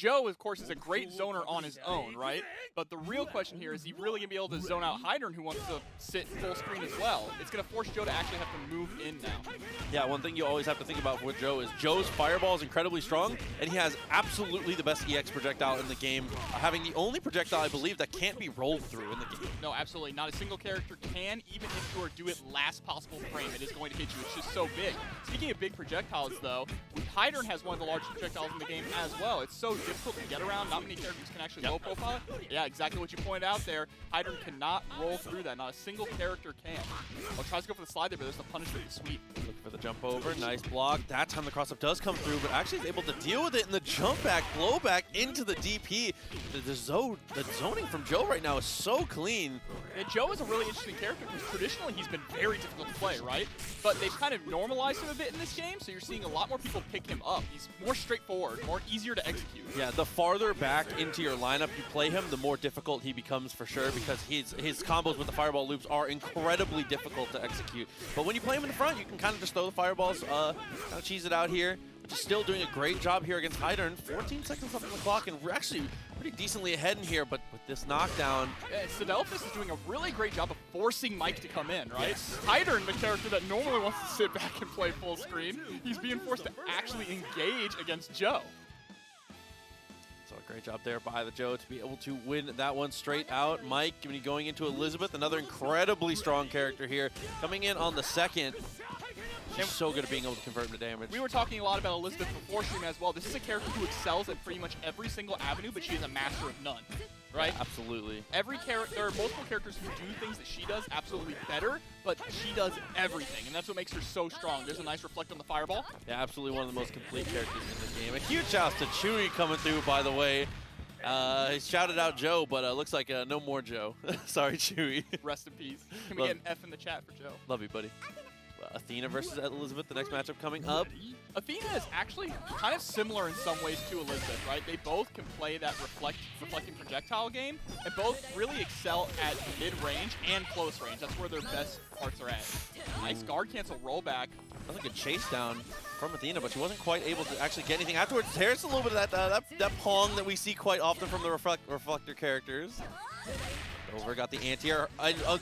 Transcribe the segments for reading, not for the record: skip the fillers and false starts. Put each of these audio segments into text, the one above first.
Joe, of course, is a great zoner on his own, right? But the real question here is he really going to be able to zone out Heidern, who wants to sit full screen as well? It's going to force Joe to actually have to move in now. Yeah, one thing you always have to think about with Joe is Joe's fireball is incredibly strong, and he has absolutely the best EX projectile in the game, having the only projectile, I believe, that can't be rolled through in the game. No, absolutely. Not a single character can, even if you are do it last possible frame, it is going to hit you. It's just so big. Speaking of big projectiles, though, Heidern has one of the largest projectiles in the game as well. It's so difficult to get around. Not many characters can actually low profile it. Yeah, exactly what you pointed out there. Heidern cannot roll through that. Not a single character can. Well, tries to go for the slide there, but there's the punish with the sweep. Looking for the jump over. Nice block. That time the cross-up does come through, but actually is able to deal with it in the jump back, blow back into the DP. The zoning from Joe right now is so clean. And Joe is a really interesting character because traditionally he's been very difficult to play, right? But they've kind of normalized him a bit in this game, so you're seeing a lot more people pick him up. He's more straightforward, more easier to execute. Yeah, the farther back into your lineup you play him, the more difficult he becomes for sure, because his combos with the fireball loops are incredibly difficult to execute. But when you play him in the front, you can kind of just throw the fireballs, kind of cheese it out here. But just still doing a great job here against Heidern. 14 seconds left on the clock, and we're actually pretty decently ahead in here, but with this knockdown. Yeah, cidelfus is doing a really great job of forcing Mike to come in, right? Yes. Heidern, the character that normally wants to sit back and play full screen, he's being forced to actually engage against Joe. So a great job there by the Joe to be able to win that one straight out. Mike going into Elisabeth, another incredibly strong character here, coming in on the second. She's so good at being able to convert him to damage. We were talking a lot about Elisabeth before stream as well. This is a character who excels at pretty much every single avenue, but she is a master of none, right? Yeah, absolutely. Every character, there are multiple characters who do things that she does absolutely better, but she does everything, and that's what makes her so strong. There's a nice reflect on the fireball. Yeah, absolutely one of the most complete characters in the game. A huge shout out to Chewy coming through, by the way. He shouted out Joe, but looks like no more Joe. Sorry, Chewy. Rest in peace. Can we get an F in the chat for Joe? Love you, buddy. Athena versus Elisabeth, the next matchup coming up. Athena is actually kind of similar in some ways to Elisabeth, right? They both can play that reflecting projectile game, and both really excel at mid-range and close range. That's where their best parts are at. Nice guard cancel rollback. That was a good chase down from Athena, but she wasn't quite able to actually get anything afterwards. There's a little bit of that pong that we see quite often from the reflector characters. Over got the anti-air.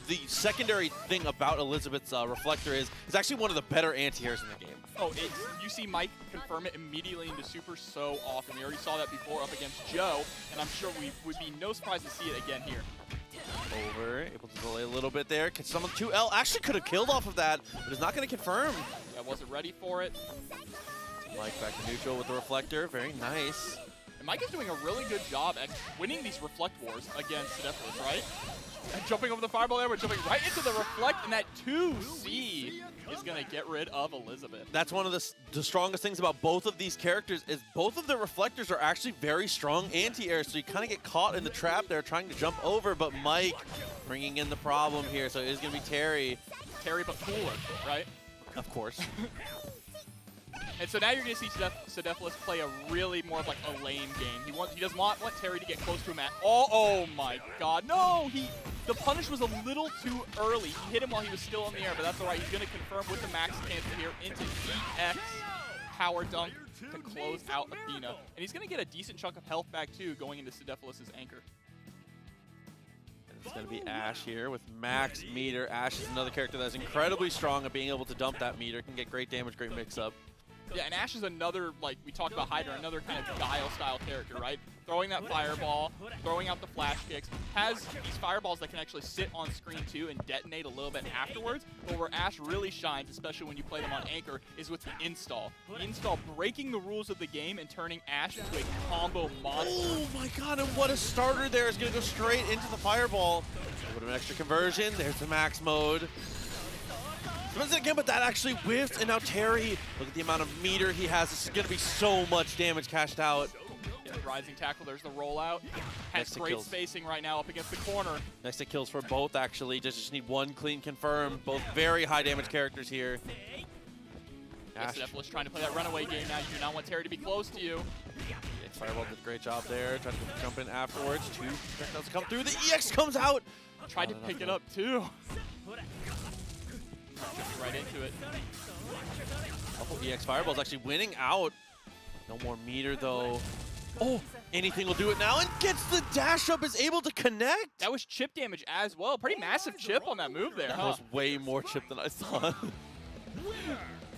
The secondary thing about Elisabeth's reflector is it's actually one of the better anti-airs in the game. Oh, you see Mike confirm it immediately into super so often. We already saw that before up against Joe, and I'm sure we would be no surprise to see it again here. Over, able to delay a little bit there. Someone 2L actually could have killed off of that, but is not going to confirm. Yeah, wasn't ready for it. Mike back to neutral with the reflector. Very nice. And Mike is doing a really good job at winning these reflect wars against cidelfus, right? And jumping over the fireball there, but jumping right into the reflect, and that 2C is going to get rid of Elisabeth. That's one of the strongest things about both of these characters is both of their reflectors are actually very strong anti-airs, so you kind of get caught in the trap there trying to jump over, but Mike bringing in the problem here, so it is going to be Terry. Terry, but cooler, right? Of course. And so now you're going to see cidelfus play a really more of like a lane game. He does not want Terry to get close to him at all. Oh my god, no! The punish was a little too early. He hit him while he was still in the air, but that's alright. He's going to confirm with the max cancel here into EX power dunk to close out Athena. And he's going to get a decent chunk of health back too going into cidelfus' anchor. It's going to be Ash here with max meter. Ash is another character that's incredibly strong at being able to dump that meter. Can get great damage, great mix-up. Yeah, and Ash is another, like we talked about Heidern, another kind of Guile-style character, right? Throwing that fireball, throwing out the flash kicks, has these fireballs that can actually sit on screen too and detonate a little bit afterwards, but where Ash really shines, especially when you play them on Anchor, is with the install. The install breaking the rules of the game and turning Ash into a combo monster. Oh my god, and what a starter there. Is going to go straight into the fireball. A little bit of an extra conversion. There's the max mode. Runs it again, but that actually whiffed, and now Terry, look at the amount of meter he has. This is going to be so much damage cashed out. Yeah, rising tackle, there's the rollout. Has great spacing right now up against the corner. Next to kills for both, actually. Just need one clean confirm. Both very high damage characters here. Ash. cidelfus trying to play that runaway game now. You do not want Terry to be close to you. Yeah, Fireball did a great job there. Tried to jump in afterwards. Two projectiles come through. The EX comes out. Tried to pick it up, too. Right into it. Couple EX Fireballs actually winning out. No more meter though. Oh, anything will do it now, and gets the dash up, is able to connect. That was chip damage as well. Pretty massive chip on that move there, That was way more chip than I thought.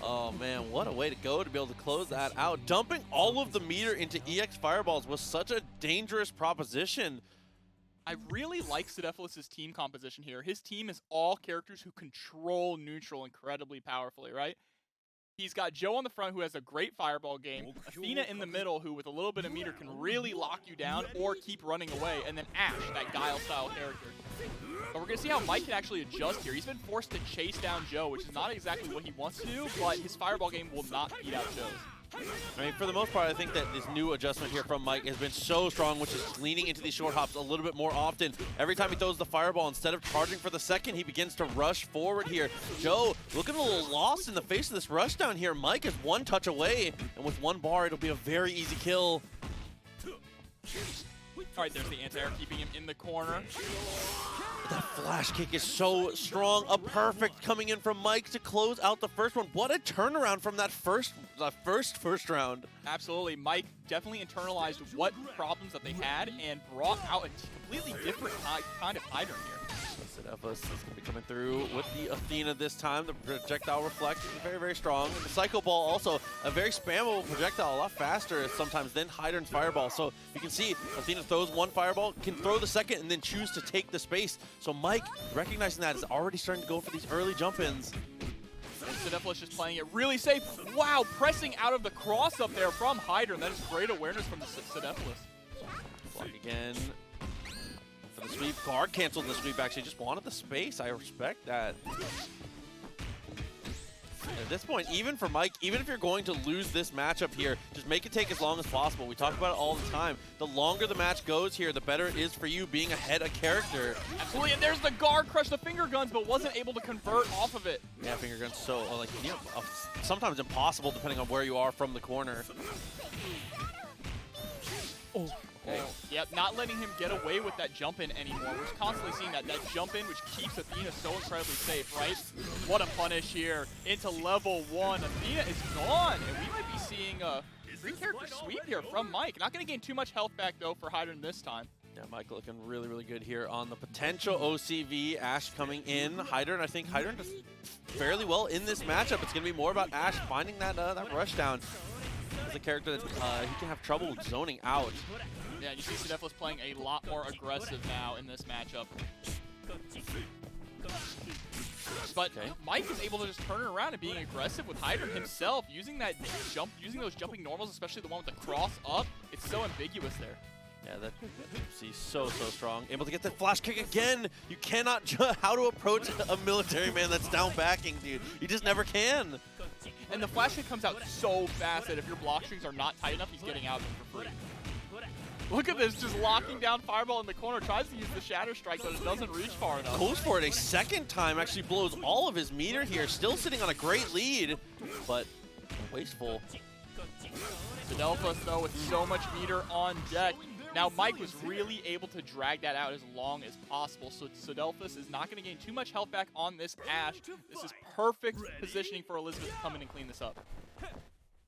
Oh man, what a way to go to be able to close that out. Dumping all of the meter into EX Fireballs was such a dangerous proposition. I really like cidelfus' team composition here. His team is all characters who control neutral incredibly powerfully, right? He's got Joe on the front, who has a great fireball game. Athena in the middle, who with a little bit of meter can really lock you down or keep running away. And then Ash, that Guile-style character. But we're going to see how Mike can actually adjust here. He's been forced to chase down Joe, which is not exactly what he wants to do, but his fireball game will not beat out Joe's. I mean, for the most part, I think that this new adjustment here from Mike has been so strong, which is leaning into these short hops a little bit more often. Every time he throws the fireball, instead of charging for the second, he begins to rush forward here. Joe looking a little lost in the face of this rush down here. Mike is one touch away, and with one bar, it'll be a very easy kill. All right, there's the anti-air, keeping him in the corner. That flash kick is so strong. A perfect coming in from Mike to close out the first one. What a turnaround from that first round. Absolutely. Mike definitely internalized what problems that they had and brought out a completely different kind of Heidern here. cidelfus is going to be coming through with the Athena this time. The projectile reflect is very, very strong. The Psycho Ball also a very spammable projectile, a lot faster sometimes than Heidern's Fireball. So you can see Athena throws one Fireball, can throw the second, and then choose to take the space. So Mike, recognizing that, is already starting to go for these early jump-ins. And cidelfus just playing it really safe. Wow, pressing out of the cross up there from Heidern. That is great awareness from the cidelfus. Block again. For the sweep. Guard canceled the sweep, actually. Just wanted the space. I respect that. At this point, even for Mike, even if you're going to lose this matchup here, just make it take as long as possible. We talk about it all the time. The longer the match goes here, the better it is for you being ahead a character. Absolutely, and there's the guard crush the finger guns, but wasn't able to convert off of it. Yeah, finger guns so, like, you know, sometimes impossible depending on where you are from the corner. Oh. Okay. Yep, not letting him get away with that jump in anymore. We're constantly seeing that jump in, which keeps Athena so incredibly safe, right? What a punish here into level 1. Athena is gone, and we might be seeing a 3-character sweep here from Mike. Not going to gain too much health back, though, for Heidern this time. Yeah, Mike looking really, really good here on the potential OCV. Ash coming in. Heidern, I think Heidern does fairly well in this matchup. It's going to be more about Ash finding that rush down. As a character that he can have trouble zoning out. Yeah, you see cidelfus playing a lot more aggressive now in this matchup. But Mike is able to just turn it around and being aggressive with Heidern himself, using that jump, using those jumping normals, especially the one with the cross up. It's so ambiguous there. Yeah, that see so strong. Able to get that flash kick again. You cannot how to approach a military man that's down backing, dude. You just never can. And the flash kick comes out so fast that if your block strings are not tight enough, he's getting out of it for free. Look at this, just locking down Fireball in the corner. Tries to use the Shatter Strike, but it doesn't reach far enough. Goes for it a second time, actually blows all of his meter here. Still sitting on a great lead, but wasteful. cidelfus, though, with so much meter on deck. Now, Mike was really able to drag that out as long as possible, so cidelfus is not going to gain too much health back on this Ash. This is perfect positioning for Elisabeth to come in and clean this up.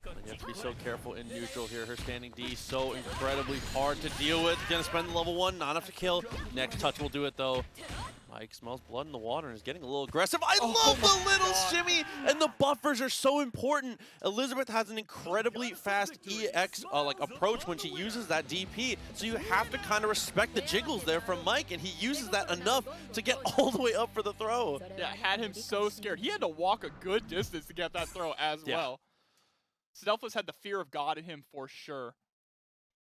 And you have to be so careful in neutral here. Her standing D so incredibly hard to deal with. Gonna spend the level 1, not enough to kill. Next touch will do it, though. Mike smells blood in the water and is getting a little aggressive. I love the little shimmy, and the buffers are so important. Elisabeth has an incredibly fast EX approach when she uses that DP, so you have to kind of respect the jiggles there from Mike, and he uses that enough to get all the way up for the throw. Yeah, had him so scared. He had to walk a good distance to get that throw as well. cidelfus had the fear of God in him for sure.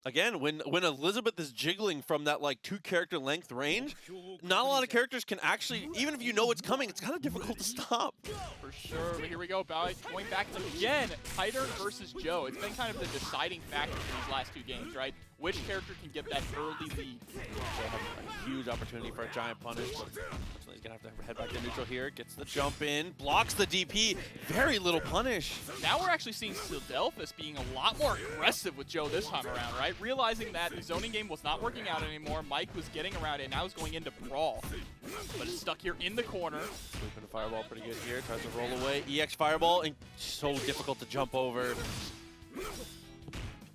Again, when Elisabeth is jiggling from that 2-character length range, not a lot of characters can actually, even if you know it's coming, it's kind of difficult to stop. For sure, but here we go, going back again, Heidern versus Joe. It's been kind of the deciding factor for these last 2 games, right? Which character can get that early lead? Joe having a huge opportunity for a giant punish, but unfortunately he's going to have to head back to neutral here. Gets the jump in, blocks the DP, very little punish. Now we're actually seeing cidelfus being a lot more aggressive with Joe this time around, right? Realizing that the zoning game was not working out anymore, Mike was getting around it, and now he's going into Brawl. But it's stuck here in the corner. Sweeping the Fireball pretty good here, tries to roll away. EX Fireball, and so difficult to jump over.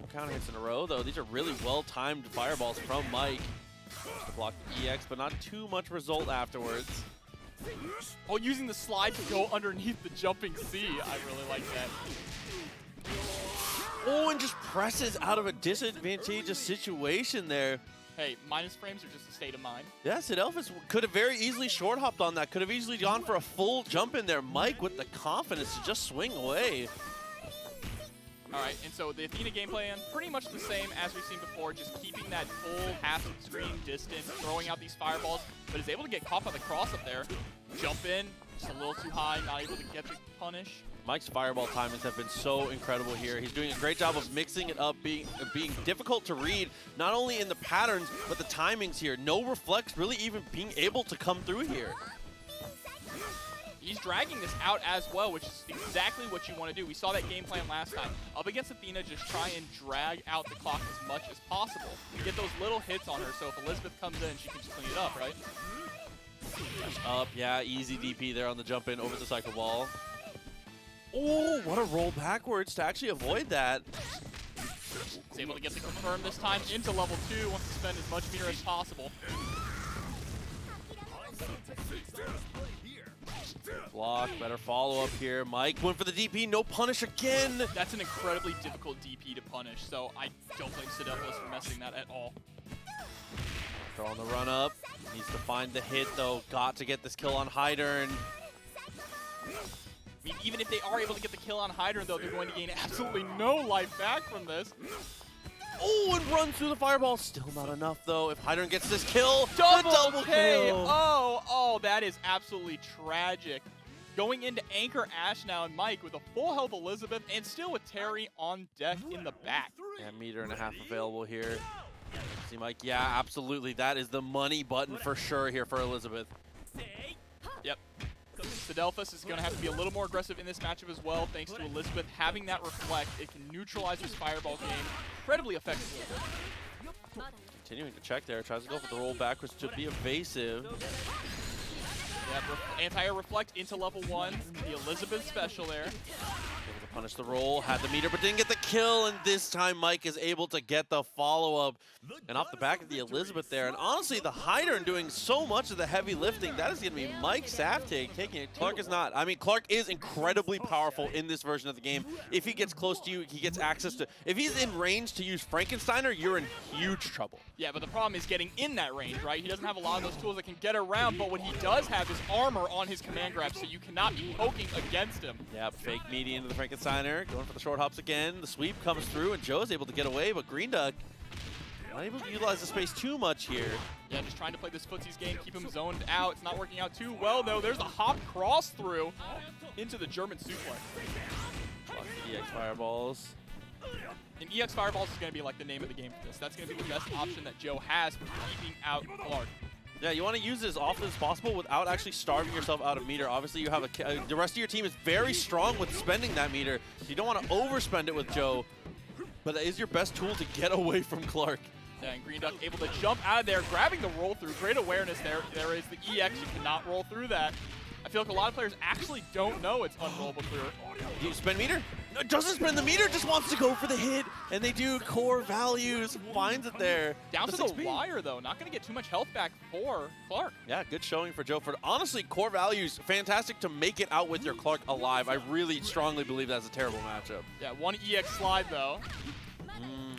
counter hits in a row, though. These are really well-timed fireballs from Mike. To block the EX, but not too much result afterwards. Oh, using the slide to go underneath the jumping C. I really like that. Oh, and just presses out of a disadvantageous situation there. Hey, minus frames are just a state of mind. Yeah, cidelfus could have very easily short hopped on that. Could have easily gone for a full jump in there. Mike with the confidence to just swing away. All right, and so the Athena game plan, pretty much the same as we've seen before, just keeping that full half-screen distance, throwing out these fireballs, but is able to get caught by the cross up there. Jump in, just a little too high, not able to get the punish. Mike's fireball timings have been so incredible here. He's doing a great job of mixing it up, being difficult to read, not only in the patterns, but the timings here. No reflex really even being able to come through here. He's dragging this out as well, which is exactly what you want to do. We saw that game plan last time. Up against Athena, just try and drag out the clock as much as possible. You get those little hits on her, so if Elisabeth comes in, she can just clean it up, right? Up, yeah, easy DP there on the jump in over the cycle ball. Oh, what a roll backwards to actually avoid that. He's able to get the confirm this time into level 2, wants to spend as much meter as possible. Block, better follow-up here. Mike went for the DP, no punish again. That's an incredibly difficult DP to punish, so I don't blame cidelfus for messing that at all. Throwing the run-up. Needs to find the hit, though. Got to get this kill on Heidern. I mean, even if they are able to get the kill on Heidern, though, they're going to gain absolutely no life back from this. Oh, and runs through the fireball. Still not enough, though. If Heidern gets this kill, double K. Kill. Oh, that is absolutely tragic. Going into Anchor Ash now and Mike with a full health Elisabeth and still with Terry on deck in the back. Yeah, meter and a half available here. See, Mike, yeah, absolutely. That is the money button for sure here for Elisabeth. Yep. cidelfus is going to have to be a little more aggressive in this matchup as well, thanks to Elisabeth having that reflect. It can neutralize this fireball game incredibly effectively. Continuing to check there, tries to go for the roll backwards to be evasive. Yeah, anti-air reflect into level 1, the Elisabeth special there. Able to punish the roll, had the meter, but didn't get the kill, and this time Mike is able to get the follow-up. And off the back of the Elisabeth there, and honestly, the Heidern doing so much of the heavy lifting. That is going to be Mike Saftig taking it. Clark is not. I mean, Clark is incredibly powerful in this version of the game. If he gets close to you, he gets access to... If he's in range to use Frankensteiner, you're in huge trouble. Yeah, but the problem is getting in that range, right? He doesn't have a lot of those tools that can get around, but what he does have is armor on his command grab, so you cannot be poking against him. Yeah, fake meaty into the Frankensteiner, going for the short hops again. The sweep comes through, and Joe's able to get away, but Green Duck not able to utilize the space too much here. Yeah, just trying to play this footsies game, keep him zoned out. It's not working out too well, though. There's a hop cross through into the German suplex. Block the EX fireballs. And EX fireballs is going to be like the name of the game for this. That's going to be the best option that Joe has for keeping out Clark. Yeah, you want to use it as often as possible without actually starving yourself out of meter. Obviously, you have the rest of your team is very strong with spending that meter. So you don't want to overspend it with Joe, but that is your best tool to get away from Clark. Yeah, and Green Duck able to jump out of there, grabbing the roll through. Great awareness there. There is the EX. You cannot roll through that. I feel like a lot of players actually don't know it's unrollable through. Do you spend meter? No, doesn't spend the meter, just wants to go for the hit. And they do CoreValues, finds it there. Down to the wire, though. Not going to get too much health back for Clark. Yeah, good showing for Joe. Honestly, CoreValues, fantastic to make it out with your Clark alive. I really strongly believe that's a terrible matchup. Yeah, one EX slide, though.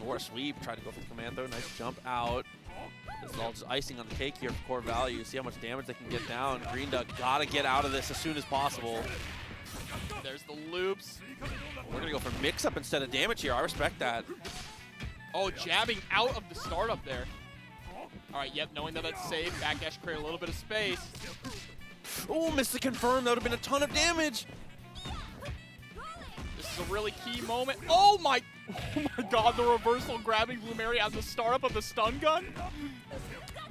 Or a sweep, try to go for the command throw. Nice jump out. This is all just icing on the cake here for CoreValues. See how much damage they can get down. Green Duck gotta get out of this as soon as possible. There's the loops. We're gonna go for mix-up instead of damage here. I respect that. Oh, jabbing out of the startup there. All right, yep, knowing that that's safe. Back dash create a little bit of space. Oh, missed the confirm. That would have been a ton of damage. This is a really key moment. Oh my God, the reversal grabbing Blue Mary as the startup of the stun gun.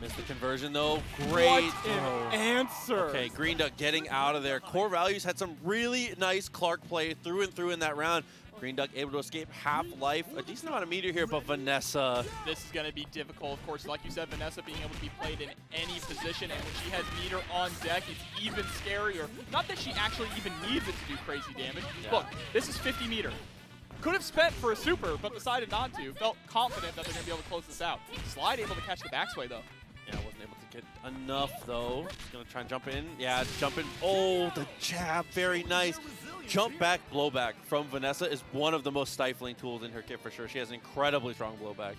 Missed the conversion though. Great what an answer. Okay, Green Duck getting out of there. CoreValues had some really nice Clark play through and through in that round. Green Duck able to escape half-life. A decent amount of meter here, but Vanessa. This is going to be difficult. Of course, like you said, Vanessa being able to be played in any position, and when she has meter on deck, it's even scarier. Not that she actually even needs it to do crazy damage. Yeah. Look, this is 50 meter. Could have spent for a super, but decided not to. Felt confident that they're going to be able to close this out. Slide able to catch the backsway, though. Yeah, wasn't able to get enough, though. He's going to try and jump in. Yeah, jump in. Oh, the jab. Very nice. Jump back, blowback from Vanessa is one of the most stifling tools in her kit for sure. She has an incredibly strong blowback.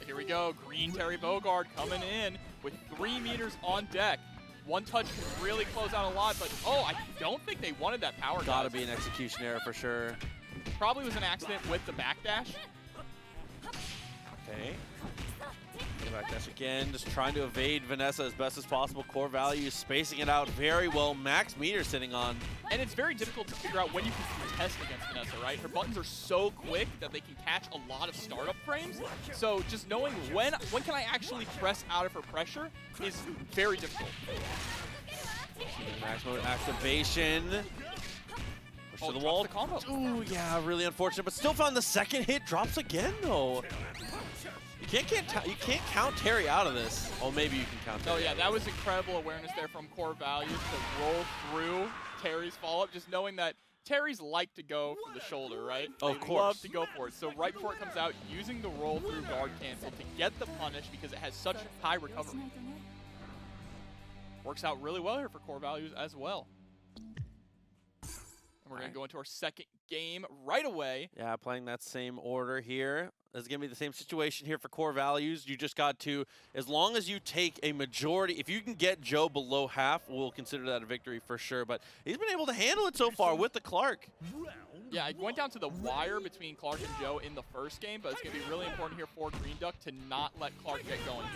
Here we go. Green Terry Bogard coming in with 3 meters on deck. One touch can really close out a lot, but oh, I don't think they wanted that power. Gotta be an execution error for sure. Probably was an accident with the backdash. Okay. Backdash again, just trying to evade Vanessa as best as possible. CoreValues spacing it out very well. Max meter sitting on. And it's very difficult to figure out when you can contest against Vanessa, right? Her buttons are so quick that they can catch a lot of startup frames. So just knowing when can I actually press out of her pressure is very difficult. Max mode activation. Push to the wall. Ooh, yeah, really unfortunate, but still found the second hit. Drops again, though. You can't count Terry out of this. Oh, maybe you can count Terry. Oh, yeah, that was incredible awareness there from CoreValues to roll through Terry's follow-up, just knowing that Terry's like to go for the shoulder, right? Oh, of course. Love to go for it. So right before it comes out, using the roll through guard cancel to get the punish because it has such high recovery. Works out really well here for CoreValues as well. And we're going to go into our second game right away. Yeah, playing that same order here. This is going to be the same situation here for CoreValues. You just got to, as long as you take a majority, if you can get Joe below half, we'll consider that a victory for sure. But he's been able to handle it so far with the Clark. Yeah, it went down to the wire between Clark and Joe in the first game, but it's going to be really important here for Green Duck to not let Clark get going.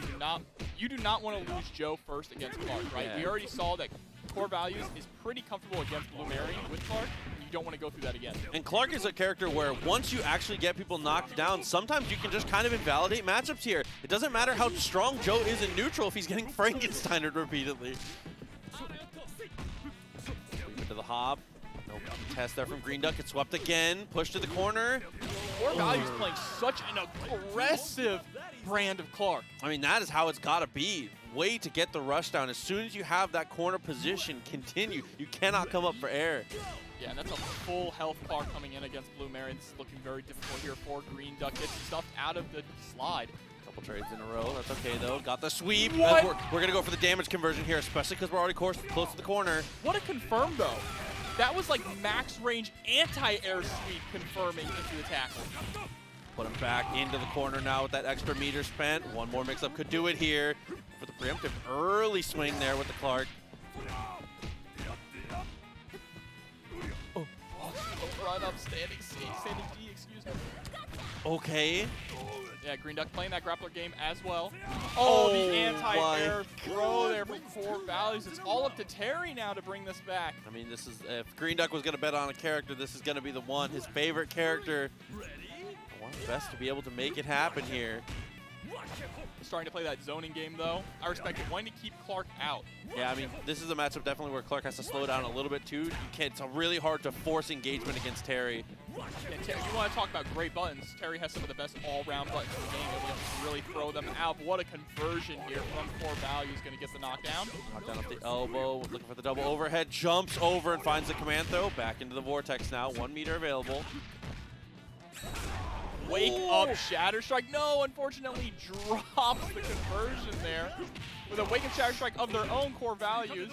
You do not want to lose Joe first against Clark, right? Yeah. We already saw that CoreValues is pretty comfortable against Blumeri with Clark. You don't want to go through that again. And Clark is a character where once you actually get people knocked down, sometimes you can just kind of invalidate matchups here. It doesn't matter how strong Joe is in neutral if he's getting Frankensteined repeatedly. Into the hop. No test there from Green Duck. It's swept again. Push to the corner. CoreValues playing such an aggressive brand of Clark. I mean, that is how it's got to be. Way to get the rush down. As soon as you have that corner position, continue. You cannot come up for air. Yeah, and that's a full health Clark coming in against Blumeri. It's looking very difficult here for Green Duck. Gets stuffed out of the slide. Couple trades in a row. That's okay, though. Got the sweep. What? We're going to go for the damage conversion here, especially because we're already close to the corner. What a confirm, though. That was like max range anti-air sweep confirming into the tackle. Put him back into the corner now with that extra meter spent. One more mix-up could do it here. For the preemptive early swing there with the Clark. Oh, run up, standing D, excuse me. Okay. Yeah, Green Duck playing that grappler game as well. Oh, the anti-air throw there from CoreValues. It's all up to Terry now to bring this back. I mean, this is, if Green Duck was going to bet on a character, this is going to be the one, his favorite character. One of the best to be able to make it happen here. Starting to play that zoning game, though. I respect it. Wanting to keep Clark out. Yeah, I mean, this is a matchup definitely where Clark has to slow down a little bit, too. It's really hard to force engagement against Terry. Yeah, you want to talk about great buttons. Terry has some of the best all-round buttons in the game. Able to really throw them out. What a conversion here from CoreValues. Going to get the knockdown. Knockdown off the elbow. Looking for the double overhead. Jumps over and finds the command throw. Back into the vortex now. 1 meter available. Wake up Shatter Strike. No, unfortunately drops the conversion there. With a Wake up Shatter Strike of their own CoreValues.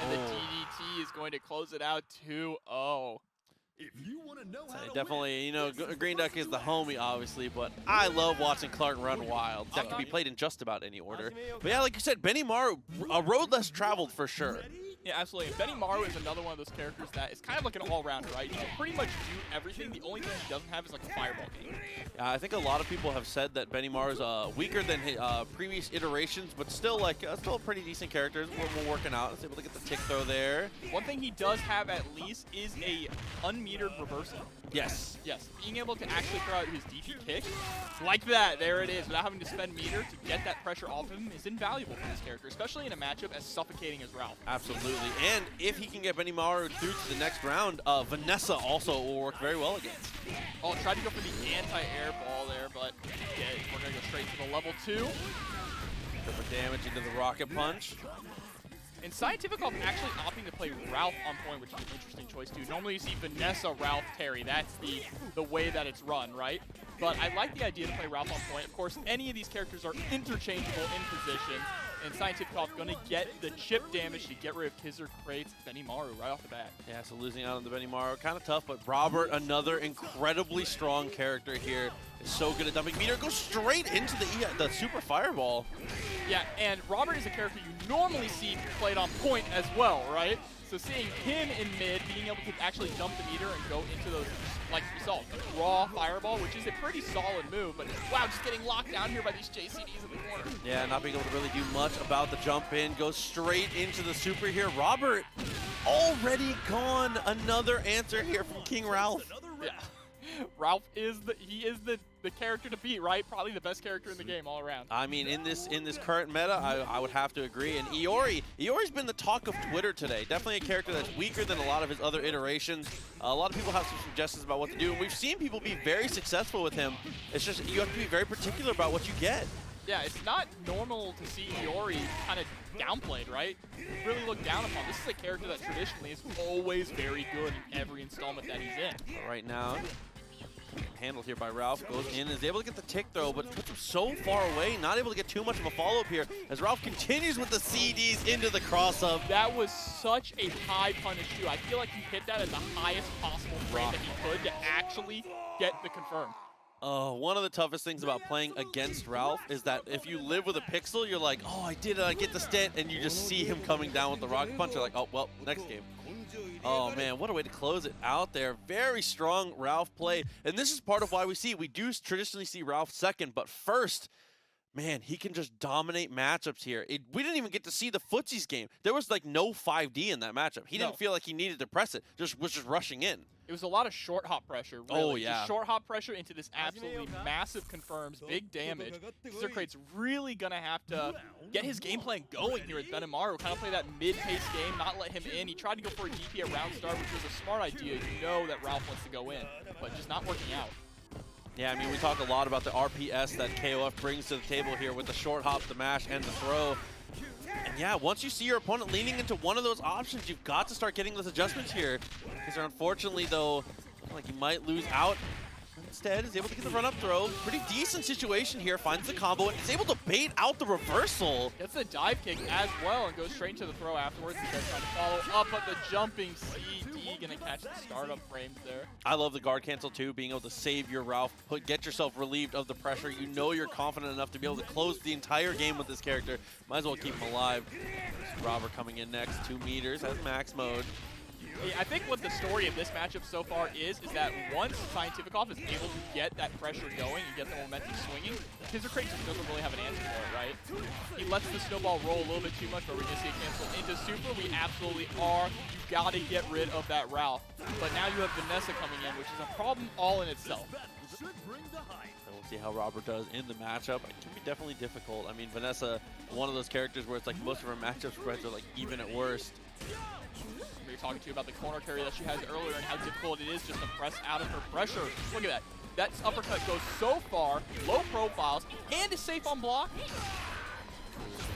And the DDT is going to close it out 2-0. If you want to know how to definitely, you know, Green Duck is the homie, obviously, but I love watching Clark run wild. That can be played in just about any order. But yeah, like you said, Benimaru, a road less traveled for sure. Yeah, absolutely. And Benimaru is another one of those characters that is kind of like an all-rounder, right? He can pretty much do everything. The only thing he doesn't have is like a fireball game. I think a lot of people have said that Benimaru is weaker than his, previous iterations, but still like still a pretty decent character. We're working out. It's able to get the tick throw there. One thing he does have at least is a unmetered reversal. Yes. Yes. Being able to actually throw out his DP kick like that, there it is, without having to spend meter to get that pressure off of him is invaluable for this character, especially in a matchup as suffocating as Ralf. Absolutely. And if he can get Benimaru through to the next round, Vanessa also will work very well against. Oh, tried to go for the anti-air ball there, but yeah, we're going to go straight to the level 2. Go for damage into the rocket punch. And Cientifikof actually opting to play Ralf on point, which is an interesting choice too. Normally you see Vanessa, Ralf, Terry. That's the way that it's run, right? But I like the idea to play Ralf on point. Of course, any of these characters are interchangeable in position, and Cientifikof going to get the chip damage to get rid of KizzerCrate's Benimaru right off the bat. Yeah, so losing out on the Benimaru, kind of tough, but Robert, another incredibly strong character here, is so good at dumping meter. Goes straight into the super fireball. Yeah, and Robert is a character you normally see played on point as well, right? So seeing him in mid, being able to actually dump the meter and go into those, like we saw, the raw fireball, which is a pretty solid move, but wow, just getting locked down here by these JCDs in the corner. Yeah, not being able to really do much about the jump in, goes straight into the super here. Robert already gone. Another answer here from King Ralf. Yeah. Ralf is the character to beat, right? Probably the best character in the game all around. I mean, in this current meta, I would have to agree. And Iori's been the talk of Twitter today. Definitely a character that's weaker than a lot of his other iterations. A lot of people have some suggestions about what to do, and we've seen people be very successful with him. It's just you have to be very particular about what you get. Yeah, it's not normal to see Iori kind of downplayed, right? Really looked down upon. This is a character that traditionally is always very good in every installment that he's in. But right now, handled here by Ralf, goes in, is able to get the tick throw, but puts him so far away, not able to get too much of a follow-up here, as Ralf continues with the CDs into the cross-up. That was such a high punish too. I feel like he hit that at the highest possible frame that he could to actually get the confirm. One of the toughest things about playing against Ralf is that if you live with a pixel, you're like, oh, I did it, I get the stint, and you just see him coming down with the rocket punch. You're like, oh, well, next game. Oh, man, what a way to close it out there. Very strong Ralf play. And this is part of why we do traditionally see Ralf second, but first, man, he can just dominate matchups here. We didn't even get to see the footsies game. There was like no 5D in that matchup. He didn't feel like he needed to press it, was just rushing in. It was a lot of short hop pressure, really. Oh, yeah. Just short hop pressure into this absolutely massive confirms, big damage. CidelfusCrate's really going to have to get his game plan going here at Benimaru, kind of play that mid-pace game, not let him in. He tried to go for a DP at round start, which was a smart idea. You know that Ralf wants to go in, but just not working out. Yeah, I mean, we talk a lot about the RPS that KOF brings to the table here with the short hop, the mash, and the throw. And yeah, once you see your opponent leaning into one of those options, you've got to start getting those adjustments here. Because unfortunately, though, like you might lose out. Instead, is able to get the run-up throw. Pretty decent situation here. Finds the combo and is able to bait out the reversal. Gets the dive kick as well and goes straight into the throw afterwards. He's trying to follow up, but the jumping CD gonna catch the startup frames there. I love the guard cancel too, being able to save your Ralf, get yourself relieved of the pressure. You know you're confident enough to be able to close the entire game with this character. Might as well keep him alive. Robert coming in next, 2 meters as max mode. I think what the story of this matchup so far is that once Cientifikof is able to get that pressure going and get the momentum swinging, KizzerCrate just doesn't really have an answer for it, right? He lets the snowball roll a little bit too much, but we're going to see it cancel into super. We absolutely are. You got to get rid of that Ralf. But now you have Vanessa coming in, which is a problem all in itself. So we'll see how Robert does in the matchup. It can be definitely difficult. I mean, Vanessa, one of those characters where it's like most of her matchup spreads are like even at worst. We were talking to you about the corner carry that she has earlier and how difficult it is just to press out of her pressure. Look at that. That uppercut goes so far, low profiles, and is safe on block.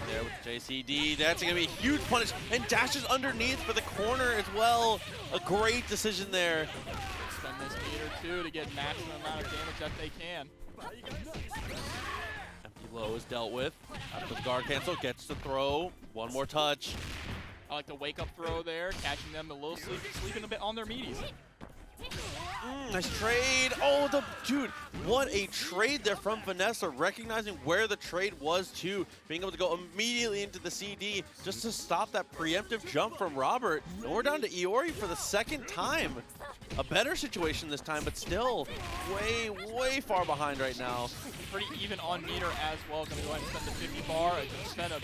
There with the JCD. That's going to be a huge punish. And dashes underneath for the corner as well. A great decision there. Spend this meter, too, to get maximum amount of damage that they can. Empty low is dealt with. After the guard cancel, gets the throw. One more touch. I like the wake-up throw there, catching them a little sleeping a bit on their meaties. Nice trade. Oh, dude, what a trade there from Vanessa, recognizing where the trade was too, being able to go immediately into the CD just to stop that preemptive jump from Robert. And we're down to Iori for the second time. A better situation this time, but still way, way far behind right now. Pretty even on meter as well. Gonna go ahead and spend the 50 bar and spend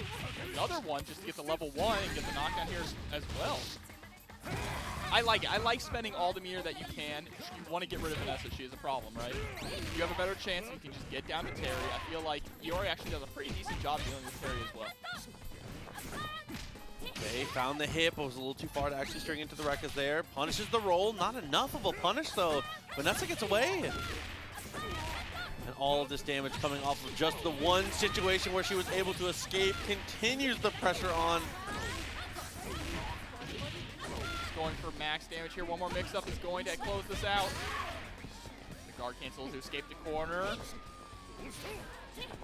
another one just to get the level 1 and get the knockdown here as well. I like it. I like spending all the meter that you can. You want to get rid of Vanessa. She is a problem, right? You have a better chance. You can just get down to Terry. I feel like Iori actually does a pretty decent job dealing with Terry as well. Okay, found the hip. It was a little too far to actually string into the Rekkas there. Punishes the roll. Not enough of a punish, though. Vanessa gets away. And all of this damage coming off of just the one situation where she was able to escape. Continues the pressure on. going for max damage here. One more mix-up is going to close this out. The guard cancels to escape the corner. All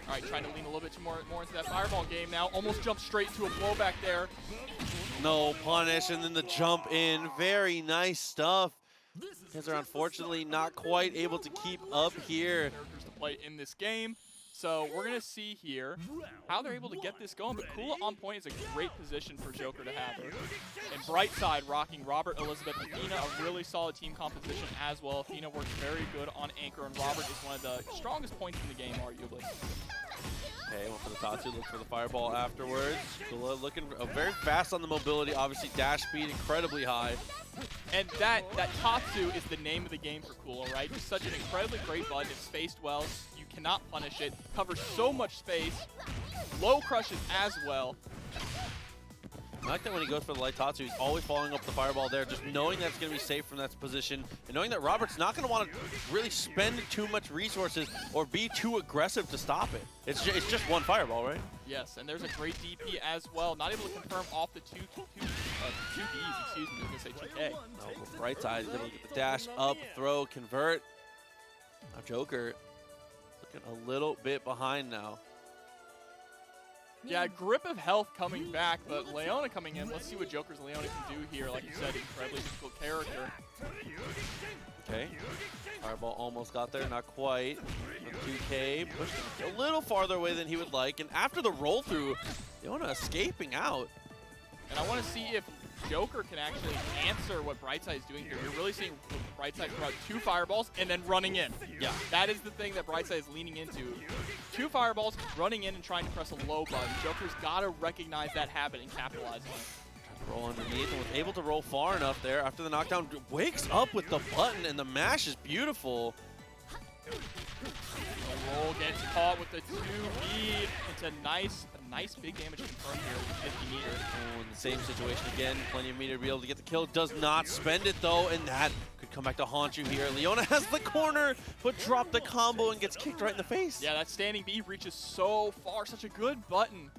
right, trying to lean a little bit more into that fireball game now. Almost jumped straight into a blowback there. No punish, and then the jump in. Very nice stuff. Guys are unfortunately not quite able to keep up here. Characters to play in this game. So we're going to see here how they're able to get this going. But Kula on point is a great position for Joker to have here. And Brightside rocking Robert, Elisabeth, Athena, a really solid team composition as well. Athena works very good on anchor, and Robert is one of the strongest points in the game, arguably. Okay, went for the Tatsu, looked for the fireball afterwards. Kula looking very fast on the mobility, obviously dash speed incredibly high. And that Tatsu is the name of the game for Kula, right? Just such an incredibly great button. It's spaced well. You cannot punish it. Covers so much space. Low crushes as well. I like that when he goes for the light Tatsu, he's always following up the fireball there, just knowing that it's going to be safe from that position, and knowing that Robert's not going to want to really spend too much resources or be too aggressive to stop it. It's just one fireball, right? Yes, and there's a great DP as well. Not able to confirm off the two Ds, excuse me, I was going to say 2K. No, Brightside is able to get the dash up, throw, convert. Now Joker looking a little bit behind now. Yeah, grip of health coming back, but Leona coming in. Let's see what Joker's Leona can do here. Like you said, incredibly difficult character. Okay. Fireball almost got there, not quite. 2K pushed a little farther away than he would like. And after the roll through, Leona escaping out. And I want to see if Joker can actually answer what Brightside is doing here. You're really seeing Brightside throw out 2 fireballs and then running in. Yeah. That is the thing that Brightside is leaning into. 2 fireballs, running in and trying to press a low button. Joker's got to recognize that habit and capitalize on it. Roll underneath and was able to roll far enough there after the knockdown. Wakes up with the button and the mash is beautiful. The roll gets caught with the 2B. It's a nice big damage confirmed here with 50 meters. Oh, in the same situation again, plenty of meter to be able to get the kill. Does not spend it though, and that could come back to haunt you here. Leona has the corner, but dropped the combo and gets kicked right in the face. Yeah, that standing B reaches so far. Such a good button.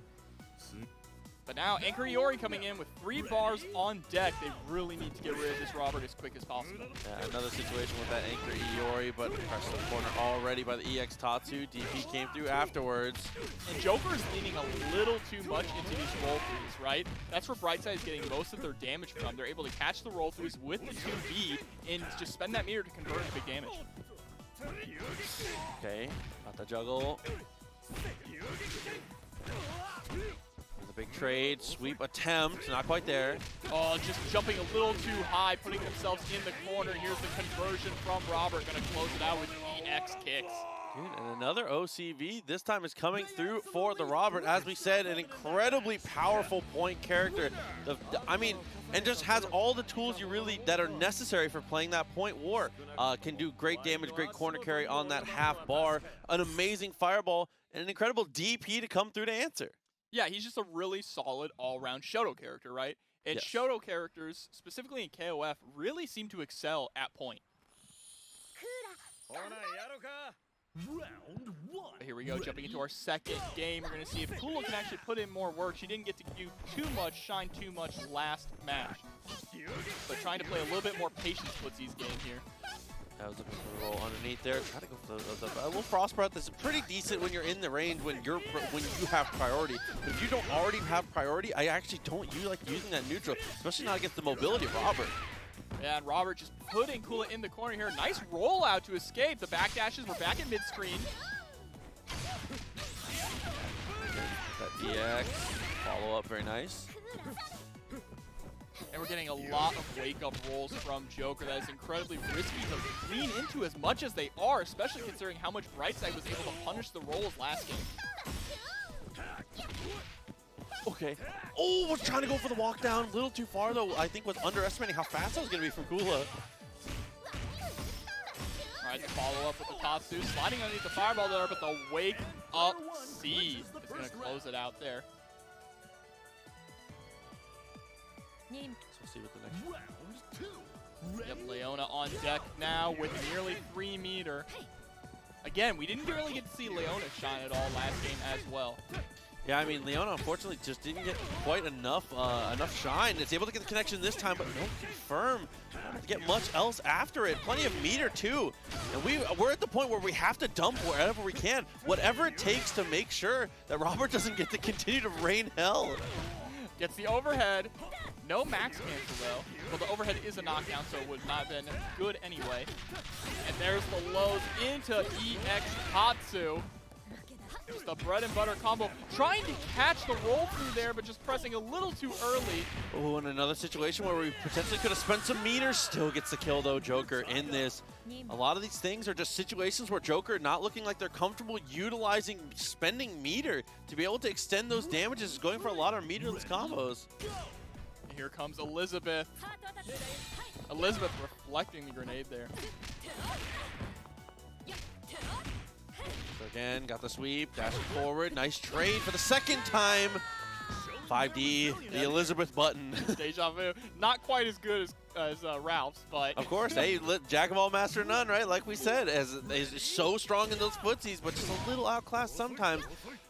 But now Anchor Iori coming in with 3 bars on deck. They really need to get rid of this Robert as quick as possible. Yeah, another situation with that Anchor Iori, but pressed to the corner already by the EX Tatsu. DP came through afterwards. And Joker is leaning a little too much into these roll-throughs, right? That's where Brightside is getting most of their damage from. They're able to catch the roll-throughs with the 2B and just spend that meter to convert into big damage. Okay, got the juggle. Big trade, sweep attempt, not quite there. Oh, just jumping a little too high, putting themselves in the corner. Here's the conversion from Robert, gonna close it out with EX kicks. Dude, and another OCV, this time is coming through for the Robert. As we said, an incredibly powerful point character. I mean, and just has all the tools that are necessary for playing that point war. Can do great damage, great corner carry on that half bar, an amazing fireball, and an incredible DP to come through to answer. Yeah, he's just a really solid all-around Shoto character, right? And Yes. Shoto characters, specifically in KOF, really seem to excel at point. Round 1. Here we go, jumping into our second game. We're going to see if Kula can actually put in more work. She didn't get to do too much, shine too much last match. But trying to play a little bit more patience footsies game here. I was looking for the roll underneath there. Try to go for the a little frost breath. This is pretty decent when you're in the range when you have priority. But if you don't already have priority, I actually don't like using that neutral, especially not against the mobility of Robert. Yeah, and Robert just putting Kula in the corner here. Nice rollout to escape. The backdashes were back in mid-screen. That DX follow up, very nice. And we're getting a lot of wake-up rolls from Joker. That is incredibly risky to lean into as much as they are, especially considering how much Brightside was able to punish the rolls last game. Okay. Oh, was trying to go for the walk down. A little too far, though. I think was underestimating how fast that was going to be from Kula. All right, the follow-up with the Tatsu. Sliding underneath the fireball there, but the wake-up C is going to close it out there. So we'll see what the next Round 2. Yep, Leona on deck now with nearly 3 meter. Again, we didn't really get to see Leona shine at all last game as well. Yeah, I mean, Leona unfortunately just didn't get quite enough shine. It's able to get the connection this time, but no confirm. Not able to get much else after it. Plenty of meter too. And we're at the point where we have to dump wherever we can. Whatever it takes to make sure that Robert doesn't get to continue to rain hell. Gets the overhead. No max cancel though. Well, the overhead is a knockdown, so it would not have been good anyway. And there's the lows into EX Tatsu. Just a bread and butter combo. Trying to catch the roll through there, but just pressing a little too early. Oh, and another situation where we potentially could have spent some meters. Still gets the kill though, Joker in this. A lot of these things are just situations where Joker not looking like they're comfortable utilizing spending meter to be able to extend those damages, going for a lot of meterless combos. Here comes Elisabeth. Elisabeth reflecting the grenade there. So again, got the sweep, dashing forward. Nice trade for the second time. 5D, the Elisabeth button. Deja vu. Not quite as good as Ralph's, but... Of course, hey, jack of all, master of none, right? Like we said, as is so strong in those footsies, but just a little outclassed sometimes.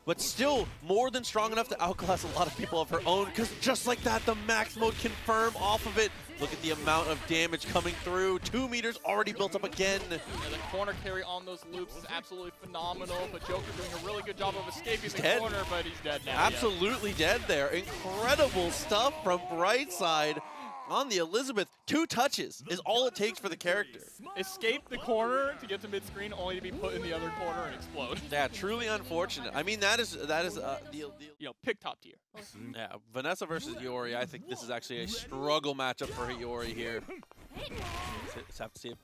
But still more than strong enough to outclass a lot of people of her own, because just like that, the max mode confirm off of it. Look at the amount of damage coming through. 2 meters already built up again. Yeah, the corner carry on those loops is absolutely phenomenal, but Joker doing a really good job of escaping the corner, but he's dead now. Absolutely dead there. Incredible stuff from Brightside on the Elisabeth. 2 touches is all it takes for the character. Escape the corner to get to mid-screen, only to be put in the other corner and explode. Yeah, truly unfortunate. I mean, that is the you know, pick top tier. Yeah, Vanessa versus Iori. I think this is actually a struggle matchup for Iori here. Let's have to see if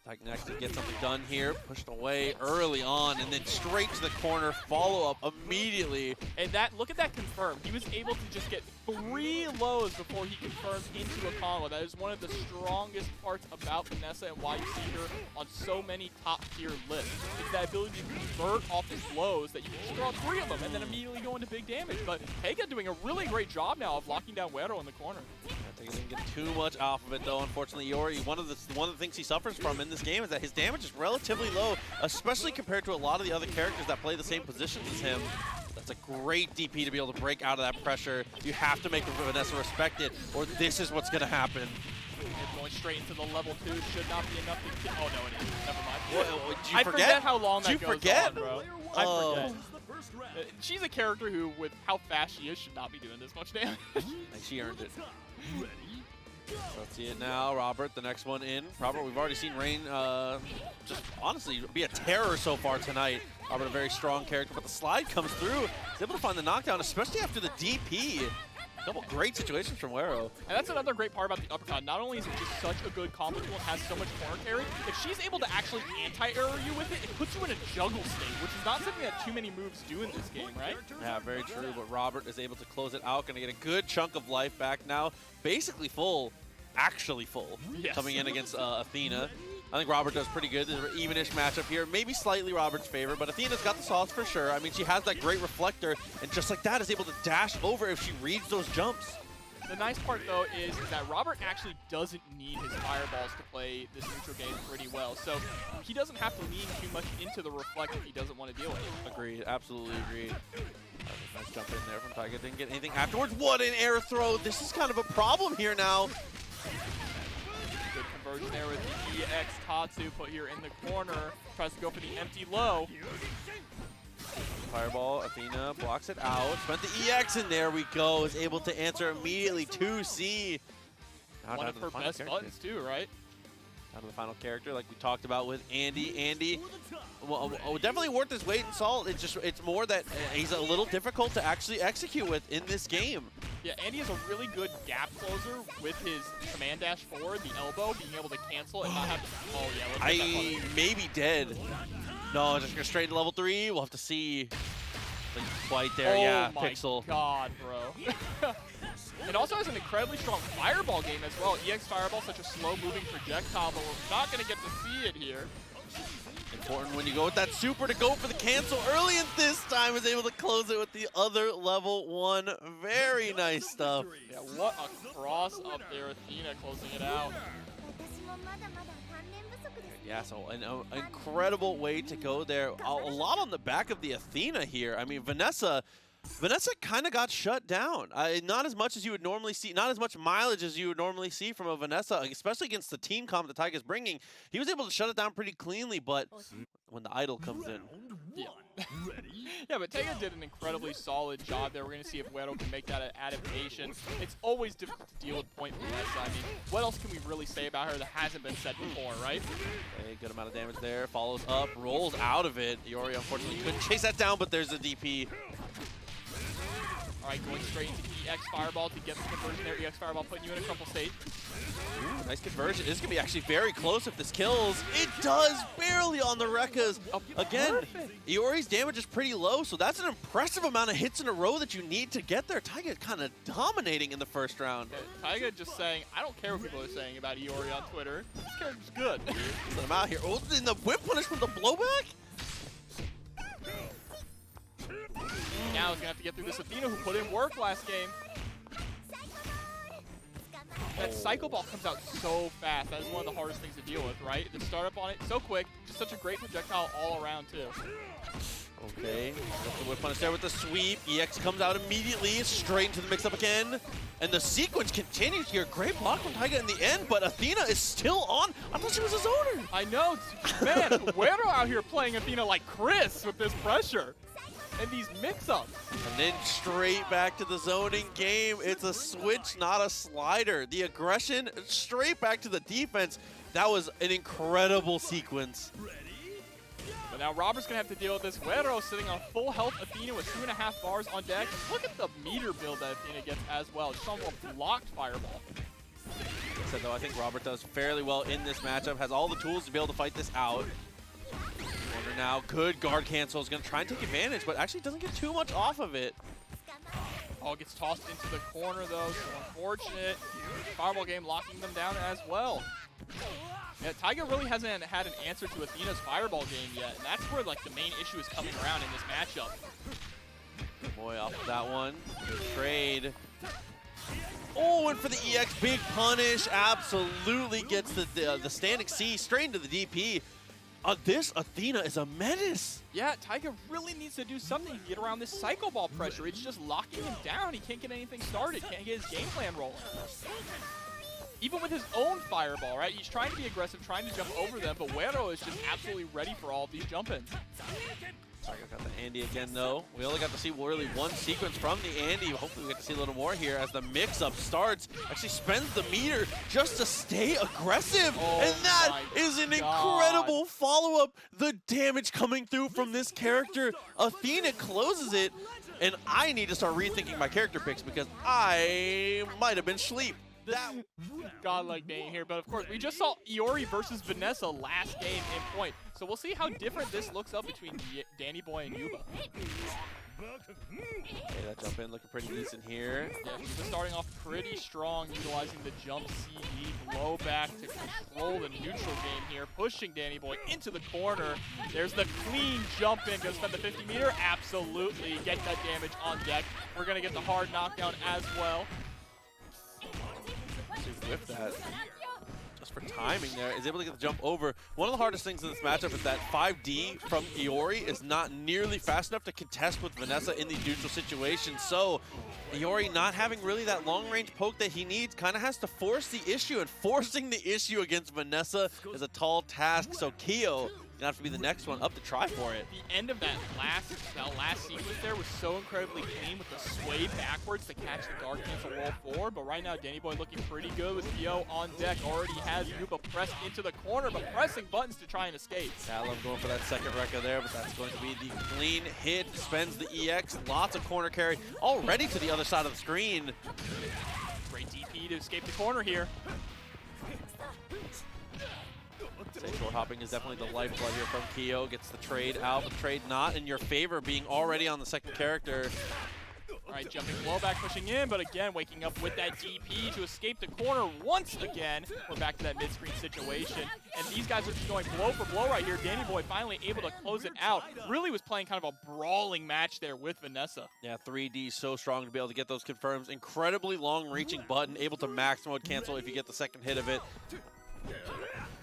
I can actually get something done here. Pushed away early on, and then straight to the corner. Follow up immediately. And that, look at that confirm. He was able to just get 3 lows before he confirmed into a combo. That is one of the strongest parts about Vanessa and why you see her on so many top tier lists. It's that ability to convert off his lows that you can just throw out 3 of them and then immediately go into big damage. But Teiga doing a really great job now of locking down Wero in the corner. Teiga didn't get too much off of it though, unfortunately. Iori, one of the things he suffers from in this game is that his damage is relatively low, especially compared to a lot of the other characters that play the same positions as him. That's a great DP to be able to break out of that pressure. You have to make Vanessa respect it, or this is what's going to happen. And going straight into the level 2 should not be enough to kill. Oh, no, it is. Never mind. Did you I forget? forget how long that goes forget? on, bro. Oh. I forget. She's a character who, with how fast she is, should not be doing this much damage. And she earned it. Let's see it now. Robert, the next one in. Robert, we've already seen Rain just honestly be a terror so far tonight. Robert, a very strong character, but the slide comes through. He's able to find the knockdown, especially after the DP. Couple great situations from Wero. And that's another great part about the uppercut. Not only is it just such a good combo tool and has so much corner carry, if she's able to actually anti-error you with it, it puts you in a juggle state, which is not something that too many moves do in this game, right? Yeah, very true, but Robert is able to close it out. Gonna get a good chunk of life back now. Basically full, actually full, yes. Coming in against Athena. I think Robert does pretty good. There's an even-ish matchup here. Maybe slightly Robert's favor, but Athena's got the sauce for sure. I mean, she has that great reflector, and just like that is able to dash over if she reads those jumps. The nice part, though, is that Robert actually doesn't need his fireballs to play this neutral game pretty well. So he doesn't have to lean too much into the reflect if he doesn't want to deal with it. Agreed. Absolutely agreed. Nice jump in there from Teiga. Didn't get anything afterwards. What an air throw. This is kind of a problem here now. Good conversion there with the EX Tatsu put here in the corner. Tries to go for the empty low. Fireball, Athena blocks it out. Spent the EX, and there we go. Is able to answer immediately. 2C. One of her best buttons too, right? Down to the final character, like we talked about with Andy. Andy, well, definitely worth his weight in salt. It's more that he's a little difficult to actually execute with in this game. Yeah, Andy is a really good gap closer with his command dash forward, the elbow, being able to cancel and not have to. Oh yeah, I may be dead. No, just go straight to level 3. We'll have to see. Like, right there, yeah, Pixel. Oh my god, bro. It also has an incredibly strong fireball game as well. EX Fireball, such a slow-moving projectile, but we're not going to get to see it here. Important when you go with that super to go for the cancel early, and this time is able to close it with the other level 1. Very nice stuff. Yeah, what a cross up there, Athena closing it out. Yeah, so an incredible way to go there. A lot on the back of the Athena here. I mean, Vanessa, Vanessa kind of got shut down. Not as much as you would normally see, not as much mileage as you would normally see from a Vanessa, especially against the team comp that Teiga is bringing. He was able to shut it down pretty cleanly, but when the idol comes in. Yeah. Yeah, but Teiga did an incredibly solid job there. We're going to see if Wero can make that an adaptation. It's always difficult to deal with point Vanessa. I mean, what else can we really say about her that hasn't been said before, right? Okay, good amount of damage there. Follows up, rolls out of it. Iori unfortunately couldn't chase that down, but there's a DP. All right, going straight into EX Fireball to get the conversion there. EX Fireball putting you in a crumple state. Ooh, nice conversion. This is going to be actually very close if this kills. It does, barely on the Rekkas. Again, Iori's damage is pretty low, so that's an impressive amount of hits in a row that you need to get there. Teiga kind of dominating in the first round. Teiga just saying, I don't care what people are saying about Iori on Twitter. This character's good. Let him out here. Oh, in the whip punish from the blowback? Now he's going to have to get through this Athena who put in work last game. That cycle ball comes out so fast. That is one of the hardest things to deal with, right? The startup on it, so quick. Just such a great projectile all around, too. Okay, got the whip punish there with the sweep. EX comes out immediately, straight into the mix-up again. And the sequence continues here. Great block from Teiga in the end, but Athena is still on. I thought she was a zoner. I know. Man, Wero out here playing Athena like Chris with this pressure. And these mix-ups. And then straight back to the zoning game. It's a switch, not a slider. The aggression, straight back to the defense. That was an incredible sequence. But now Robert's going to have to deal with this. Wero sitting on full health Athena with 2.5 bars on deck. Look at the meter build that Athena gets as well. Just on a blocked fireball. Like I said, though, I think Robert does fairly well in this matchup. Has all the tools to be able to fight this out. Corner now, good guard cancel. Is going to try and take advantage, but actually doesn't get too much off of it. Oh, gets tossed into the corner, though. So unfortunate. Fireball game locking them down as well. Yeah, Teiga really hasn't had an answer to Athena's fireball game yet, and that's where like the main issue is coming around in this matchup. Boy, off of that one. Good trade. Oh, and for the EX, big punish. Absolutely gets the standing C straight into the DP. This Athena is a menace. Yeah, Teiga really needs to do something to get around this cycle ball pressure. It's just locking him down. He can't get anything started. Can't get his game plan rolling. Even with his own fireball, right? He's trying to be aggressive, trying to jump over them, but Wero is just absolutely ready for all of these jump-ins. Teiga got the Andy again, though. We only got to see really one sequence from the Andy. Hopefully we get to see a little more here as the mix-up starts. Actually spends the meter just to stay aggressive. Oh, and that is an incredible follow-up. The damage coming through from this character. Athena closes it, and I need to start rethinking my character picks because I might have been asleep. That godlike name here, but of course we just saw Iori versus Vanessa last game in point, so we'll see how different this looks up between Dannyboy and Yuba. Okay, that jump in looking pretty decent here. Yeah, Yuba starting off pretty strong, utilizing the jump CD blow back to control the neutral game here, pushing Dannyboy into the corner. There's the clean jump in, gonna spend the 50 meter, absolutely get that damage on deck. We're gonna get the hard knockdown as well. Whip that just for timing there, is able to get the jump over. One of the hardest things in this matchup is that 5D from Iori is not nearly fast enough to contest with Vanessa in these neutral situations. So Iori not having really that long range poke that he needs kind of has to force the issue, and forcing the issue against Vanessa is a tall task. So Kyo gonna have to be the next one up to try for it. The end of that last sequence there was so incredibly clean with the sway backwards to catch the guard cancel roll forward, but right now Dannyboy looking pretty good with Kyo on deck. Already has Yuba pressed into the corner, but pressing buttons to try and escape. I love going for that second Rekka there, but that's going to be the clean hit. Spends the EX, lots of corner carry, already to the other side of the screen. Great DP to escape the corner here. Short hopping is definitely the lifeblood here from Kyo. Gets the trade out, but the trade not in your favor, being already on the second character. All right, jumping blowback, pushing in, but again, waking up with that DP to escape the corner once again. We're back to that mid-screen situation, and these guys are just going blow for blow right here. Dannyboy finally able to close it out. Really was playing kind of a brawling match there with Vanessa. Yeah, 3D so strong to be able to get those confirms. Incredibly long-reaching button, able to max mode cancel if you get the second hit of it.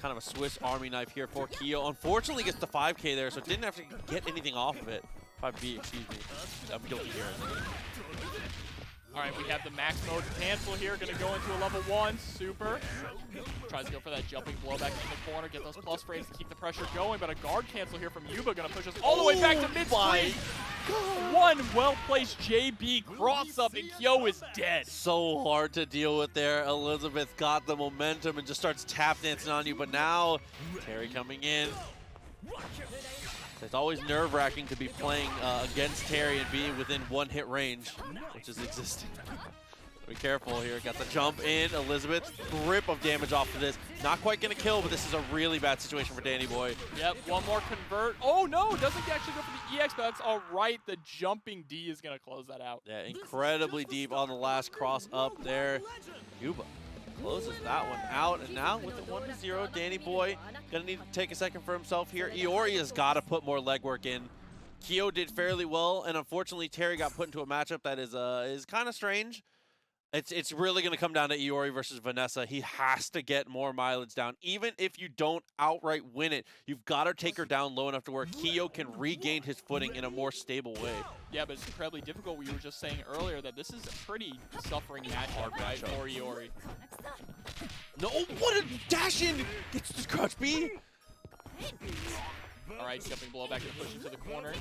Kind of a Swiss Army knife here for Kyo. Unfortunately gets the 5K there, so didn't have to get anything off of it. 5B, excuse me. I'm guilty here. All right, we have the max mode cancel here. Going to go into a level 1. Super. Tries to go for that jumping blowback in the corner. Get those plus frames to keep the pressure going. But a guard cancel here from Yuba. Going to push us all the way back to mid-screen. One well-placed JB cross-up, and Kyo is dead. So hard to deal with there. Elisabeth got the momentum and just starts tap dancing on you. But now, Terry coming in. It's always nerve-wracking to be playing against Terry and being within one-hit range, which is existing. Be careful here. Got the jump in. Elisabeth, grip of damage off of this. Not quite going to kill, but this is a really bad situation for Dannyboy. Yep, one more convert. Oh, no, doesn't actually go for the EX, but that's all right. The jumping D is going to close that out. Yeah, incredibly deep on the last cross up there. Yuba closes that one out, and now with the 1-0, Dannyboy gonna need to take a second for himself here. Iori has got to put more legwork in. Kyo did fairly well, and unfortunately Terry got put into a matchup that is kind of strange. It's really going to come down to Iori versus Vanessa. He has to get more mileage down. Even if you don't outright win it, you've got to take her down low enough to where Kyo can regain his footing in a more stable way. Yeah, but it's incredibly difficult. We were just saying earlier that this is a pretty suffering matchup, right, for Iori. No, what a dash in! Gets the crouch B! All right, jumping blowback and push into the corner.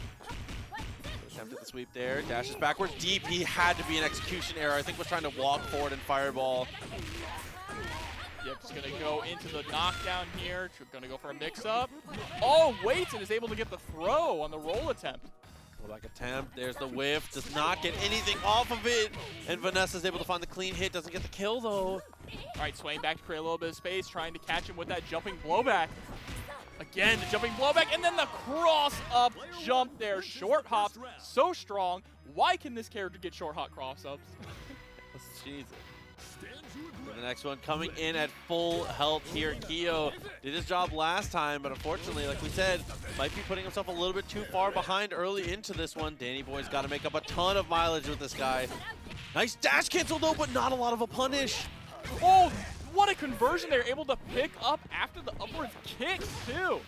Attempted the sweep there, dashes backwards deep. He had to be an execution error. I think was trying to walk forward and fireball. Yep, just gonna go into the knockdown here. Gonna go for a mix-up. Oh, waits and is able to get the throw on the roll attempt. Blowback attempt, there's the whiff. Does not get anything off of it. And Vanessa's able to find the clean hit. Doesn't get the kill though. All right, swaying back to create a little bit of space, trying to catch him with that jumping blowback. Again, the jumping blowback, and then the cross-up jump there. Short hops, so strong. Why can this character get short hop cross-ups? Jesus. The next one coming in at full health here. Kyo did his job last time, but unfortunately, like we said, might be putting himself a little bit too far behind early into this one. Dannyboy's got to make up a ton of mileage with this guy. Nice dash cancel though, but not a lot of a punish. Oh! What a conversion they're able to pick up after the upwards kick, too.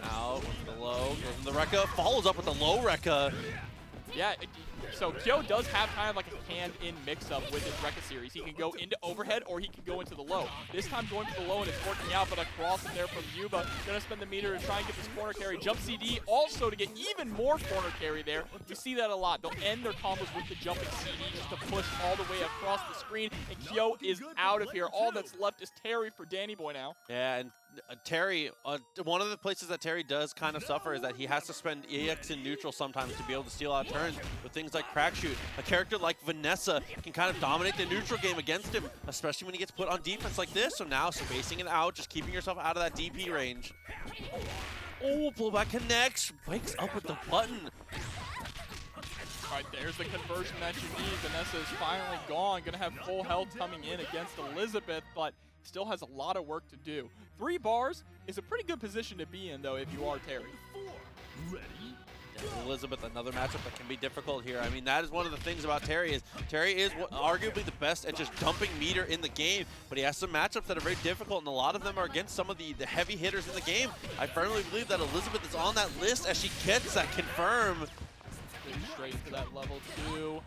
Out with the low, goes in the Rekka, follows up with the low Rekka. Yeah, so Kyo does have kind of like a hand-in mix-up with his Rekka series. He can go into overhead or he can go into the low. This time going for the low and it's working out, but a cross in there from Yuba. Gonna spend the meter to try and get this corner carry. Jump CD also to get even more corner carry there. We see that a lot. They'll end their combos with the jumping CD just to push all the way across the screen. And Kyo is out of here. All that's left is Terry for Dannyboy now. Yeah, and Terry, one of the places that Terry does kind of suffer is that he has to spend EX in neutral sometimes to be able to steal out turns with things like crack shoot. A character like Vanessa can kind of dominate the neutral game against him, especially when he gets put on defense like this. So now spacing it out, just keeping yourself out of that DP range. Oh, pullback connects, wakes up with the button. All right, there's the conversion that you need. Vanessa is finally gone. Gonna have full health coming in against Elisabeth, but still has a lot of work to do. 3 bars is a pretty good position to be in, though, if you are Terry. Ready? Yeah, Elisabeth, another matchup that can be difficult here. I mean, that is one of the things about Terry is arguably the best at just dumping meter in the game, but he has some matchups that are very difficult, and a lot of them are against some of the heavy hitters in the game. I firmly believe that Elisabeth is on that list as she gets that confirm. Straight into that level 2.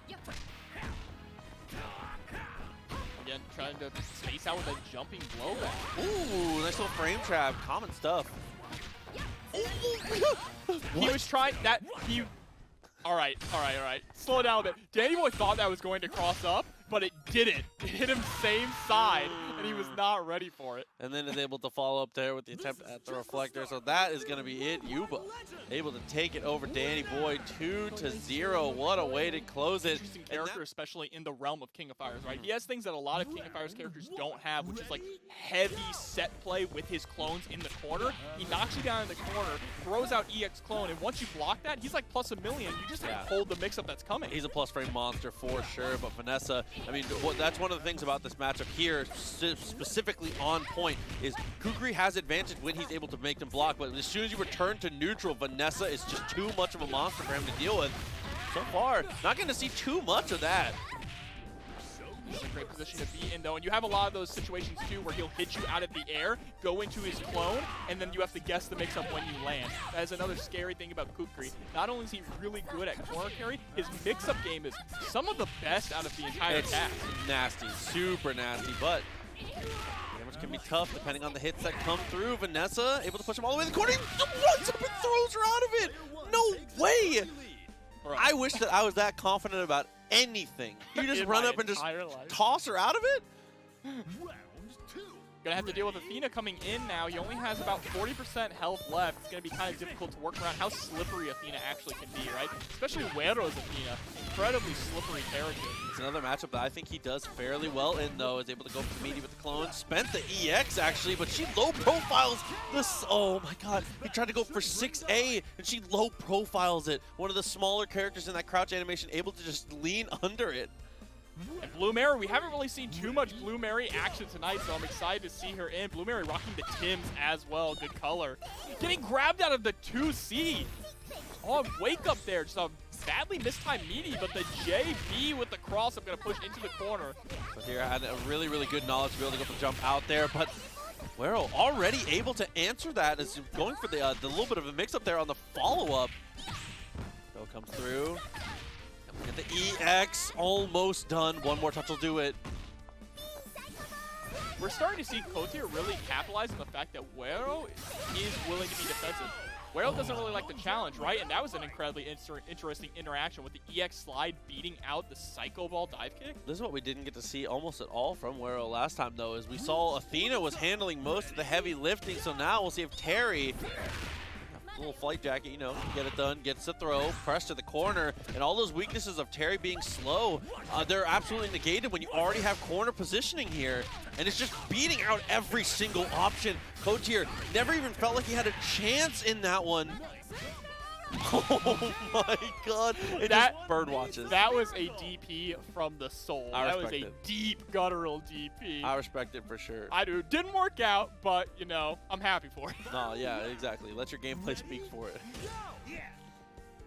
Again, trying to space out with a jumping blowback. Ooh, nice little frame trap. Common stuff. He was trying that. All right. Slow down a bit. Dannyboy thought that was going to cross up, but it didn't. It hit him same side, and he was not ready for it. And then is able to follow up there with the attempt at the reflector. So that is going to be it. Yuba able to take it over Dannyboy 2-0. What a way to close it. Interesting character, especially in the realm of King of Fighters, right? He has things that a lot of King of Fighters characters don't have, which is like heavy set play with his clones in the corner. He knocks you down in the corner, throws out EX clone, and once you block that, he's like plus $1 million. You just have to hold the mix-up that's coming. He's a plus frame monster for sure, but Vanessa, I mean, that's one of the things about this matchup here, specifically on point, is Kukri has advantage when he's able to make them block, but as soon as you return to neutral, Vanessa is just too much of a monster for him to deal with. So far, not going to see too much of that. This is a great position to be in, though, and you have a lot of those situations, too, where he'll hit you out of the air, go into his clone, and then you have to guess the mix-up when you land. That is another scary thing about Kukri. Not only is he really good at corner carry, his mix-up game is some of the best out of the entire cast. Nasty, super nasty, but damage can be tough depending on the hits that come through. Vanessa able to push him all the way to the corner. He runs up and throws her out of it. No way. Bro. I wish that I was that confident about anything. You just run up and just toss her out of it? Round 2. Gonna have to deal with Athena coming in now. He only has about 40% health left. It's gonna be kind of difficult to work around how slippery Athena actually can be, right? Especially Wero's Athena. Incredibly slippery character. It's another matchup that I think he does fairly well in, though. Is able to go for the meaty with the clone. Spent the EX, actually, but she low profiles this. Oh, my God. He tried to go for 6A, and she low profiles it. One of the smaller characters in that crouch animation, able to just lean under it. And Blue Mary, we haven't really seen too much Blue Mary action tonight, so I'm excited to see her in. Blue Mary rocking the Tims as well. Good color. Getting grabbed out of the 2C. Oh, wake up there. Just a badly mistimed meaty, but the JB with the cross I'm going to push into the corner. But here had a really, really good knowledge to be able to go for the jump out there, but Wero already able to answer that as going for the little bit of a mix-up there on the follow-up. Go comes through. Get the EX, almost done. One more touch will do it. We're starting to see Kotir really capitalize on the fact that Wero is willing to be defensive. Wero doesn't really like the challenge, right? And that was an incredibly interesting interaction with the EX slide beating out the Psycho Ball dive kick. This is what we didn't get to see almost at all from Wero last time, though, is we saw Athena was handling most of the heavy lifting, so now we'll see if Terry, a little flight jacket, you know, get it done, gets the throw, press to the corner, and all those weaknesses of Terry being slow, they're absolutely negated when you already have corner positioning here, and it's just beating out every single option. Kotir never even felt like he had a chance in that one. Oh my God! It just bird watches. That was a DP from the soul. That was a deep guttural DP. I respect it for sure. I do. Didn't work out, but you know, I'm happy for it. No, yeah, exactly. Let your gameplay speak for it.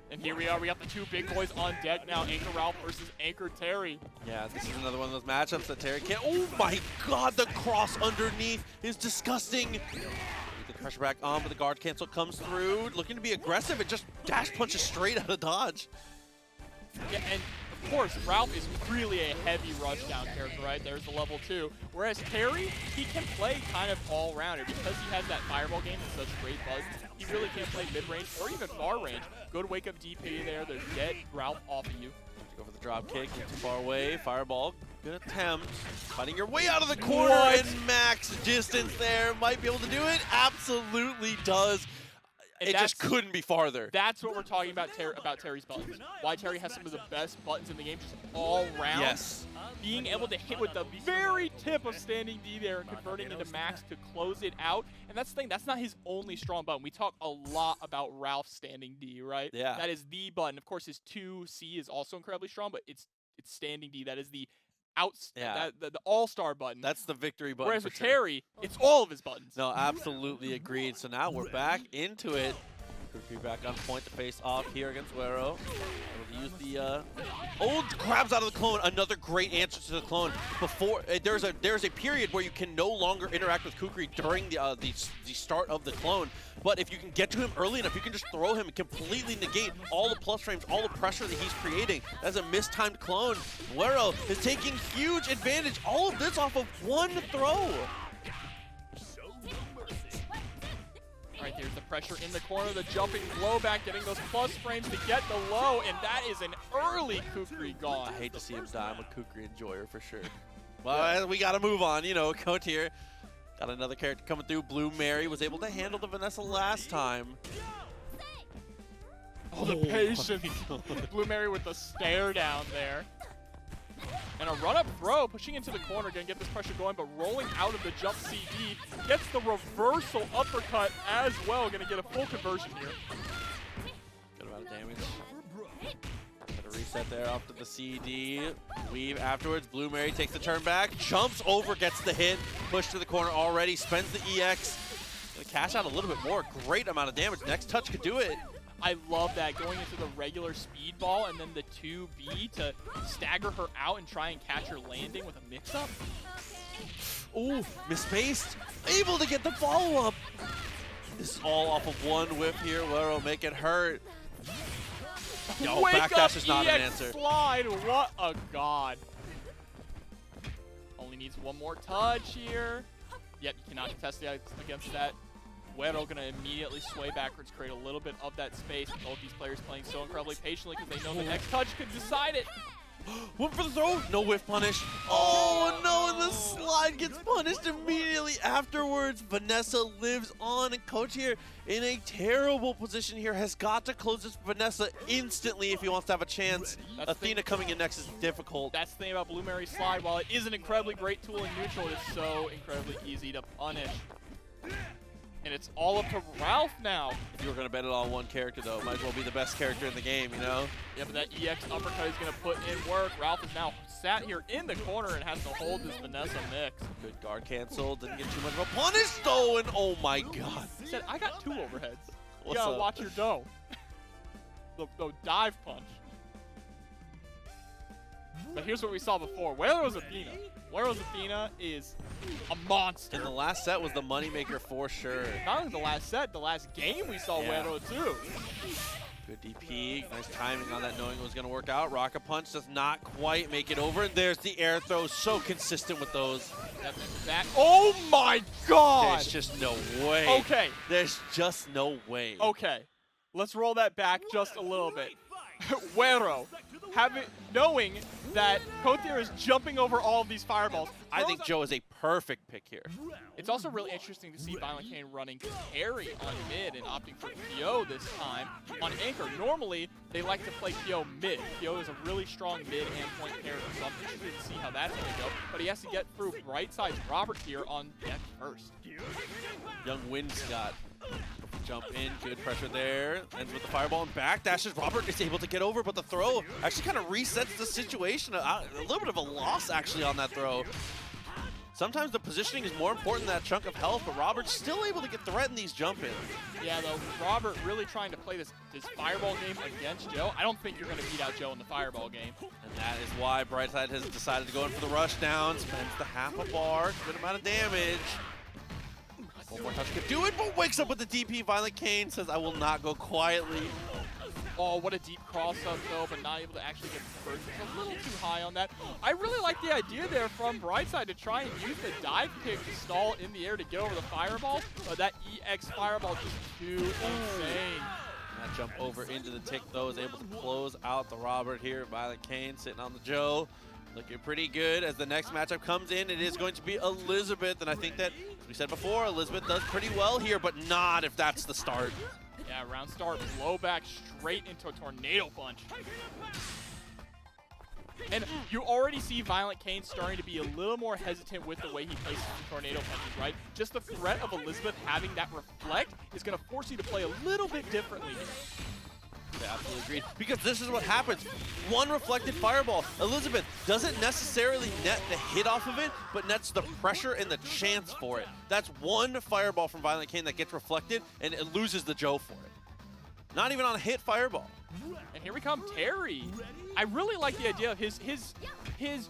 And here we are. We got the two big boys on deck now. Anchor Ralf versus Anchor Terry. Yeah, this is another one of those matchups that Terry can't. Oh my God! The cross underneath is disgusting. The pressure back on, but the guard cancel comes through. Looking to be aggressive, it just dash punches straight out of dodge. Yeah, and of course, Ralf is really a heavy rushdown character, right? There's the level 2. Whereas Terry, he can play kind of all-rounder because he has that fireball game and such great buttons. He really can play mid-range or even far range. Good wake-up DP there. There's dead Ralf off of you. Go for the drop kick, not too far away. Fireball, good attempt. Fighting your way out of the corner and max distance there. Might be able to do it. Absolutely does. It just couldn't be farther. That's what we're talking about Terry's buttons. Why Terry has some of the best buttons in the game, just all round. Yes. Being able to hit with the very tip of standing D there and converting into max to close it out. And that's the thing, that's not his only strong button. We talk a lot about Ralph's standing D, right? Yeah. That is the button. Of course, his 2C is also incredibly strong, but it's standing D. That is the the all-star button. That's the victory button. Whereas for Terry, it's all of his buttons. No, absolutely agreed. So now we're back into it. Kukri back on point to face off here against Wero. Able to use the grabs out of the clone. Another great answer to the clone. Before there's a period where you can no longer interact with Kukri during the start of the clone. But if you can get to him early enough, you can just throw him and completely negate all the plus frames, all the pressure that he's creating. That's a mistimed clone. Wero is taking huge advantage. All of this off of one throw. Right, there's the pressure in the corner, the jumping blow back, getting those plus frames to get the low, and that is an early Kukri gone. I hate to see him die. I'm a Kukri enjoyer for sure. Well, we got to move on, you know, Kotir. Got another character coming through. Blue Mary was able to handle the Vanessa last time. Oh, the patience. Blue Mary with the stare down there. And a run-up throw, pushing into the corner, gonna get this pressure going, but rolling out of the jump CD, gets the reversal uppercut as well, gonna get a full conversion here. Good amount of damage. Got a reset there off to the CD. Weave afterwards. Blue Mary takes the turn back, jumps over, gets the hit, push to the corner already, spends the EX. Gonna cash out a little bit more. Great amount of damage. Next touch could do it. I love that, going into the regular speed ball and then the 2B to stagger her out and try and catch her landing with a mix-up. Ooh, misspaced. Able to get the follow-up. This is all off of one whip here. Wero make it hurt. Yo, Wake backdash up, is not an EX answer. slide, what a god. Only needs one more touch here. Yep, you cannot contest against that. Wero gonna immediately sway backwards, create a little bit of that space. Both these players playing so incredibly patiently because they know the next touch could decide it. Went for the throw. No whiff punish. Oh, no, and the slide gets punished immediately afterwards. Vanessa lives on, and Kotir in a terrible position here has got to close this Vanessa instantly if he wants to have a chance. Athena coming in next is difficult. That's the thing about Blue Mary's slide. While it is an incredibly great tool in neutral, it is so incredibly easy to punish. And it's all up to Ralf now. If you were going to bet it on one character, though, it might as well be the best character in the game, you know? Yeah, but that EX uppercut is going to put in work. Ralf is now sat here in the corner and has to hold this Vanessa mix. Good guard cancel. Didn't get too much of a punish, though, and oh my god. He said, I got 2 overheads. You What's gotta up? watch your dough. the dive punch. But here's what we saw before. Wero's Athena. Wero's Athena is a monster. And the last set was the moneymaker for sure. Not only the last set, the last game we saw Yeah. Wero too. Good DP, nice timing on that, knowing it was going to work out. Rocket Punch does not quite make it over, and there's the air throw, so consistent with those. That. Oh my god! There's just no way. Okay, There's just no way. okay. Let's roll that back just a little bit. Wero, knowing that Kotir is jumping over all of these fireballs. I think Joe is a perfect pick here. It's also really interesting to see ViolentKain running Terry on mid and opting for Pio this time on anchor. Normally, they like to play Pio mid. Pio is a really strong mid and point character, so I'm interested to see how that's going to go. But he has to get through Brightside's Robert here on deck first. Young Wind Scott. Jump in, good pressure there. Ends with the fireball and backdashes. Robert is able to get over, but the throw actually kind of resets the situation. A little bit of a loss actually on that throw. Sometimes the positioning is more important than that chunk of health, but Robert's still able to get threatened these jump-ins. Yeah, though, Robert really trying to play this fireball game against Joe. I don't think you're going to beat out Joe in the fireball game. And that is why Brightside has decided to go in for the rush down. Spends the half a bar, good amount of damage. One more touch could do it, but wakes up with the DP. ViolentKain says, I will not go quietly. Oh, what a deep cross-up, though, but not able to actually get the first. It's a little too high on that. I really like the idea there from Brightside to try and use the dive kick to stall in the air to get over the fireball, but that EX fireball just too insane. That jump over into the tick, though, is able to close out the Robert here. ViolentKain sitting on the Joe. Looking pretty good as the next matchup comes in. It is going to be Elisabeth, and I think that, as we said before, Elisabeth does pretty well here, but not if that's the start. Yeah, round start, blow back straight into a tornado punch. And you already see ViolentKain starting to be a little more hesitant with the way he places the tornado punches, right? Just the threat of Elisabeth having that reflect is going to force you to play a little bit differently here. Yeah, absolutely agreed. Because this is what happens. One reflected fireball. Elisabeth doesn't necessarily net the hit off of it, but nets the pressure and the chance for it. That's one fireball from ViolentKain that gets reflected, and it loses the Joe for it. Not even on a hit fireball. And here we come, Terry. I really like the idea of his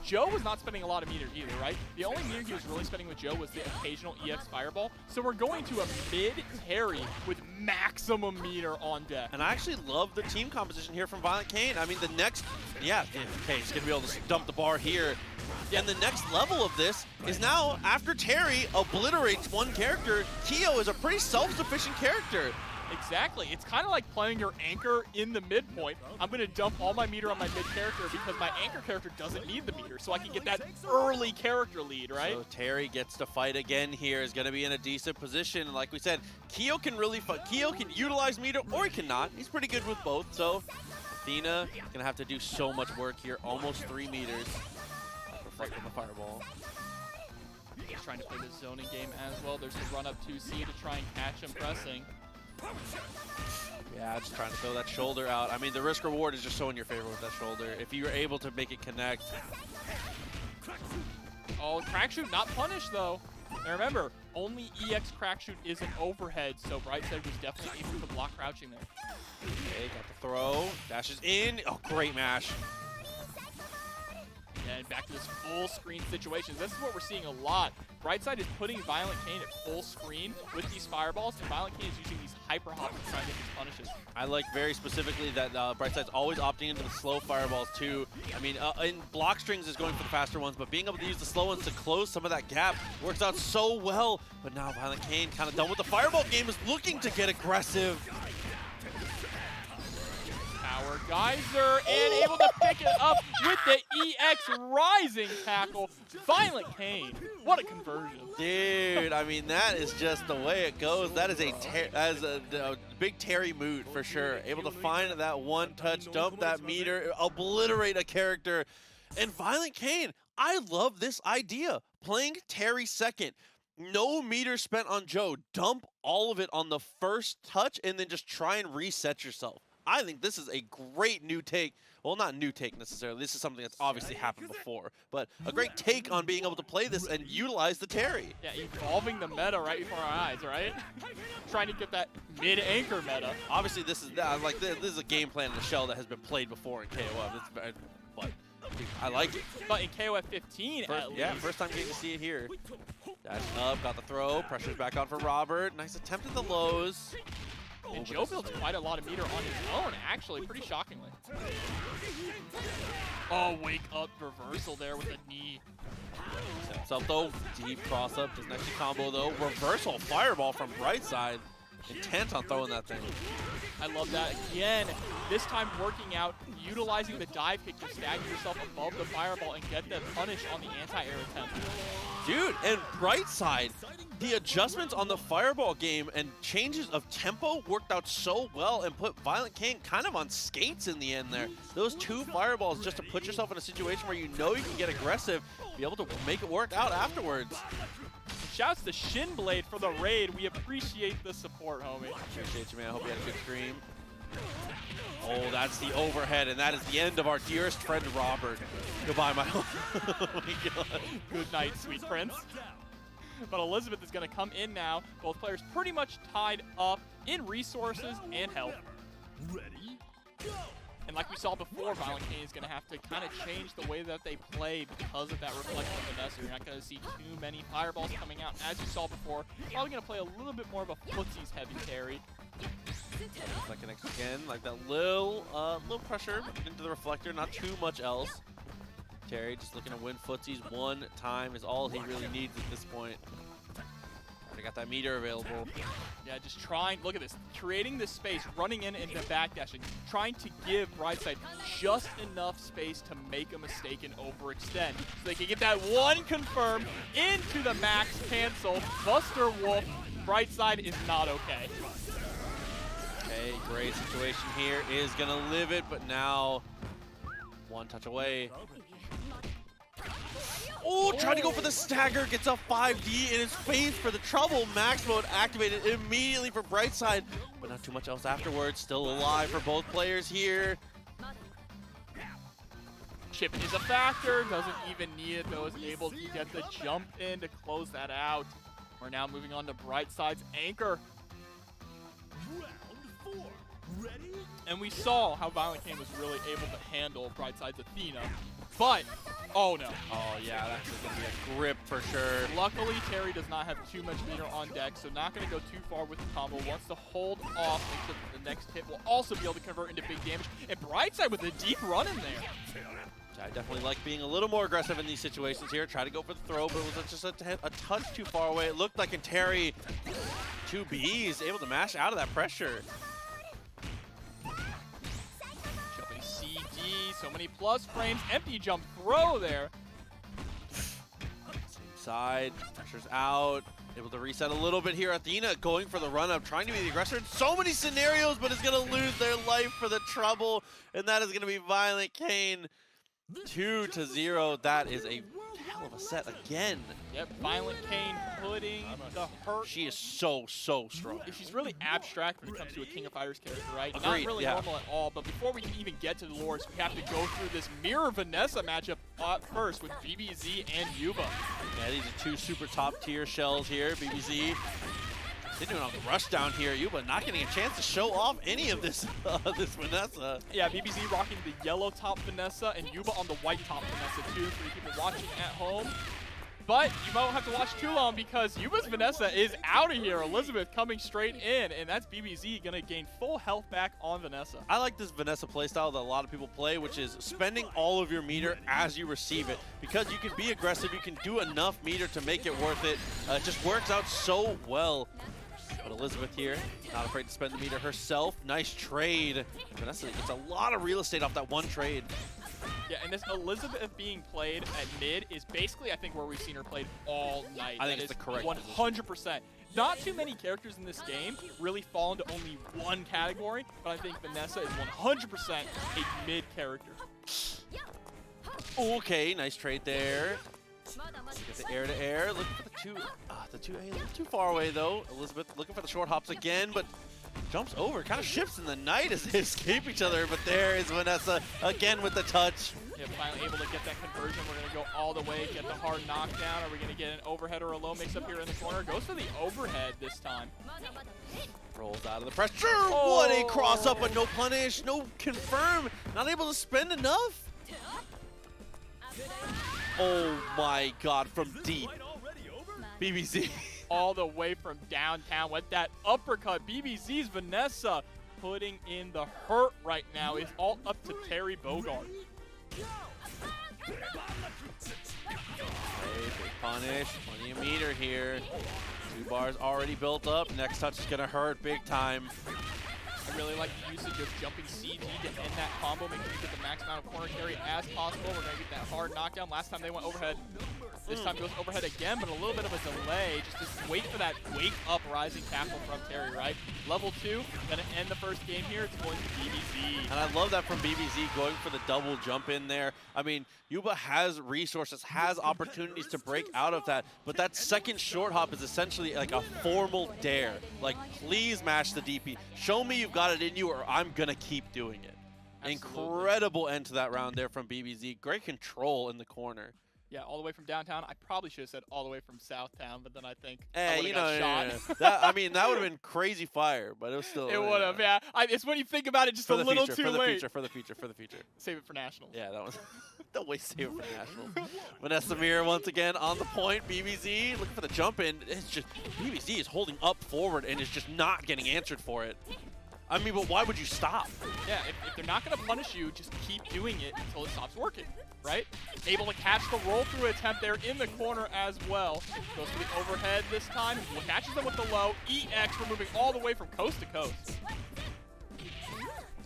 Joe was not spending a lot of meter either, right? The only meter he was really spending with Joe was the occasional EX fireball. So we're going to a mid Terry with maximum meter on deck. And I actually love the team composition here from ViolentKain. I mean, the next, okay, he's going to be able to dump the bar here. And the next level of this is now, after Terry obliterates one character, Keo is a pretty self-sufficient character. Exactly. It's kind of like playing your anchor in the midpoint. I'm going to dump all my meter on my mid character because my anchor character doesn't need the meter, so I can get that early character lead, right? So Terry gets to fight again here, is going to be in a decent position. And like we said, Keo can really fight. Keo can utilize meter or he cannot. He's pretty good with both. So Athena going to have to do so much work here. Almost 3 meters. Reflecting the fireball. He's trying to play the zoning game as well. There's the run up 2C to try and catch him pressing. Yeah, just trying to throw that shoulder out. I mean, the risk reward is just so in your favor with that shoulder. If you're able to make it connect. Oh, crack shoot, not punished though. And remember, only EX crack shoot is an overhead, so Brightside was definitely able to block crouching there. Okay, got the throw. Dashes in. Oh, great mash. And back to this full screen situation. This is what we're seeing a lot. Brightside is putting ViolentKain at full screen with these fireballs, and ViolentKain is using these hyper hops to try and get these punishes. I like very specifically that Brightside's always opting into the slow fireballs too. I mean, in block strings is going for the faster ones, but being able to use the slow ones to close some of that gap works out so well. But now ViolentKain, kind of done with the fireball game, is looking to get aggressive. Power Geyser and able to pick it up with the EX rising tackle. ViolentKain, what a conversion. Dude, I mean, that is just the way it goes. That is a big Terry mood for sure. Able to find that one touch, dump that meter, obliterate a character. And ViolentKain, I love this idea. Playing Terry second. No meter spent on Joe. Dump all of it on the first touch and then just try and reset yourself. I think this is a great new take. Well, not new take necessarily. This is something that's obviously happened before. But a great take on being able to play this and utilize the Terry. Yeah, evolving the meta right before our eyes, right? Trying to get that mid-anchor meta. Obviously, this is this is a game plan in the shell that has been played before in KOF. But I like it. But in KOF 15, at least. Yeah, first time getting to see it here. Dash up, got the throw. Pressure's back on for Robert. Nice attempt at the lows. And Joe builds quite a lot of meter on his own, actually, pretty shockingly. Oh, wake up reversal there with a knee. Set himself though, deep cross up, doesn't actually combo though. Reversal fireball from Brightside. Intent on throwing that thing. I love that. Again, this time working out, utilizing the dive kick to stagger yourself above the fireball and get the punish on the anti-air attempt. Dude, and Brightside, the adjustments on the fireball game and changes of tempo worked out so well and put ViolentKain kind of on skates in the end there. Those two fireballs just to put yourself in a situation where you know you can get aggressive, be able to make it work out afterwards. Shouts to Shinblade for the raid. We appreciate the support, homie. Appreciate you, man. I hope you had a good stream. Oh, that's the overhead, and that is the end of our dearest friend, Robert. Goodbye, my oh my God. Good night, sweet prince. But Elisabeth is going to come in now. Both players pretty much tied up in resources and health. Ready, go! And like we saw before, ViolentKain is going to have to kind of change the way that they play because of that reflection of Vanessa. You're not going to see too many fireballs coming out. As you saw before, probably going to play a little bit more of a footsies heavy carry. That connects again, like that little pressure into the reflector, not too much else. Terry just looking to win footsies one time is all he really needs at this point. Already got that meter available. Yeah, just trying, look at this, creating this space, running in and backdashing, trying to give Brightside just enough space to make a mistake and overextend. So they can get that one confirm into the max cancel. Buster Wolf, Brightside is not okay. Okay, great situation here. Is gonna live it, but now one touch away. Oh, trying to go for the stagger, gets a 5D in his face for the trouble. Max mode activated immediately for Brightside, but not too much else afterwards. Still alive for both players here. Chip is a factor, doesn't even need it though, is able to get the jump in to close that out. We're now moving on to Brightside's anchor. Round 4, ready? And we saw how ViolentKain was really able to handle Brightside's Athena, but, oh no. Oh yeah, that's gonna be a grip for sure. Luckily, Terry does not have too much meter on deck, so not gonna go too far with the combo. Wants to hold off until the next hit will also be able to convert into big damage. And Brightside with a deep run in there. I definitely like being a little more aggressive in these situations here. Try to go for the throw, but it was just a touch too far away. It looked like in Terry, 2Bs able to mash out of that pressure. Jumping CD, so many plus frames. Empty jump throw there. Same side, pressure's out. Able to reset a little bit here. Athena going for the run-up, trying to be the aggressor in so many scenarios, but is going to lose their life for the trouble, and that is going to be ViolentKain. 2-0. That is a hell of a set again. Yep, ViolentKain putting the hurt. She is so strong. She's really abstract when it comes to a King of Fighters character, right? Agreed, Not really yeah. normal at all, but before we can even get to Dolores, we have to go through this Mirror Vanessa matchup first with BBZ and Yuba. Yeah, these are two super top tier shells here. BBZ continuing on the rush down here. Yuba not getting a chance to show off any of this this Vanessa. Yeah, BBZ rocking the yellow top Vanessa and Yuba on the white top Vanessa too for you people watching at home. But you won't have to watch too long because Yuba's Vanessa is out of here. Elisabeth coming straight in, and that's BBZ going to gain full health back on Vanessa. I like this Vanessa playstyle that a lot of people play, which is spending all of your meter as you receive it. Because you can be aggressive, you can do enough meter to make it worth it. It just works out so well. But Elisabeth here, not afraid to spend the meter herself. Nice trade. Vanessa gets a lot of real estate off that one trade. Yeah, and this Elisabeth being played at mid is basically, I think, where we've seen her played all night. I think it's the correct 100%. Not too many characters in this game really fall into only one category, but I think Vanessa is 100% a mid character. Okay, nice trade there. Get the air to air. Looking for the two A a little too far away though. Elisabeth looking for the short hops again, but jumps over. Kind of shifts in the night as they escape each other. But there is Vanessa again with the touch. Yeah, finally able to get that conversion. We're going to go all the way, get the hard knockdown. Are we going to get an overhead or a low mix up here in the corner? Goes for the overhead this time. Rolls out of the pressure. What a cross up, but no punish, no confirm. Not able to spend enough. Oh my god, from deep. BBZ. All the way from downtown with that uppercut. BBZ's Vanessa putting in the hurt right now. It's all up to Terry Bogart. Okay, big punish. Plenty of meter here. 2 bars already built up. Next touch is going to hurt big time. I really like the usage of jumping CG to end that combo, making sure you get the max amount of corner carry as possible. We're going to get that hard knockdown. Last time they went overhead. This time goes overhead again, but a little bit of a delay. Just to wait for that wake up rising tackle from Terry, right? Level 2, going to end the first game here. It's going to BBZ. And I love that from BBZ going for the double jump in there. I mean, Yuba has resources, has opportunities to break out of that, but that second short hop is essentially like a formal dare. Like, please mash the DP. Show me you've got it in you or I'm going to keep doing it. Absolutely. Incredible end to that round there from BBZ. Great control in the corner. Yeah, all the way from downtown. I probably should have said all the way from Southtown, but then I think you know, shot. That, I mean, that would have been crazy fire, but it was still. It would have, yeah. It's when you think about it just a little too late. For the future. Save it for nationals. Yeah, that was. Don't waste save it for nationals. Vanessa Mirror once again on the point. BBZ looking for the jump in. It's just BBZ is holding up forward and is just not getting answered for it. I mean, but why would you stop? Yeah, if they're not going to punish you, just keep doing it until it stops working, right? Able to catch the roll-through attempt there in the corner as well. Goes for the overhead this time. Catches them with the low. EX, we're moving all the way from coast to coast.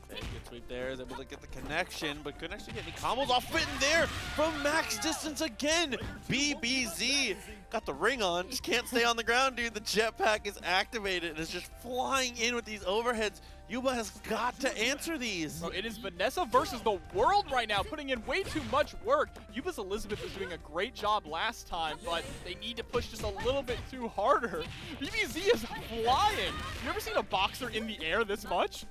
Okay, good sweep there. Is able to get the connection, but couldn't actually get any combos off fitting there from max distance again. BBZ got the ring on, just can't stay on the ground, dude. The jetpack is activated and is just flying in with these overheads. Yuba has got to answer these. Bro, it is Vanessa versus the world right now, putting in way too much work. Yuba's Elisabeth was doing a great job last time, but they need to push just a little bit too harder. BBZ is flying. You ever seen a boxer in the air this much?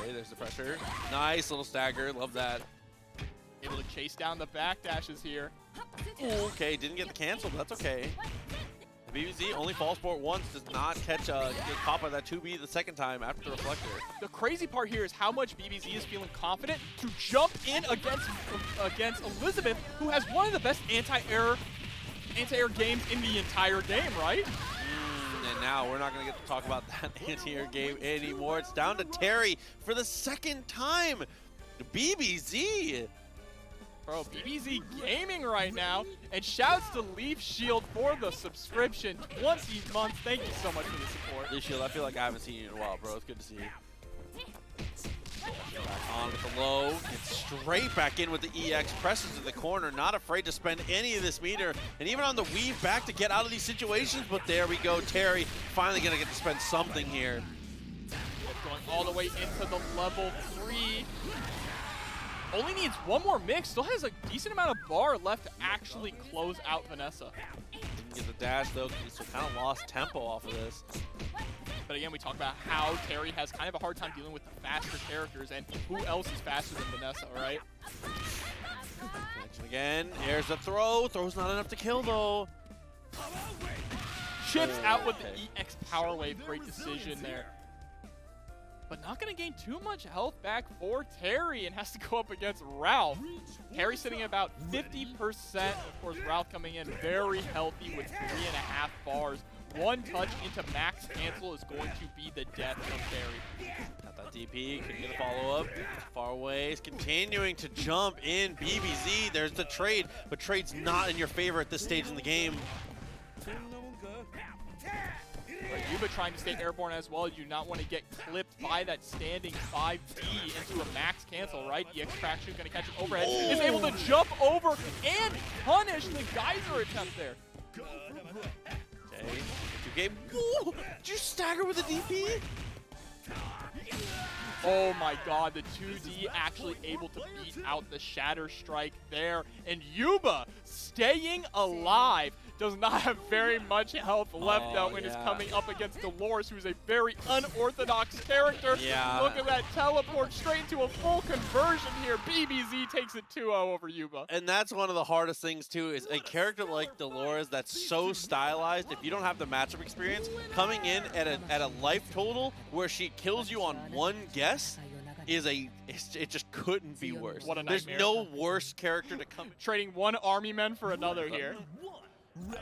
Okay, there's the pressure. Nice little stagger, love that. Able to chase down the backdashes here. Okay, didn't get the cancel, but that's okay. BBZ only falls for it once, does not catch get caught by that 2B the second time after the reflector. The crazy part here is how much BBZ is feeling confident to jump in against Elisabeth, who has one of the best anti-air games in the entire game, right? And now we're not going to get to talk about that anti-air game anymore. It's down to Terry for the second time. BBZ. Bro, BBZ gaming right now. And shouts to Leaf Shield for the subscription. 20 months. Thank you so much for the support. Leaf Shield, I feel like I haven't seen you in a while, bro. It's good to see you. Back on with the low. Gets straight back in with the EX. Presses to the corner. Not afraid to spend any of this meter. And even on the weave back to get out of these situations. But there we go. Terry finally going to get to spend something here. Going all the way into the level 3. only needs one more mix. Still has a decent amount of bar left to actually close out Vanessa. Didn't get the dash though, so kind of lost tempo off of this. But again, we talk about how Terry has kind of a hard time dealing with the faster characters, and who else is faster than Vanessa, right? Connection again. Here's the throw. Throw's not enough to kill though. Chips out with the EX Power Wave. Great decision there. But not going to gain too much health back for Terry and has to go up against Ralf. Terry sitting at about 50%. Of course, Ralf coming in very healthy with 3.5 bars. One touch into max cancel is going to be the death of Terry. Got that DP, couldn't get a follow-up. Far away, is continuing to jump in BBZ. There's the trade, but trade's not in your favor at this stage in the game. Yuba trying to stay airborne as well. You do not want to get clipped by that standing 5D into a max cancel, right? EX Traction is going to catch it overhead. Oh. Is able to jump over and punish the geyser attempt there. Okay, 2K. Ooh, did you stagger with a DP? Oh my god, the 2D actually able to beat out the Shatter Strike there. And Yuba staying alive. Does not have very much health left though when it's coming up against Dolores, who's a very unorthodox character. Yeah. Look at that teleport straight into a full conversion here. BBZ takes it 2-0 over Yuba. And that's one of the hardest things too, is a character like Dolores that's so stylized. If you don't have the matchup experience, coming in at a life total where she kills you on one guess is it just couldn't be worse. What a There's nightmare. no worse character to come. Trading one army man for another here.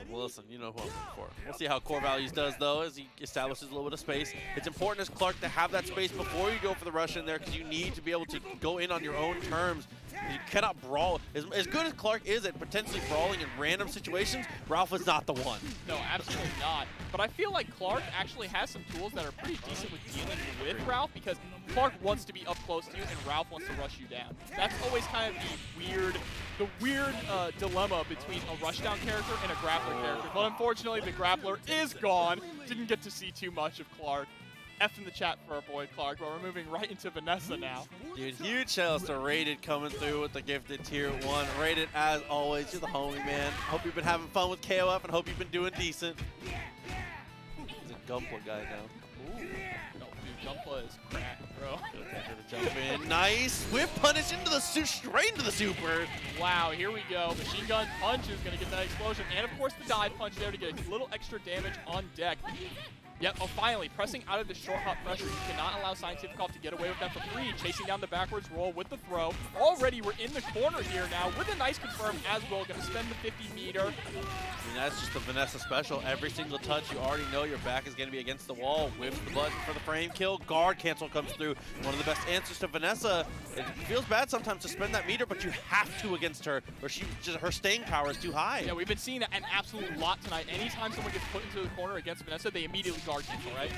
Well, listen, you know who I'm looking for. We'll see how CoreValues does, though, as he establishes a little bit of space. It's important as Clark to have that space before you go for the rush in there, because you need to be able to go in on your own terms. You cannot brawl. As good as Clark is at potentially brawling in random situations, Ralf is not the one. No, absolutely not. But I feel like Clark actually has some tools that are pretty decent with dealing with Ralf, because Clark wants to be up close to you and Ralf wants to rush you down. That's always kind of the weird dilemma between a rushdown character and a grappler character. But unfortunately, the grappler is gone. Didn't get to see too much of Clark. F in the chat for our boy Clark, but we're moving right into Vanessa now. Dude, huge shout-outs to Rated coming through with the gifted tier 1. Rated, as always, you're the homie, man. Hope you've been having fun with KOF and hope you've been doing decent. He's a Gumpla guy now. Ooh. No, dude, Jumpla is crack, bro. Jump in. Nice. Whip punish into the straight into the super. Wow, here we go. Machine gun punch is going to get that explosion. And, of course, the dive punch there to get a little extra damage on deck. Yep, oh, finally, pressing out of the short hop pressure. You cannot allow Cientifikof to get away with that for free. Chasing down the backwards roll with the throw. Already, we're in the corner here now with a nice confirm as well. Going to spend the 50 meter. I mean, that's just the Vanessa special. Every single touch, you already know your back is going to be against the wall. Whips the button for the frame kill. Guard cancel comes through. One of the best answers to Vanessa. It feels bad sometimes to spend that meter, but you have to against her, or her staying power is too high. Yeah, we've been seeing that an absolute lot tonight. Anytime someone gets put into the corner against Vanessa, they immediately guard cancel, right?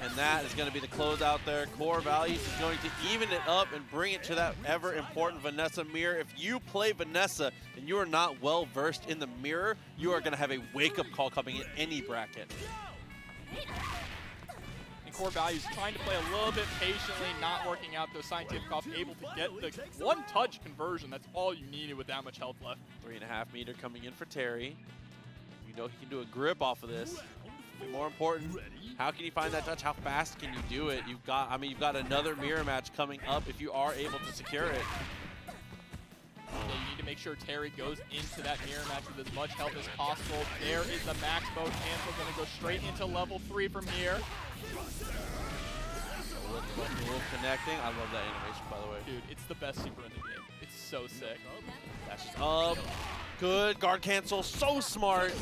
And that is going to be the closeout there. CoreValues is going to even it up and bring it to that ever-important Vanessa mirror. If you play Vanessa and you are not well-versed in the mirror, you are going to have a wake-up call coming in any bracket. And CoreValues trying to play a little bit patiently, not working out, though Cientifikof able to get the one-touch conversion. That's all you needed with that much health left. 3.5 meter coming in for Terry. You know he can do a grip off of this. More important, how can you find that touch? How fast can you do it? You've got another mirror match coming up if you are able to secure it. Yeah, you need to make sure Terry goes into that mirror match with as much health as possible. There is the max mode cancel, going to go straight into level 3 from here. Connecting. I love that animation, by the way. Dude, it's the best super in the game. It's so sick. That's just up. Good. Guard cancel. So smart.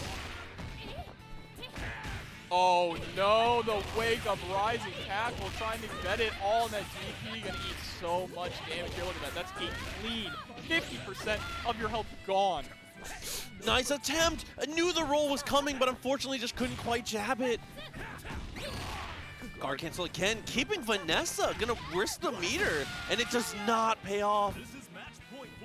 Oh no, the wake of rising tackle, trying to get it all in that DP, gonna eat so much damage here. Look at that, that's a clean 50% of your health gone. Nice attempt. I knew the roll was coming, but unfortunately just couldn't quite jab it. Guard cancel again, keeping Vanessa, gonna risk the meter, and it does not pay off.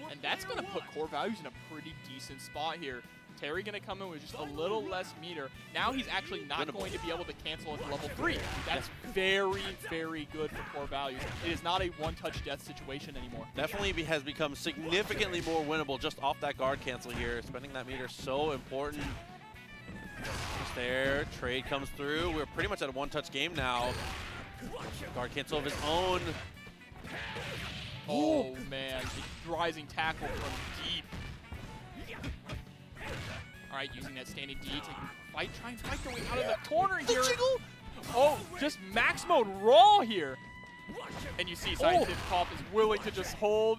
And that's gonna put CoreValues in a pretty decent spot here. Terry going to come in with just a little less meter. Now he's actually not going to be able to cancel into level 3. That's very, very good for CoreValues. It is not a one-touch death situation anymore. Definitely has become significantly more winnable just off that guard cancel here. Spending that meter so important. Just there, trade comes through. We're pretty much at a one-touch game now. Guard cancel of his own. Oh man, the rising tackle from deep. All right, using that standing D to try and fight their way out of the corner here. Oh, just max mode raw here. And you see Cientifikof is willing to just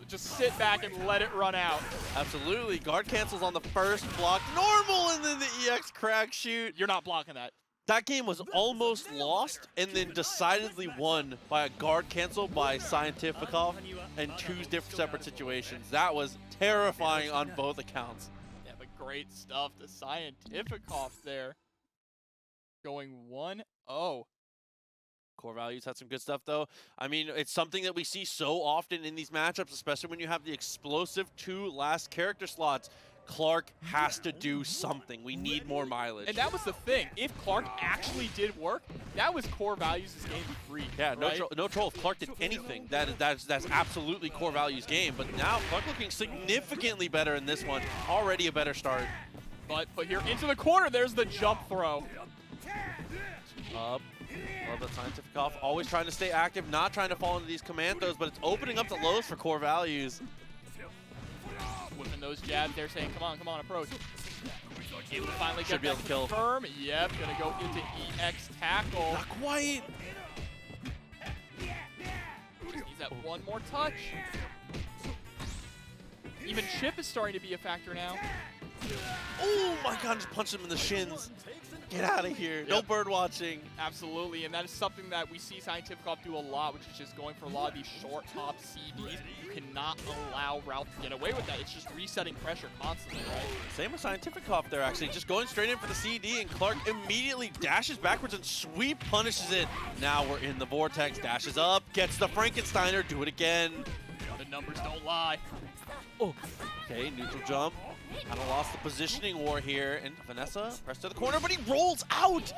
just sit back and let it run out. Absolutely, guard cancels on the first block, normal, and then the EX crack shoot. You're not blocking that. That game was almost lost and then decidedly won by a guard cancel by Cientifikof in 2 different separate situations. That was terrifying on both accounts. Yeah, but great stuff to Cientifikof there. Going 1-0. CoreValues had some good stuff, though. I mean, it's something that we see so often in these matchups, especially when you have the explosive 2 last character slots. Clark has to do something. We need more mileage. And that was the thing. If Clark actually did work, that was CoreValues' game to free. Yeah, right? no troll. If Clark did anything, that's absolutely CoreValues' game. But now Clark looking significantly better in this one. Already a better start. But put here into the corner, there's the jump throw. Up. Love that Cientifikof always trying to stay active, not trying to fall into these commandos, but it's opening up the lows for CoreValues. Whipping those jabs there, saying, come on, approach. Able to finally Should get be able to kill. confirm. Yep, gonna go into EX tackle. Not quite. Needs that one more touch. Even Chip is starting to be a factor now. Oh my god, just punched him in the shins. Get out of here. No bird watching. Absolutely, and that is something that we see Cientifikof do a lot, which is just going for a lot of these short top CDs. You cannot allow Ralf to get away with that. It's just resetting pressure constantly, right? Same with Cientifikof there, actually. Just going straight in for the CD, and Clark immediately dashes backwards and sweep punishes it. Now we're in the vortex. Dashes up, gets the Frankensteiner. Do it again. The numbers don't lie. Oh, okay, neutral jump. Kind of lost the positioning war here, and Vanessa pressed to the corner, but he rolls out!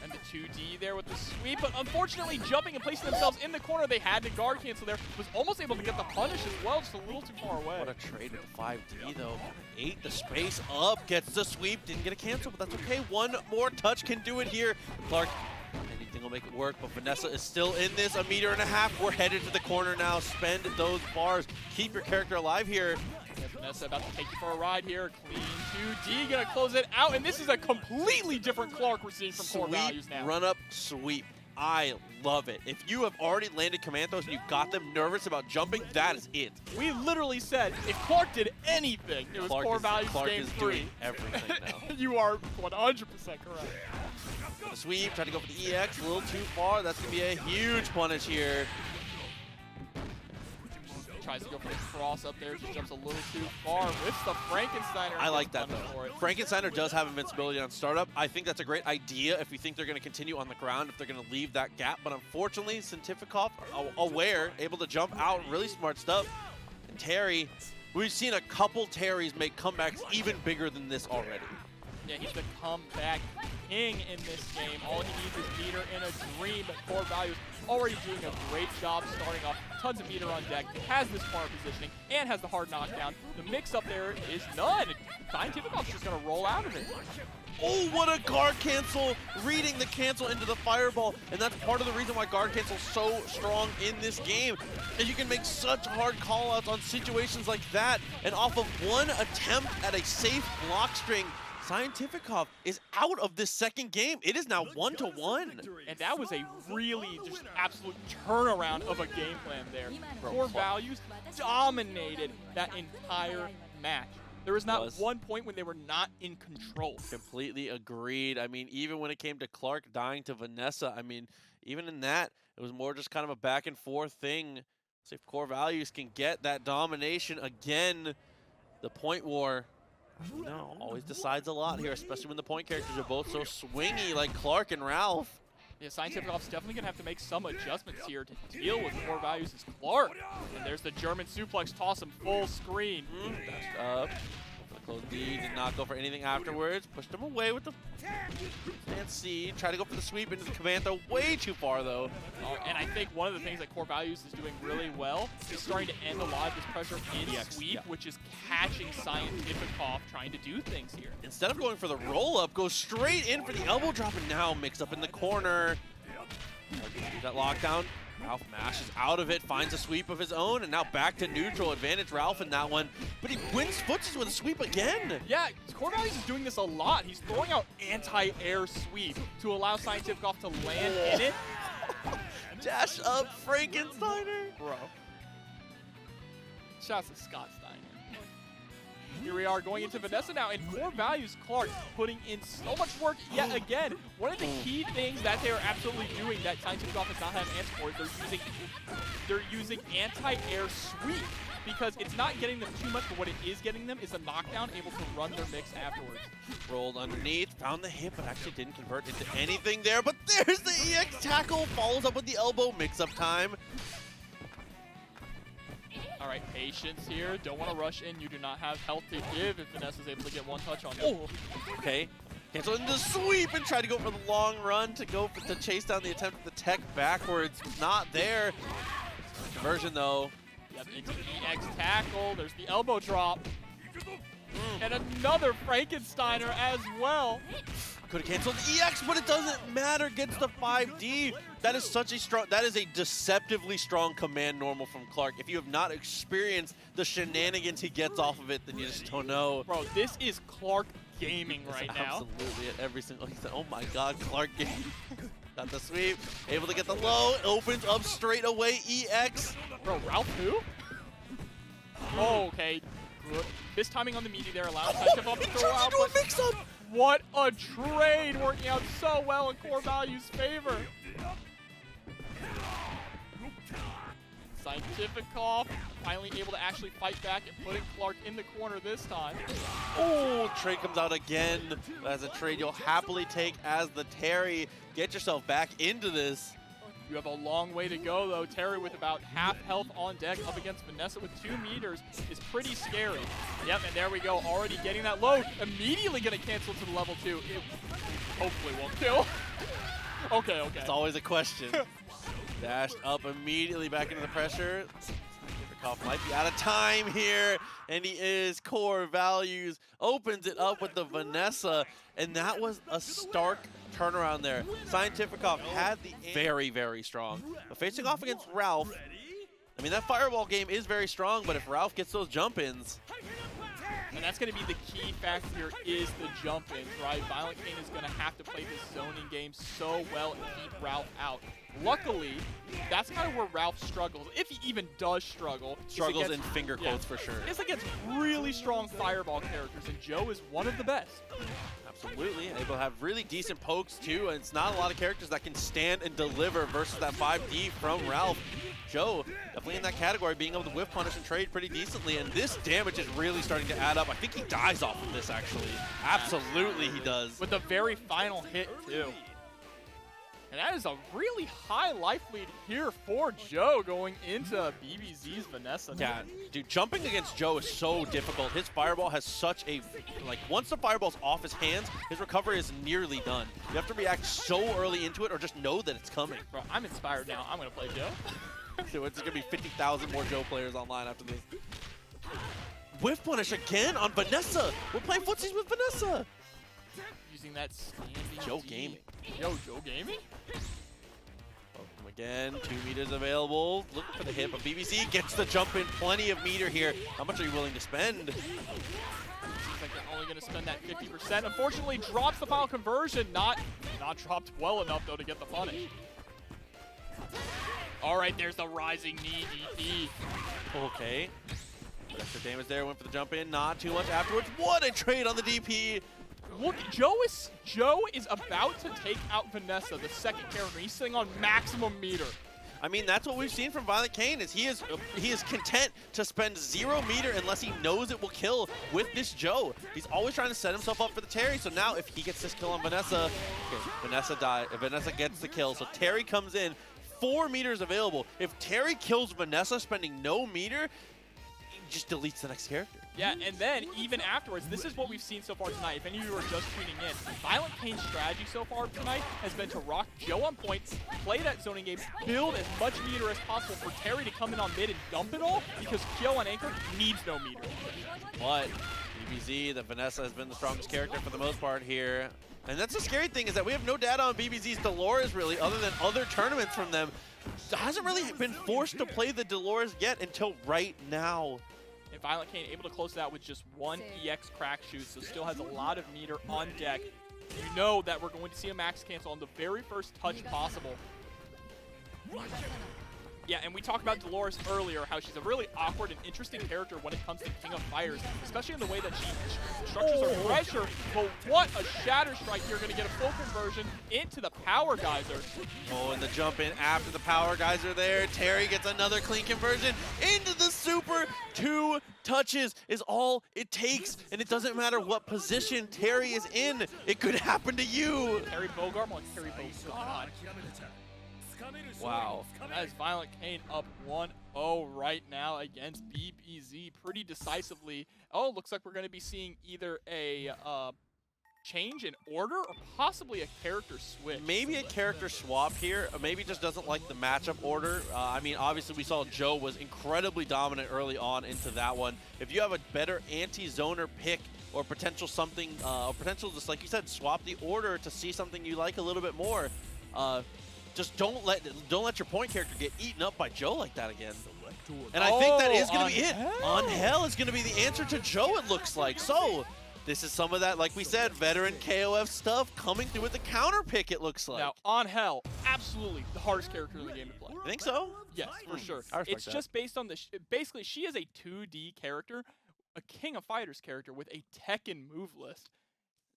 And the 2D there with the sweep, but unfortunately jumping and placing themselves in the corner, they had to guard cancel there. Was almost able to get the punish as well, just a little too far away. What a trade with the 5D though. 8 the space up, gets the sweep, didn't get a cancel, but that's okay. One more touch can do it here. Clark, anything will make it work, but Vanessa is still in this. 1.5 meters. We're headed to the corner now. Spend those bars. Keep your character alive here. Yeah, Vanessa about to take you for a ride here. Clean 2D, gonna close it out, and this is a completely different Clark we're seeing from CoreValues now. Run up, sweep. I love it. If you have already landed commandos and you got them nervous about jumping, that is it. We literally said if Clark did anything, it was CoreValues game 3. Doing everything now. You are 100% correct. The sweep, trying to go for the EX, a little too far. That's gonna be a huge punish here. Tries to go for the cross up there, just jumps a little too far. Whips the Frankensteiner. I like that though. Frankensteiner does have invincibility on startup. I think that's a great idea if you think they're going to continue on the ground, if they're going to leave that gap. But unfortunately, Cientifikof, aware, able to jump out, really smart stuff. And Terry, we've seen a couple Terrys make comebacks even bigger than this already. Yeah, he's the comeback king in this game. All he needs is meter in a dream, but CoreValues already doing a great job starting off. Tons of meter on deck, has this smart positioning, and has the hard knockdown. The mix-up there is none. Cientifikof's just going to roll out of it. Oh, what a guard cancel, reading the cancel into the fireball, and that's part of the reason why guard cancel's so strong in this game. And you can make such hard call-outs on situations like that, and off of one attempt at a safe block string, Cientifikof is out of this second game. It is now 1-1. And that was a really just absolute turnaround of a game plan there. CoreValues dominated that entire match. There was not one point when they were not in control. Completely agreed. I mean, even when it came to Clark dying to Vanessa, I mean, even in that, it was more just kind of a back and forth thing. See if CoreValues can get that domination again. The point war, no, always decides a lot here, especially when the point characters are both so swingy like Clark and Ralf. Yeah, Cientifikof's definitely going to have to make some adjustments here to deal with CoreValues as Clark. And there's the German suplex, toss him full screen. Dashed up. For the Close D, did not go for anything afterwards. Pushed him away with the stand C. Try to go for the sweep into the command throw. Way too far, though. And I think one of the things that CoreValues is doing really well is starting to end a lot of this pressure in sweep, which is catching Cientifikof trying to do things here. Instead of going for the roll-up, goes straight in for the elbow drop, and now mixed up in the corner. That lockdown. Ralf mashes out of it, finds a sweep of his own, and now back to neutral. Advantage Ralf in that one, but he wins footsies with a sweep again. Yeah, CoreValues is doing this a lot. He's throwing out anti-air sweep to allow Cientifikof to land in it. Dash up Frankensteiner. Bro. Shouts to Scott Steiner. Here we are going into Vanessa now, and CoreValues Clark putting in so much work yet again. One of the key things that they are absolutely doing that Cientifikof has not had an answer for is they're using anti-air sweep, because it's not getting them too much, but what it is getting them is a knockdown, able to run their mix afterwards. Rolled underneath, found the hit, but actually didn't convert into anything there. But there's the EX tackle, follows up with the elbow, mix-up time. All right, patience here. Don't want to rush in. You do not have health to give if Vanessa's able to get one touch on you. Oh, okay. Cancel into the sweep and try to go for the long run to chase down the attempt at the tech backwards. Not there. Conversion though. Yep, into the EX tackle. There's the elbow drop. And another Frankensteiner as well. Could have canceled the EX, but it doesn't matter. Gets the 5D. That is such a strong, that is a deceptively strong command normal from Clark. If you have not experienced the shenanigans he gets off of it, then you just don't know. Bro, this is Clark gaming right now. Absolutely, at every single, he said, oh my God, Clark gaming. Got the sweep, able to get the low, opens up straight away, EX. Bro, Ralf who? Oh, okay. Good. This timing on the meaty there allows Cientifikof to throw out, but mix-up. What a trade, working out so well in CoreValues' favor. Cientifikof finally able to actually fight back and putting Clark in the corner this time. Oh, trade comes out again. That's a trade you'll happily take as the Terry. Get yourself back into this. You have a long way to go, though. Terry with about half health on deck up against Vanessa with 2 meters is pretty scary. Yep, and there we go. Already getting that load. Immediately going to cancel to the level 2. It hopefully won't kill. Okay. It's always a question. Dashed up immediately back into the pressure. Cientifikof might be out of time here, and he is. CoreValues opens it up with the Vanessa, and that was a stark turnaround there. Cientifikof had the very, very strong. But facing off against Ralf, I mean, that fireball game is very strong, but if Ralf gets those jump-ins, and that's going to be the key factor here is the jump-ins, right? ViolentKain is going to have to play this zoning game so well and keep Ralf out. Luckily, that's kind of where Ralf struggles, if he even does struggle. Struggles in finger quotes for sure. It's against really strong fireball characters, and Joe is one of the best. Absolutely, able to have really decent pokes too, and it's not a lot of characters that can stand and deliver versus that 5D from Ralf. Joe definitely in that category, being able to whiff punish and trade pretty decently, and this damage is really starting to add up. I think he dies off of this actually. Absolutely he does. With the very final hit too. And that is a really high life lead here for Joe going into BBZ's Vanessa. Yeah, dude, jumping against Joe is so difficult. His fireball has such a, like, once the fireball's off his hands, his recovery is nearly done. You have to react so early into it or just know that it's coming. Bro, I'm inspired now. I'm going to play Joe. So it's going to be 50,000 more Joe players online after this. Whiff punish again on Vanessa. We're playing footsies with Vanessa. Using that standing Joe D. gaming. Yo, Joe gaming? Welcome again, 2 meters available. Looking for the hit, but BBC gets the jump in. Plenty of meter here. How much are you willing to spend? Seems like they're only going to spend that 50%. Unfortunately, drops the final conversion. Not dropped well enough, though, to get the punish. All right, there's the rising knee DP. Okay. Extra damage there, went for the jump in. Not too much afterwards. What a trade on the DP. Look, Joe is about to take out Vanessa, the second character. He's sitting on maximum meter. I mean, that's what we've seen from ViolentKain. Is he is content to spend 0 meter unless he knows it will kill with this Joe. He's always trying to set himself up for the Terry. So now, if he gets this kill on Vanessa, okay, Vanessa gets the kill. So Terry comes in, 4 meters available. If Terry kills Vanessa, spending no meter, just deletes the next character. Yeah, and then even afterwards, this is what we've seen so far tonight. If any of you are just tuning in, ViolentKain's strategy so far tonight has been to rock Joe on points, play that zoning game, build as much meter as possible for Terry to come in on mid and dump it all, because Joe on anchor needs no meter. But BBZ, the Vanessa has been the strongest character for the most part here. And that's the scary thing, is that we have no data on BBZ's Dolores really, other than other tournaments from them. Hasn't really been forced to play the Dolores yet until right now. And ViolentKain able to close it out with just one EX crack shoot, so still has a lot of meter on deck. You know that we're going to see a max cancel on the very first touch possible. Yeah, and we talked about Dolores earlier, how she's a really awkward and interesting character when it comes to King of Fighters, especially in the way that she structures her pressure. But what a Shatter Strike here, going to get a full conversion into the Power Geyser. Oh, and the jump in after the Power Geyser there. Terry gets another clean conversion into the Super. 2 touches is all it takes, and it doesn't matter what position Terry is in. It could happen to you. Terry Bogart, well, Terry Bogart. Wow. That is ViolentKain up 1-0 right now against BBZ pretty decisively. Oh, looks like we're going to be seeing either a change in order or possibly a character switch. Maybe a character swap here. Maybe just doesn't like the matchup order. I mean, obviously we saw Joe was incredibly dominant early on into that one. If you have a better anti-zoner pick or potential something, potential just like you said, swap the order to see something you like a little bit more. Just don't let your point character get eaten up by Joe like that again. And I think that is going to be it. On Hell is going to be the answer to Joe, it looks like. So this is some of that, like we said, veteran KOF stuff coming through with the counter pick, it looks like. Now, On Hell, absolutely the hardest character in the game to play. I think so? Yes, for sure. I respect It's that. just based on the, basically she is a 2D character, a King of Fighters character with a Tekken move list.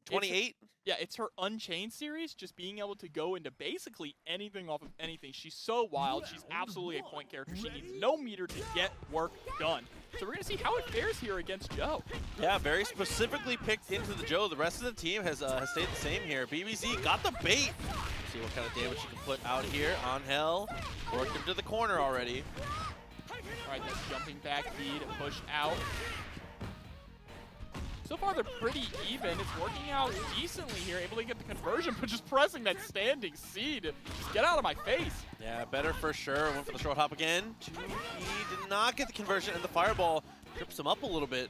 28? Yeah, it's her Unchained series, just being able to go into basically anything off of anything. She's so wild. She's absolutely a point character. She needs no meter to get work done. So we're going to see how it fares here against Joe. Yeah, very specifically picked into the Joe. The rest of the team has stayed the same here. BBZ got the bait. Let's see what kind of damage she can put out here. On Hell worked him to the corner already. All right, that's jumping back B to push out. So far, they're pretty even. It's working out decently here, able to get the conversion, but just pressing that standing C to just get out of my face. Yeah, better for sure. Went for the short hop again. He did not get the conversion, and the fireball trips him up a little bit.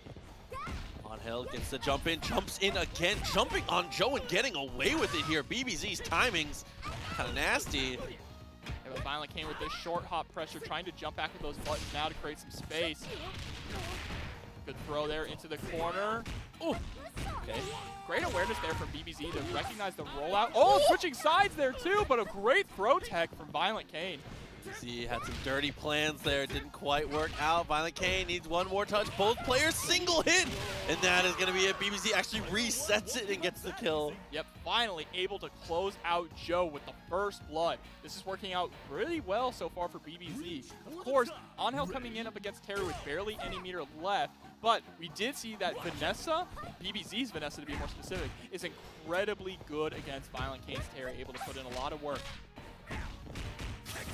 On Hell gets the jump in, jumps in again, jumping on Joe and getting away with it here. BBZ's timing's kind of nasty. Yeah, but ViolentKain with this short hop pressure, trying to jump back with those buttons now to create some space. Good throw there into the corner. Ooh. Okay. Great awareness there from BBZ to recognize the rollout. Oh, switching sides there too, but a great throw tech from ViolentKain. See, had some dirty plans there. Didn't quite work out. ViolentKain needs one more touch. Both players single hit. And that is going to be it. BBZ actually resets it and gets the kill. Yep, finally able to close out Joe with the first blood. This is working out really well so far for BBZ. Of course, On Hell coming in up against Terry with barely any meter left. But we did see that Vanessa, BBZ's Vanessa to be more specific, is incredibly good against ViolentKain's Terry, able to put in a lot of work.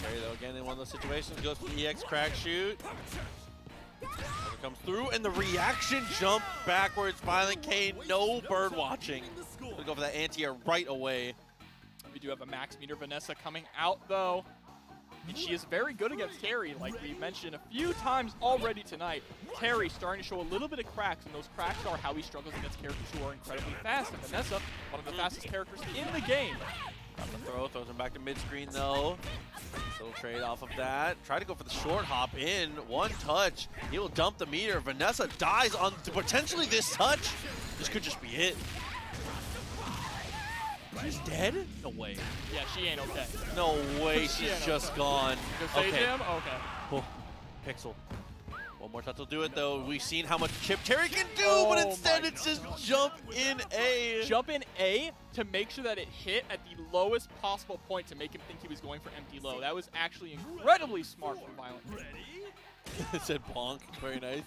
Terry, though, again, in one of those situations, goes for the EX crack shoot. Never comes through, and the reaction jump backwards. ViolentKain, no bird watching. Gonna go for that anti-air right away. We do have a max meter Vanessa coming out, though. And she is very good against Terry, like we mentioned a few times already tonight. Terry starting to show a little bit of cracks, and those cracks are how he struggles against characters who are incredibly fast. And Vanessa, one of the fastest characters in the game. Got the throw, throws him back to mid-screen though. Little trade off of that. Try to go for the short hop in. One touch. He will dump the meter. Vanessa dies on potentially this touch. This could just be it. She's dead? No way. Yeah, she ain't okay. No way, she's just gone. Okay. Him? Okay. Oh, Pixel. One more touch will do it though. We've seen how much chip Terry can do, but Oh instead my it's just jump in A. Jump in A to make sure that it hit at the lowest possible point to make him think he was going for empty low. That was actually incredibly smart from ViolentKain. It said bonk. Very nice.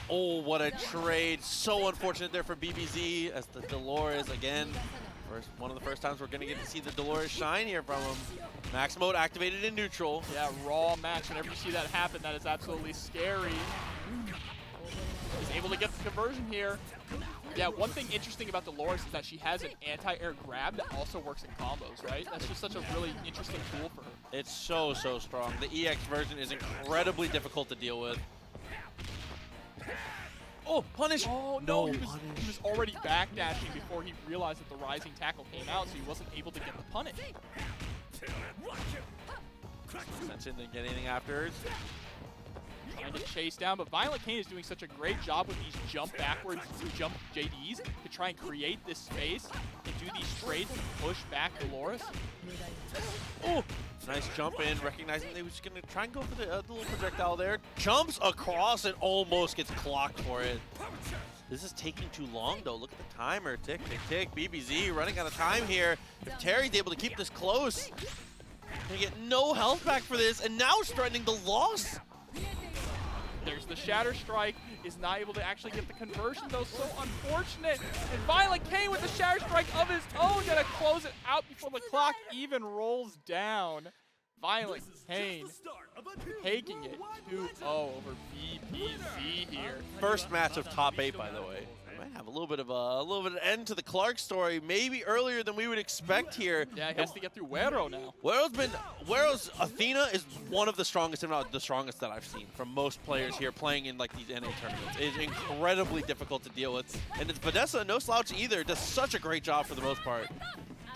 Oh, what a trade. So unfortunate there for BBZ as the Dolores again One of the first times we're going to get to see the Dolores shine here from him. Max mode activated in neutral. Yeah, raw max. Whenever you see that happen, that is absolutely scary. He's able to get the conversion here. Yeah, one thing interesting about Dolores is that she has an anti-air grab that also works in combos, right? That's just such a really interesting tool for her. It's so strong. The EX version is incredibly difficult to deal with. Oh, punish! Oh, no, he was already backdashing before he realized that the rising tackle came out, so he wasn't able to get the punish. Mention didn't get anything afterwards. Trying to chase down, but ViolentKain is doing such a great job with these jump backwards, jump JDs to try and create this space and do these trades and push back Dolores. Oh, nice jump in, recognizing they were just going to try and go for the little projectile there. Jumps across and almost gets clocked for it. This is taking too long, though. Look at the timer. Tick, tick, tick. BBZ running out of time here. If Terry's able to keep this close, they get no health back for this, and now it's threatening the loss. There's the Shatter Strike, is not able to actually get the conversion though, so unfortunate. And ViolentKain with the Shatter Strike of his own, gonna close it out before the clock even rolls down. ViolentKain taking it 2-0 over BPZ here. First match of top 8, by the way. We might have a little bit of an end to the Clark story, maybe earlier than we would expect here. Yeah, he has to get through Wero now. Wero's Athena is one of the strongest, if not the strongest that I've seen from most players here playing in like these NA tournaments. It is incredibly difficult to deal with. And it's Vanessa, no slouch either, does such a great job for the most part.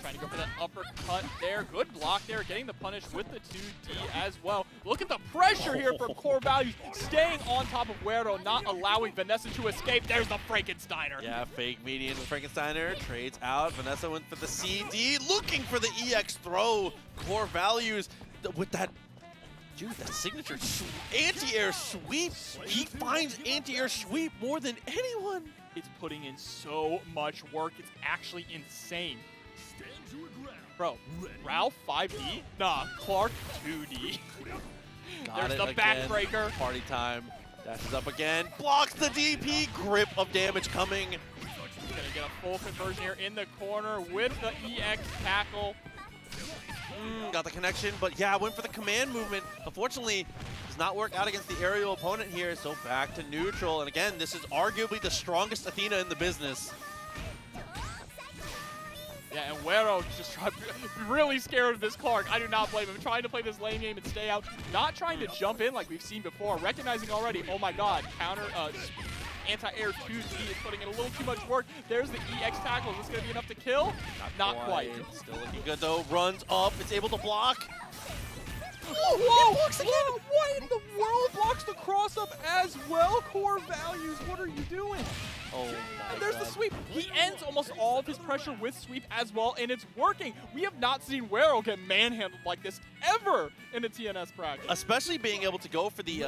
Trying to go for that uppercut there. Good block there, getting the punish with the 2D as well. Look at the pressure here from CoreValues, staying on top of Wero, not allowing Vanessa to escape. There's the Frankensteiner. Yeah, fake median with Frankensteiner, trades out. Vanessa went for the CD, looking for the EX throw. CoreValues with that, dude, that signature anti-air sweep. He finds anti-air sweep more than anyone. It's putting in so much work. It's actually insane. Bro, Ralf 5D? Nah, Clark 2D. There's the backbreaker. Party time. Dashes up again. Blocks the DP. Grip of damage coming. Gonna get a full conversion here in the corner with the EX tackle. Got the connection, but yeah, went for the command movement. Unfortunately, does not work out against the aerial opponent here, so back to neutral. And again, this is arguably the strongest Athena in the business. Yeah, and Wero just really scared of this Clark. I do not blame him. Trying to play this lane game and stay out. Not trying to jump in like we've seen before. Recognizing already, oh my god, counter anti-air 2D is putting in a little too much work. There's the EX tackle. Is this going to be enough to kill? Not quite. Still looking good though. Runs up. It's able to block. Oh, whoa! Blocks again. What in the world? Blocks the cross-up as well. CoreValues, what are you doing? Oh my And there's God. the sweep. He ends almost all of his pressure with sweep as well, and it's working. We have not seen Wero get manhandled like this ever in a TNS practice. Especially being able to go for the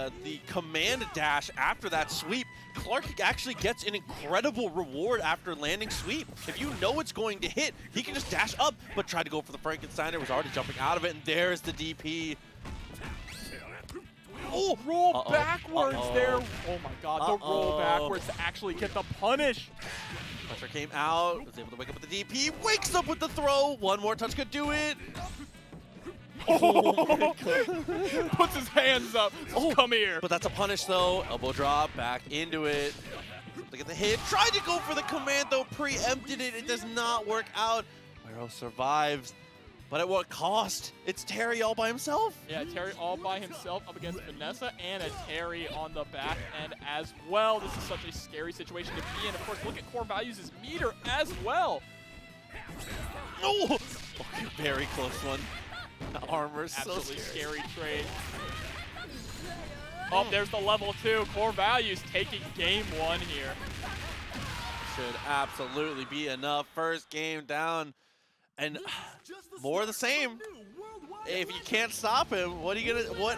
command dash after that sweep. Clark actually gets an incredible reward after landing sweep. If you know it's going to hit, he can just dash up, but try to go for the Frankensteiner, was already jumping out of it, and there's the DP. Oh, roll backwards there. Oh my god, the roll backwards to actually get the punish. Pressure came out, was able to wake up with the DP, wakes up with the throw. One more touch could do it. Oh, puts his hands up. Come here. But that's a punish though. Elbow drop, back into it. Look at the hit. Tried to go for the command though, preempted it. It does not work out. Wero survives. But at what cost? It's Terry all by himself. Yeah, Terry all by himself up against Vanessa and a Terry on the back end as well. This is such a scary situation to be in. Of course, look at CoreValues' meter as well. Oh, okay, very close one. The armor is so Absolutely scary. scary trade. Oh, there's the level 2. CoreValues taking game 1 here. Should absolutely be enough. First game down. And more of the same. If you can't stop him, what are you gonna?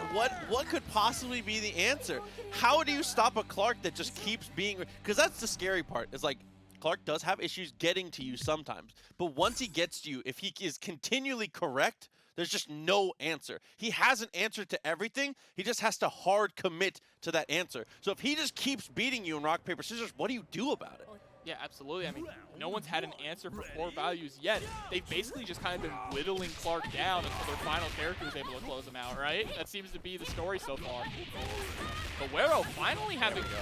What could possibly be the answer? How do you stop a Clark that just keeps being? Because that's the scary part. Is like Clark does have issues getting to you sometimes, but once he gets to you, if he is continually correct, there's just no answer. He has an answer to everything. He just has to hard commit to that answer. So if he just keeps beating you in rock paper scissors, what do you do about it? Yeah, absolutely. I mean, no one's had an answer for CoreValues yet. They've basically just kind of been whittling Clark down until their final character was able to close him out, right? That seems to be the story so far. But Wero finally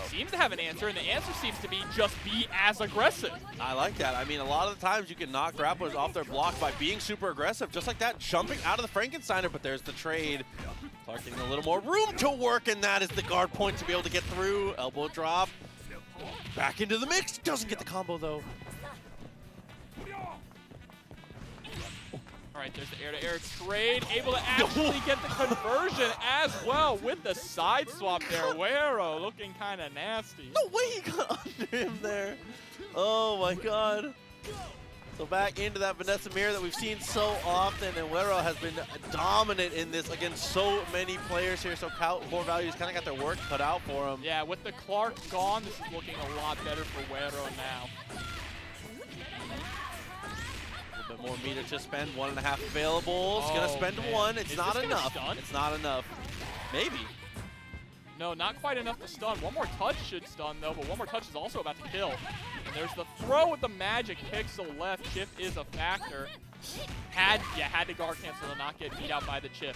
seems to have an answer, and the answer seems to be just be as aggressive. I like that. I mean, a lot of the times you can knock grapplers off their block by being super aggressive, just like that, jumping out of the Frankensteiner, but there's the trade. Clark getting a little more room to work, and that is the guard point to be able to get through. Elbow drop. Back into the mix. Doesn't get the combo, though. All right, there's the air-to-air trade. Able to actually get the conversion as well with the side swap there. Wero looking kind of nasty. No way he got under him there. Oh, my God. So back into that Vanessa mirror that we've seen so often, and Wero has been dominant in this against so many players here, so CoreValues kind of got their work cut out for him. Yeah, with the Clark gone, this is looking a lot better for Wero now. A little bit more meter to spend, 1.5 available. It's going to spend man. one. It's not enough. Stun? It's not enough. Maybe. No, not quite enough to stun. One more touch should stun, though, but one more touch is also about to kill. And there's the throw with the magic pixel left. Chip is a factor. Had to guard cancel to not get beat out by the chip.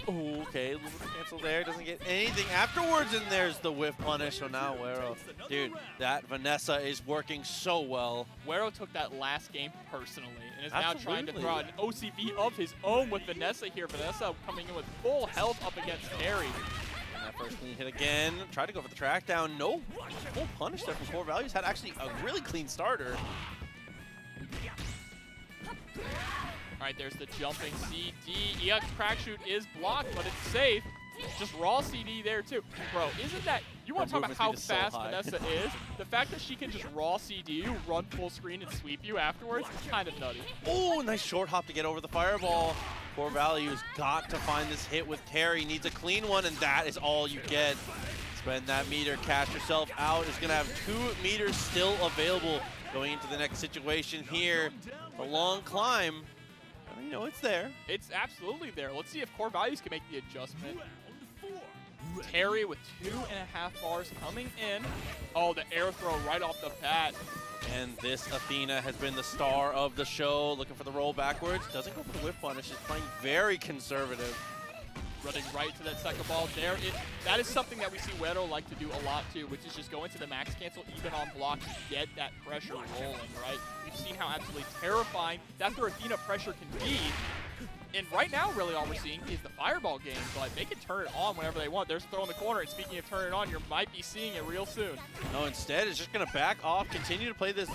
Ooh, okay, a little bit of cancel there. Doesn't get anything afterwards, and there's the whiff punish. So now Wero. Dude, that Vanessa is working so well. Wero took that last game personally and is now trying to throw out an OCV of his own with Vanessa here. Vanessa coming in with full health up against Terry. And that first clean hit again. Tried to go for the track down. No full punish there from CoreValues. Had actually a really clean starter. All right, there's the jumping CD. EX crack shoot is blocked, but it's safe. Just raw CD there, too. Bro, isn't that... You want to talk about how fast Vanessa is? The fact that she can just raw CD you, run full screen, and sweep you afterwards is kind of nutty. Oh, nice short hop to get over the fireball. CoreValues got to find this hit with Terry. Needs a clean one, and that is all you get. Spend that meter, cash yourself out. Is going to have 2 meters still available going into the next situation here. A long climb. You know, it's there. It's absolutely there. Let's see if CoreValues can make the adjustment. Terry with 2.5 bars coming in. Oh, the air throw right off the bat. And this Athena has been the star of the show. Looking for the roll backwards. Doesn't go for the whip punish. She's playing very conservative. Running right to that second ball there. That is something that we see Wero like to do a lot too, which is just go into the max cancel even on block to get that pressure rolling, right? We've seen how absolutely terrifying that's where Athena pressure can be. And right now, really all we're seeing is the fireball game, but they can turn it on whenever they want. There's a throw in the corner, and speaking of turning it on, you might be seeing it real soon. No, instead, it's just going to back off, continue to play this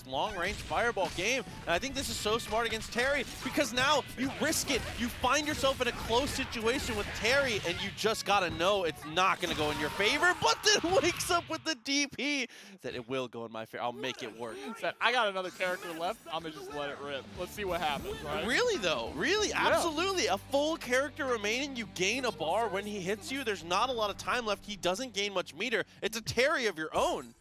long-range fireball game. And I think this is so smart against Terry, because now you risk it. You find yourself in a close situation with Terry, and you just got to know it's not going to go in your favor, but then wakes up with the DP. That it will go in my favor. I'll make it work. Said, I got another character left. I'm going to just let it rip. Let's see what happens, right? Really, though? Really? Yeah. Absolutely. A full character remaining. You gain a bar when he hits you. There's not a lot of time left. He doesn't gain much meter. It's a Terry of your own.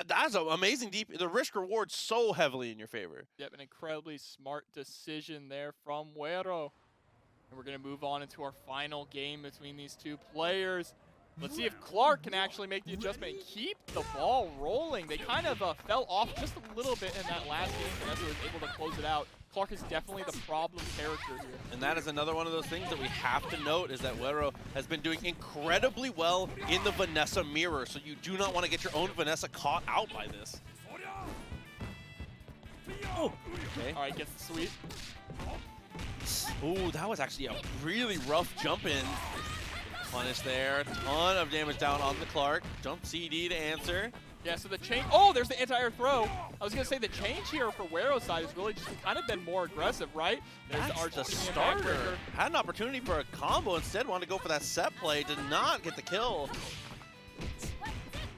That's an amazing DP. The risk reward so heavily in your favor. Yep, an incredibly smart decision there from Wero. And we're going to move on into our final game between these two players. Let's see if Clark can actually make the adjustment and keep the ball rolling. They kind of fell off just a little bit in that last game. Vanessa was able to close it out. Clark is definitely the problem character here. And that is another one of those things that we have to note is that Wero has been doing incredibly well in the Vanessa mirror. So you do not want to get your own Vanessa caught out by this. Oh, okay. All right, gets the sweep. Ooh, that was actually a really rough jump in. Punish there, a ton of damage down on the Clark. Jump CD to answer. Yeah, so the change, oh, there's the anti-air throw. I was going to say the change here for Wero's side has really just kind of been more aggressive, right? There's That's the starter. Had an opportunity for a combo, instead wanted to go for that set play, did not get the kill.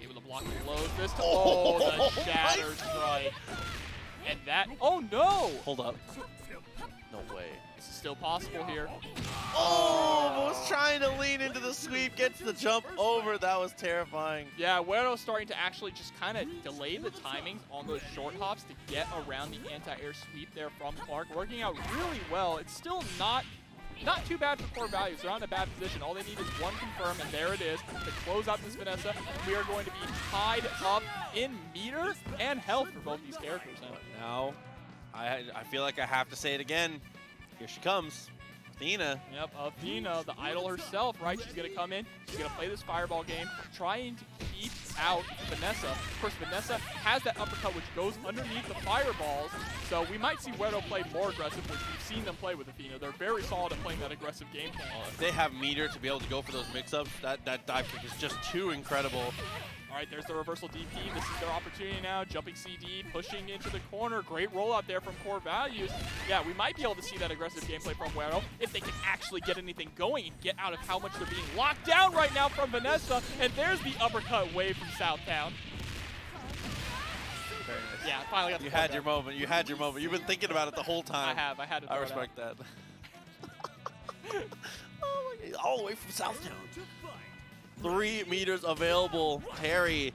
Able to block the low fist. Oh, the shatter strike. And that, oh no! Hold up. No way. This is still possible here. Oh, was trying to lean into the sweep, gets the jump over. That was terrifying. Yeah, Wero's starting to actually just kind of delay the timings on those short hops to get around the anti-air sweep there from Clark. Working out really well. It's still not not too bad for CoreValues. They're not in a bad position. All they need is one confirm, and there it is to close out this Vanessa. We are going to be tied up in meter and health for both these characters now. Now, I feel like I have to say it again. Here she comes. Athena. Yep, Athena, the idol herself, right? She's going to come in. She's going to play this fireball game, trying to keep out Vanessa. Of course, Vanessa has that uppercut, which goes underneath the fireballs. So we might see Wero play more aggressive, which we've seen them play with Athena. They're very solid at playing that aggressive game plan. If they have meter to be able to go for those mix-ups, that dive kick is just too incredible. All right, there's the reversal DP. This is their opportunity now. Jumping CD, pushing into the corner. Great rollout there from CoreValues. Yeah, we might be able to see that aggressive gameplay from Wero if they can actually get anything going and get out of how much they're being locked down right now from Vanessa. And there's the uppercut wave from Southtown. Very nice. Yeah, finally got the You had your moment. You had your moment. You've been thinking about it the whole time. I have. I had to throw I it out. respect that. Oh my God. All the way from Southtown. 3 meters available. Terry,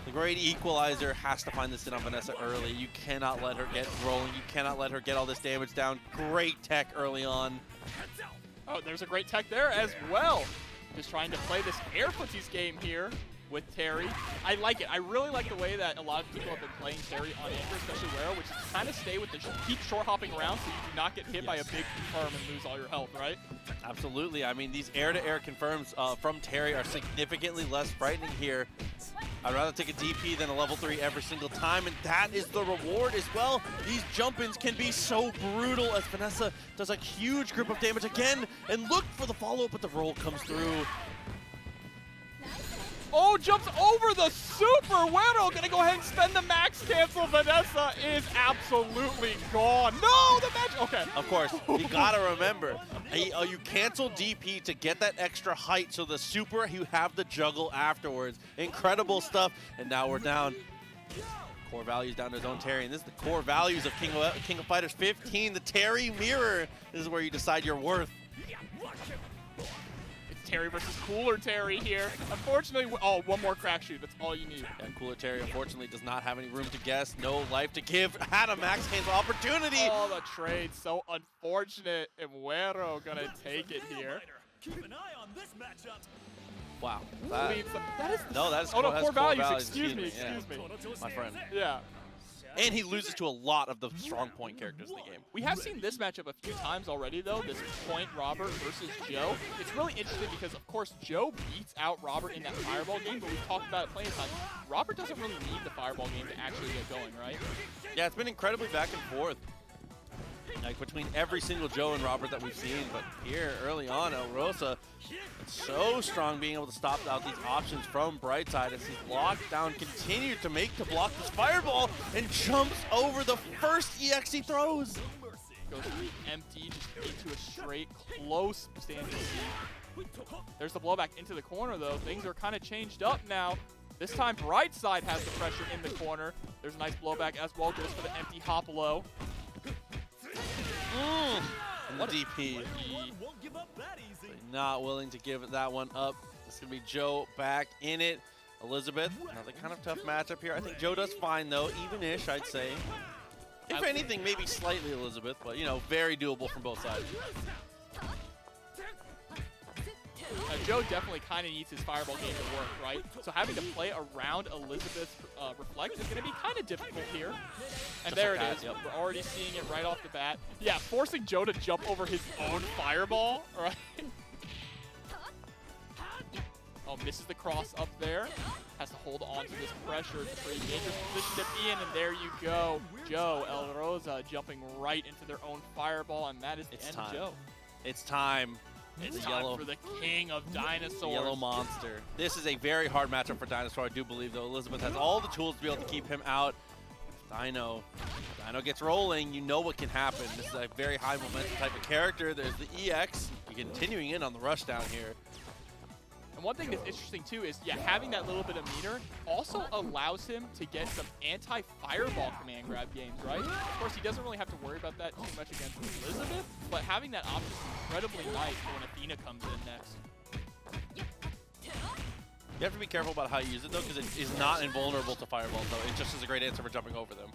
the great equalizer, has to find this in on Vanessa early. You cannot let her get rolling. You cannot let her get all this damage down. Great tech early on. Oh, there's a great tech there as well. Just trying to play this air footies game here with Terry. I like it. I really like the way that a lot of people have been playing Terry on Anchor, especially Wero, which is kind of stay with the keep short hopping around so you do not get hit by a big confirm and lose all your health, right? Absolutely. I mean, these air-to-air confirms from Terry are significantly less frightening here. I'd rather take a DP than a level 3 every single time, and that is the reward as well. These jump-ins can be so brutal as Vanessa does a huge grip of damage again, and look for the follow-up, but the roll comes through. Oh, jumps over the super. Wero gonna go ahead and spend the max cancel. Vanessa is absolutely gone. No, the match. Okay. Of course, you gotta remember, you cancel DP to get that extra height, so the super, you have the juggle afterwards. Incredible stuff, and now we're down. CoreValues down to his own Terry, and this is the CoreValues of King of Fighters 15, the Terry Mirror. This is where you decide your worth. Terry versus Cooler Terry here. Unfortunately, oh, one more crack shoot. That's all you need. And Cooler Terry, unfortunately, does not have any room to guess. No life to give. Had a Max Kane's opportunity. Oh, the trade. So unfortunate. And Wero gonna take it here. Keep an eye on this matchup. Wow. That is No, that's oh, no, that's CoreValues. Excuse me. Yeah. Excuse me. My friend. Yeah. And he loses to a lot of the strong point characters in the game. We have seen this matchup a few times already, though, this Point Robert versus Joe. It's really interesting because, of course, Joe beats out Robert in that Fireball game, but we've talked about it plenty of times. Robert doesn't really need the Fireball game to actually get going, right? Yeah, it's been incredibly back and forth, like between every single Joe and Robert that we've seen. But here, early on, Rosa, so strong being able to stop out these options from Brightside as he's locked down, continued to block this fireball, and jumps over the first EX he throws. Goes empty, just into a straight, close standing C. There's the blowback into the corner, though. Things are kind of changed up now. This time, Brightside has the pressure in the corner. There's a nice blowback as well. Goes for the empty hop low. And the DP. Won't give up that easy. Not willing to give that one up. It's going to be Joe back in it. Elisabeth, another kind of tough matchup here. I think Joe does fine, though. Even-ish, I'd say. If anything, maybe slightly Elisabeth, but, you know, very doable from both sides. Joe definitely kind of needs his Fireball game to work, right? So having to play around Elisabeth's Reflect is going to be kind of difficult here. And Just there like it that, is. yep. We're already seeing it right off the bat. Yeah, forcing Joe to jump over his own Fireball, right? Oh, misses the cross up there. Has to hold on to this pressure. It's a pretty dangerous position to be in, and there you go. Joe, El Rosa jumping right into their own Fireball, and that is the end of Joe. It's time. It's The time for the king of dinosaurs. Yellow monster. This is a very hard matchup for Dinosaur, I do believe, though. Elisabeth has all the tools to be able to keep him out. Dino gets rolling, you know what can happen. This is a very high momentum type of character. There's the EX. You're continuing in on the rush down here. And one thing that's interesting, too, is, yeah, having that little bit of meter also allows him to get some anti-fireball command grab games, right? Of course, he doesn't really have to worry about that too much against Elisabeth, but having that option is incredibly nice for when Athena comes in next. You have to be careful about how you use it, though, because it is not invulnerable to fireballs, though. It just is a great answer for jumping over them.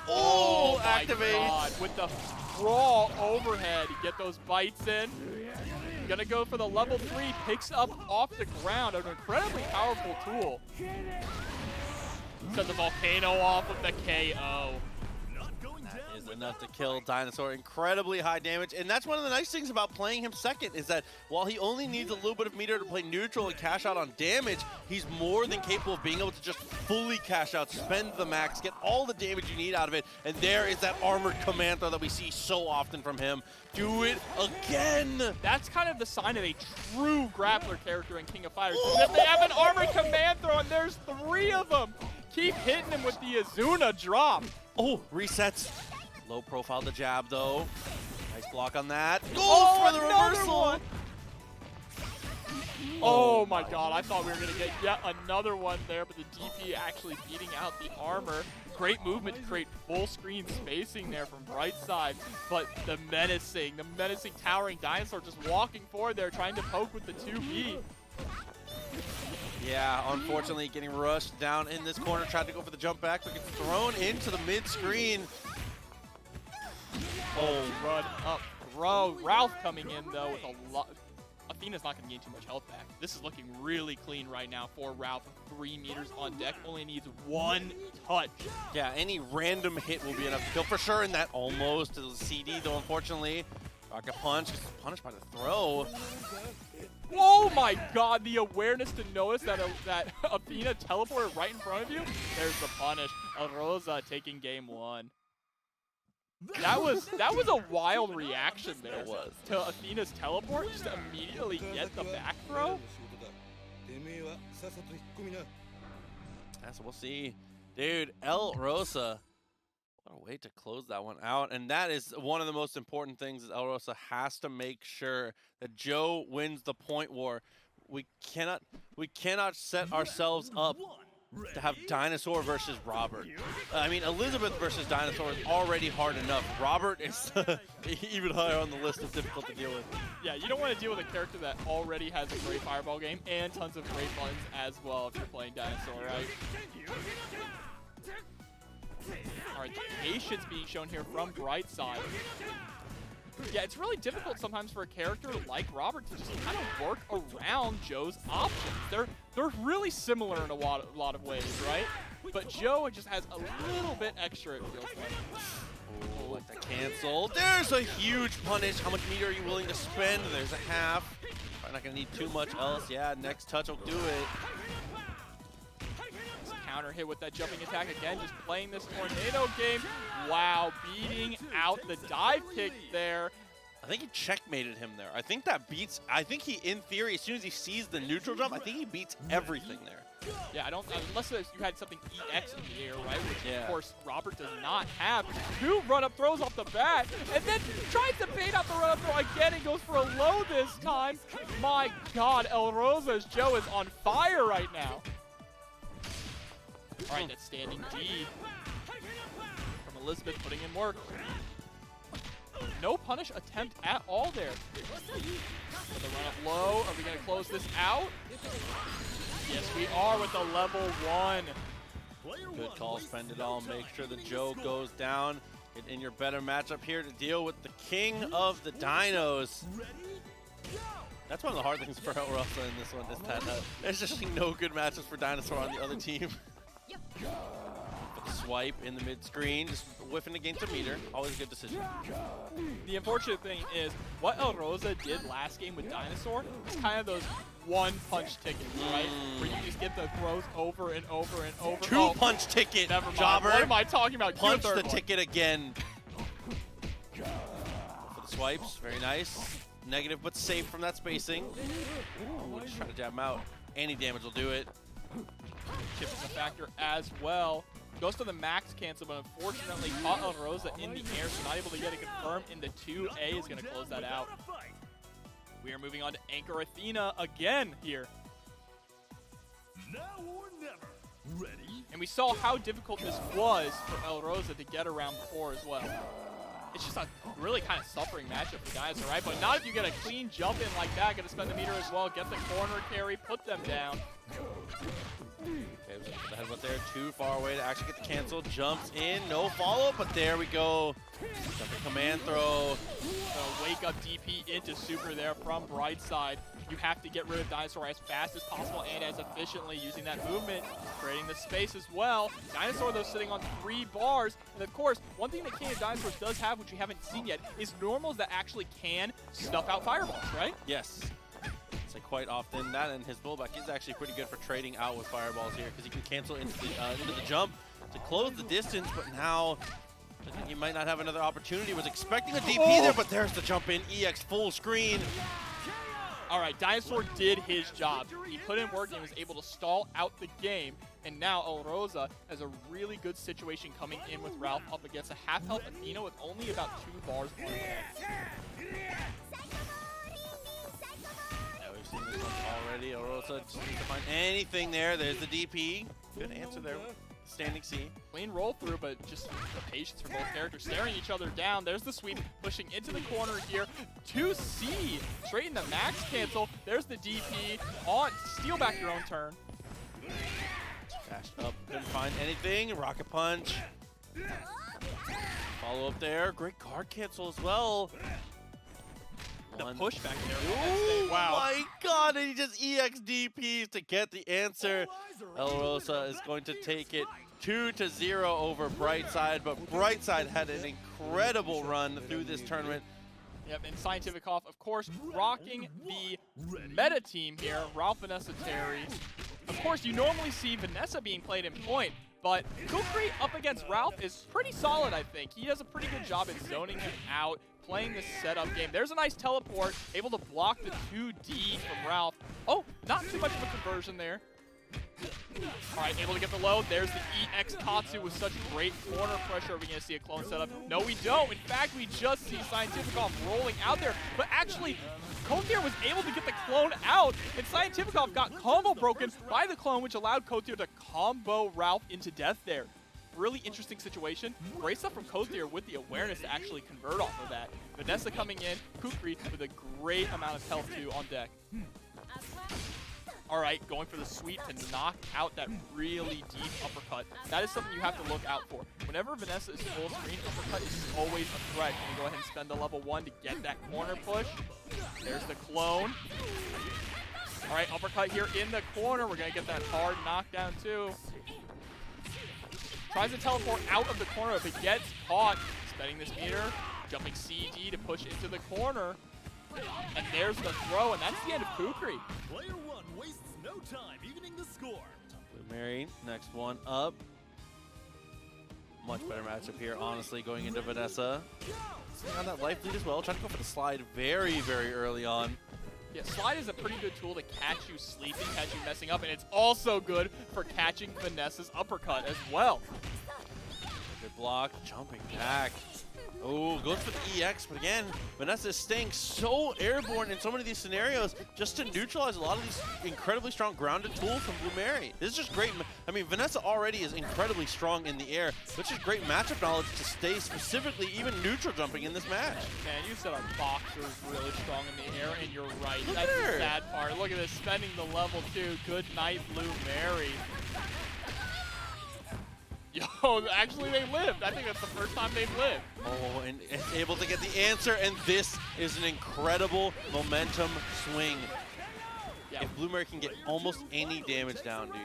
Oh, my activate. God. With the raw overhead, get those bites in. Gonna go for the level 3, picks up off the ground, an incredibly powerful tool. Set the volcano off with the KO. Is enough to kill Dinosaur. Incredibly high damage, and that's one of the nice things about playing him second is that while he only needs a little bit of meter to play neutral and cash out on damage, he's more than capable of being able to just fully cash out, spend the max, get all the damage you need out of it, and there is that armored command throw that we see so often from him. Do it again! That's kind of the sign of a true grappler character in King of Fighters. If they have an armored command throw, and there's 3 of them. Keep hitting him with the Azuna drop. Oh, resets. Low profile the jab though. Nice block on that. Goes Oh, for the another reversal. one. Oh my God, I thought we were gonna get yet another one there, but the DP actually beating out the armor. Great movement to create full screen spacing there from Brightside, but the menacing towering Dinosaur just walking forward there, trying to poke with the 2B. Yeah, unfortunately getting rushed down in this corner. Tried to go for the jump back, but gets thrown into the mid-screen. Oh, run up throw. Ralf coming in though with a lot. Athena's not going to gain too much health back. This is looking really clean right now for Ralf. 3 meters on deck, only needs 1 touch. Yeah, any random hit will be enough to kill for sure. And that almost to the CD, though unfortunately, Rocket Punch gets punished by the throw. Oh my God, the awareness to notice that Athena teleported right in front of you. There's the punish. Rosa taking game 1. That was a wild reaction there. It was. To Athena's teleport, just to immediately get the back throw. Yeah, so we'll see. Dude, Rosa. What a way to close that one out. And that is one of the most important things is Rosa has to make sure that Joe wins the point war. We cannot set ourselves up to have Dinosaur versus Robert. I mean, Elisabeth versus Dinosaur is already hard enough. Robert is even higher on the list of difficult to deal with. Yeah, you don't want to deal with a character that already has a great fireball game and tons of great buttons as well if you're playing Dinosaur, right? All right, the patience being shown here from Brightside. Yeah, it's really difficult sometimes for a character like Robert to just kind of work around Joe's options. They're really similar in a lot of ways, right? But Joe just has a little bit extra, it feels like. Oh, let that cancel. There's a huge punish. How much meter are you willing to spend? There's a half. Probably not going to need too much else. Yeah, next touch will do it. Counter hit with that jumping attack again, just playing this tornado game. Wow, beating out the dive kick there. I think he checkmated him there. I think that beats, I think he, in theory, as soon as he sees the neutral jump, I think he beats everything there. Yeah, I don't, unless you had something EX in the air, right? Which, yeah, of course, Robert does not have. 2 run-up throws off the bat, and then tries to bait out the run-up throw again and goes for a low this time. My God, Rosa's Joe is on fire right now. All right, that standing D from Elisabeth putting in work. No punish attempt at all there. For the run up low, are we going to close this out? Yes, we are with the level 1. Good call, spend it all. Make sure the Joe goes down. Get in your better matchup here to deal with the king of the dinos. That's one of the hard things for Rosa in this one is that there's just no good matchups for Dinosaur on the other team. Swipe in the mid screen, just whiffing against a meter. Always a good decision. The unfortunate thing is what Rosa did last game with Dinosaur is kind of those 1-punch tickets, right? Where you just get the throws over and over and over. 2-punch ticket, never mind. jobber. What am I talking about? Punch the ticket again. For the swipes, very nice. Negative but safe from that spacing. We'll just try to jab him out. Any damage will do it. Chip is a factor as well. Goes to the max cancel, but unfortunately caught Rosa in the air, so not able to get it confirmed in the 2A is going to close that out. We are moving on to Anchor Athena again here. Now or never. Ready? And we saw how difficult this was for Rosa to get around before as well. It's just a really kind of suffering matchup for guys, all right? But not if you get a clean jump in like that. Going to spend the meter as well, get the corner carry, put them down. Okay, the headbutt there, too far away to actually get the cancel. Jumps in, no follow-up, but there we go. Jumping command throw. So wake up DP into super there from Brightside. You have to get rid of Dinosaur as fast as possible and as efficiently using that movement, creating the space as well. Dinosaur, though, sitting on 3 bars. And of course, one thing that King of Dinosaurs does have, which we haven't seen yet, is normals that actually can stuff out fireballs, right? Yes. It's like quite often that, and his bullback is actually pretty good for trading out with fireballs here because he can cancel into the jump to close the distance, but now I think he might not have another opportunity. Was expecting a DP there, but there's the jump in, EX full screen. All right, Dinosaur did his job. He put in work and was able to stall out the game. And now Rosa has a really good situation coming in with Ralf up against a half-health Athena with only about 2 bars on him. Yeah, we've seen this one already. Rosa just needs to find anything there. There's the DP. Good answer there. Standing C. Clean roll through, but just the patience for both characters staring each other down. There's the sweep pushing into the corner here. 2C, straight in the max cancel. There's the DP on. Steal back your own turn. Dashed up, couldn't find anything. Rocket punch. Follow up there. Great card cancel as well. The push back there. Oh wow. my god, and he just EX DPs to get the answer. Rosa is going to take it 2-0 over Brightside, but Brightside had an incredible run through this tournament. Yep, and Cientifikof, of course, rocking the meta team here. Ralf, Vanessa, Terry. Of course, you normally see Vanessa being played in point, but Kukri up against Ralf is pretty solid, I think. He does a pretty good job at zoning him out, playing this setup game. There's a nice teleport, able to block the 2D from Ralf. Oh, not too much of a conversion there. All right, able to get the load. There's the EX Tatsu with such great corner pressure. Are we going to see a clone setup? No, we don't. In fact, we just see Cientifikof rolling out there. But actually, Kotir was able to get the clone out, and Cientifikof got combo broken by the clone, which allowed Kotir to combo Ralf into death there. Really interesting situation. Great stuff from Kotir with the awareness to actually convert off of that. Vanessa coming in, Kukri with a great amount of health too on deck. All right, going for the sweep to knock out that really deep uppercut. That is something you have to look out for. Whenever Vanessa is full screen, uppercut is always a threat. You go ahead and spend the level 1 to get that corner push. There's the clone. All right, uppercut here in the corner. We're going to get that hard knockdown too. Tries to teleport out of the corner. If it gets caught, spending this meter, jumping CD to push into the corner. And there's the throw, and that's the end of Kukri. Player 1 wastes no time evening the score. Blue Mary, next one up. Much better matchup here, honestly, going into Vanessa. Sitting on that life lead as well, trying to go for the slide very, very early on. Yeah, slide is a pretty good tool to catch you sleeping, catch you messing up, and it's also good for catching Vanessa's uppercut as well. Good block, jumping back. Oh, goes for the EX, but again, Vanessa is staying so airborne in so many of these scenarios just to neutralize a lot of these incredibly strong grounded tools from Blue Mary. This is just great. I mean, Vanessa already is incredibly strong in the air. It's just great matchup knowledge to stay specifically even neutral jumping in this match. Man, you said our boxer is really strong in the air, and you're right. That's the sad part. Look at this, spending the level 2. Good night, Blue Mary. Yo, actually they lived. I think that's the first time they've lived. Oh, and able to get the answer, and this is an incredible momentum swing. Yeah. If Blue Mary can get almost any damage down, dude.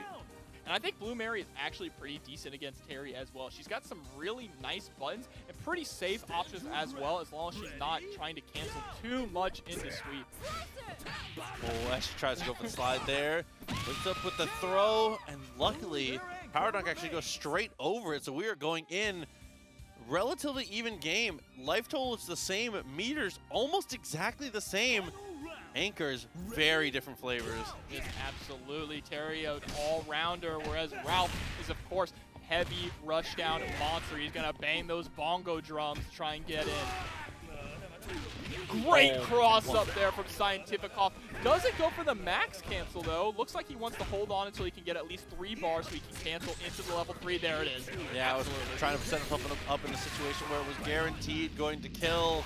And I think Blue Mary is actually pretty decent against Terry as well. She's got some really nice buttons and pretty safe options as well, as long as she's not trying to cancel too much into sweep. Oh, Ash tries to go for the slide there. Wakes up with the throw, and luckily, Power Dunk actually goes straight over it, so we are going in relatively even game. Life total is the same, meters almost exactly the same. Anchors, very different flavors. It's absolutely Terry, an all-rounder, whereas Ralf is, of course, heavy rushdown monster. He's going to bang those bongo drums to try and get in. Great cross up there from Cientifikof. Doesn't go for the max cancel, though. Looks like he wants to hold on until he can get at least 3 bars so he can cancel into the level 3. There it is. Yeah, I was trying to set himself up in a situation where it was guaranteed going to kill.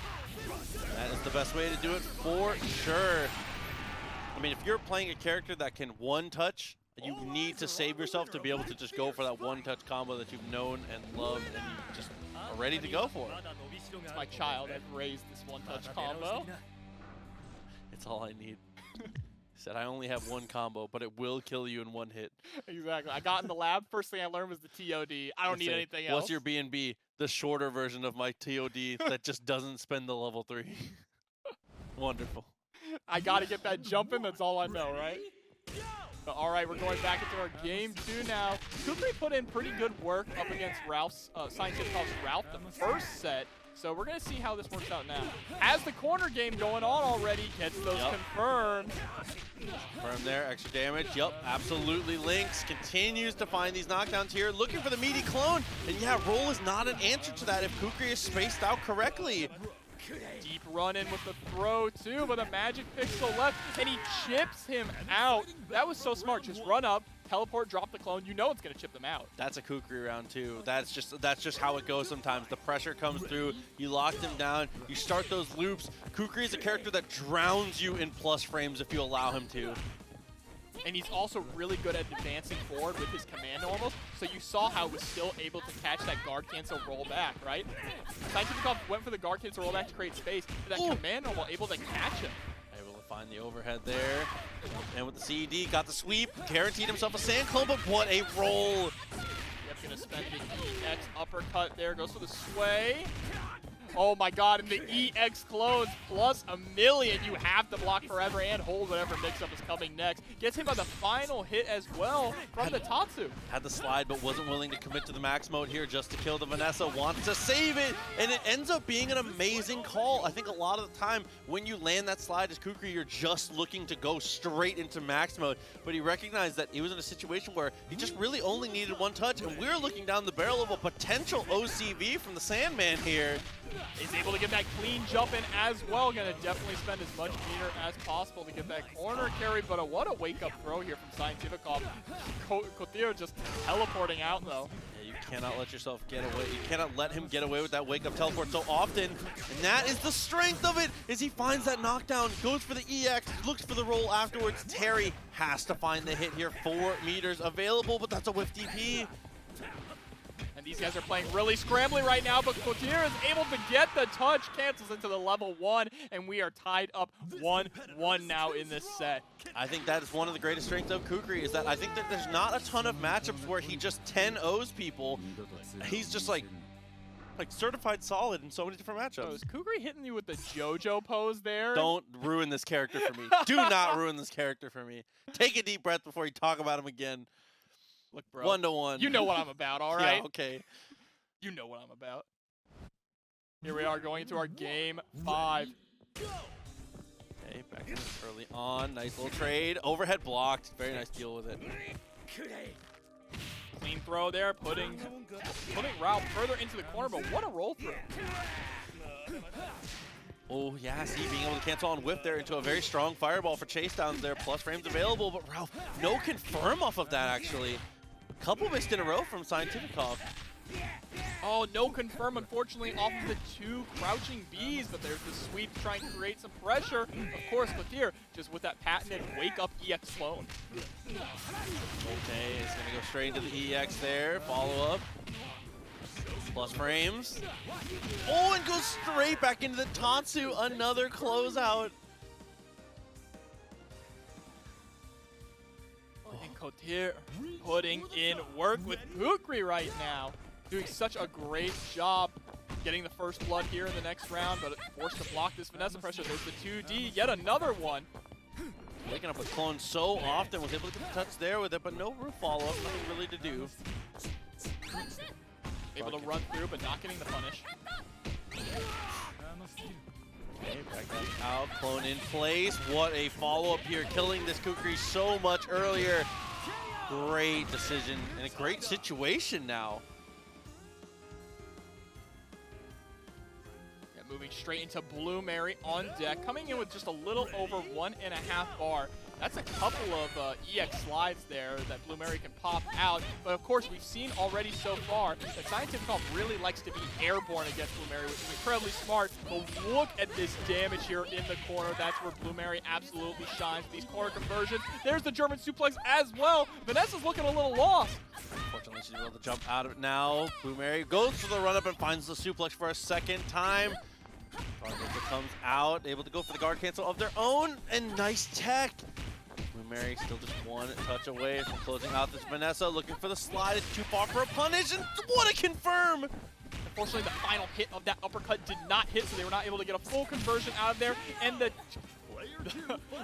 That is the best way to do it for sure. I mean, if you're playing a character that can one-touch You need to save yourself to be able to just go for that one-touch combo that you've known and loved, and you just are ready to go for it. It's my child. I've raised this one-touch combo. It's all I need. Said I only have one combo, but it will kill you in one hit. Exactly. I got in the lab. First thing I learned was the TOD. I don't need anything else. What's your B&B? The shorter version of my TOD that just doesn't spend the level 3. Wonderful. I got to get that jump in. That's all I know, right? But all right, we're going back into our game 2 now. Kukri put in pretty good work up against Ralph's, Cientifikof's Ralph the first set. So we're going to see how this works out now. Has the corner game going on already, gets those confirmed. Confirmed there, extra damage. Yup, absolutely. Lynx continues to find these knockdowns here, looking for the meaty clone. And yeah, roll is not an answer to that if Kukri is spaced out correctly. Deep run in with the throw too, but a magic pixel left, and he chips him out. That was so smart. Just run up, teleport, drop the clone. You know it's gonna chip them out. That's a Kukri round too. That's just how it goes sometimes. The pressure comes through. You lock them down. You start those loops. Kukri is a character that drowns you in plus frames if you allow him to. And he's also really good at advancing forward with his command normals. So you saw how he was still able to catch that guard cancel roll back, right? Cientifikof went for the guard cancel roll back to create space, but that command normal able to catch him. Able to find the overhead there. And with the CED, got the sweep, guaranteed himself a sand clone, but what a roll! Yep, gonna spend the EX uppercut there, goes for the sway. Oh my god, and the EX clones plus a million. You have to block forever and hold whatever mix-up is coming next. Gets hit by the final hit as well from the Tatsu. Had the slide, but wasn't willing to commit to the max mode here just to kill the Vanessa. Wants to save it, and it ends up being an amazing call. I think a lot of the time when you land that slide as Kukri, you're just looking to go straight into max mode. But he recognized that he was in a situation where he just really only needed one touch, and we're looking down the barrel of a potential OCV from the Sandman here. Is able to get that clean jump in as well. Gonna definitely spend as much meter as possible to get that corner carry, but what a wake-up throw here from Cientifikof. Kotir just teleporting out though. Yeah, you cannot let yourself get away. You cannot let him get away with that wake-up teleport so often. And that is the strength of it, is he finds that knockdown, goes for the EX, looks for the roll afterwards. Terry has to find the hit here. 4 meters available, but that's a whiff DP. And these guys are playing really scrambly right now, but Kotir is able to get the touch, cancels into the level 1, and we are tied up 1-1 now in this set. I think that is one of the greatest strengths of Kukri, is that I think that there's not a ton of matchups where he just 10-0s people. He's just like certified solid in so many different matchups. Oh, is Kukri hitting you with the JoJo pose there? Don't ruin this character for me. Do not ruin this character for me. Take a deep breath before you talk about him again. Look, bro. 1-1. You know what I'm about, all right? Yeah, okay. You know what I'm about. Here we are going into our game 5. Okay, back in early on. Nice little trade. Overhead blocked. Very nice deal with it. Clean throw there, putting Ralf further into the corner, but what a roll through. Oh, yeah, see, being able to cancel on whip there into a very strong fireball for chase downs there. Plus frames available, but Ralf, no confirm off of that, actually. Couple missed in a row from Cientifikof. Oh, no confirm, unfortunately, off of the 2 crouching Bs, but there's the sweep to try and create some pressure. Of course, Kotir just with that patented wake-up EX clone. Okay, it's going to go straight into the EX there. Follow up. Plus frames. Oh, and goes straight back into the Tatsu. Another closeout. And Kotir putting in work with Kukri right now. Doing such a great job getting the first blood here in the next round, but forced to block this Vanessa pressure. There's the 2D, yet another one. Waking up with clones so often, was able to get the touch there with it, but no roof follow-up, nothing really to do. Able to run through, but not getting the punish. Okay, back out, clone in place. What a follow-up here, killing this Kukri so much earlier. Great decision, and a great situation now. Moving straight into Blue Mary on deck, coming in with just a little over 1.5 bar. That's a couple of EX slides there that Blue Mary can pop out. But of course, we've seen already so far that Cientifikof really likes to be airborne against Blue Mary, which is incredibly smart. But look at this damage here in the corner. That's where Blue Mary absolutely shines. These corner conversions. There's the German suplex as well. Vanessa's looking a little lost. Unfortunately, she's able to jump out of it now. Blue Mary goes for the run-up and finds the suplex for a second time. Vanessa comes out, able to go for the guard cancel of their own, and nice tech. Blue Mary still just one touch away from closing out this Vanessa, looking for the slide. It's too far for a punish, and what a confirm! Unfortunately, the final hit of that uppercut did not hit, so they were not able to get a full conversion out of there. And the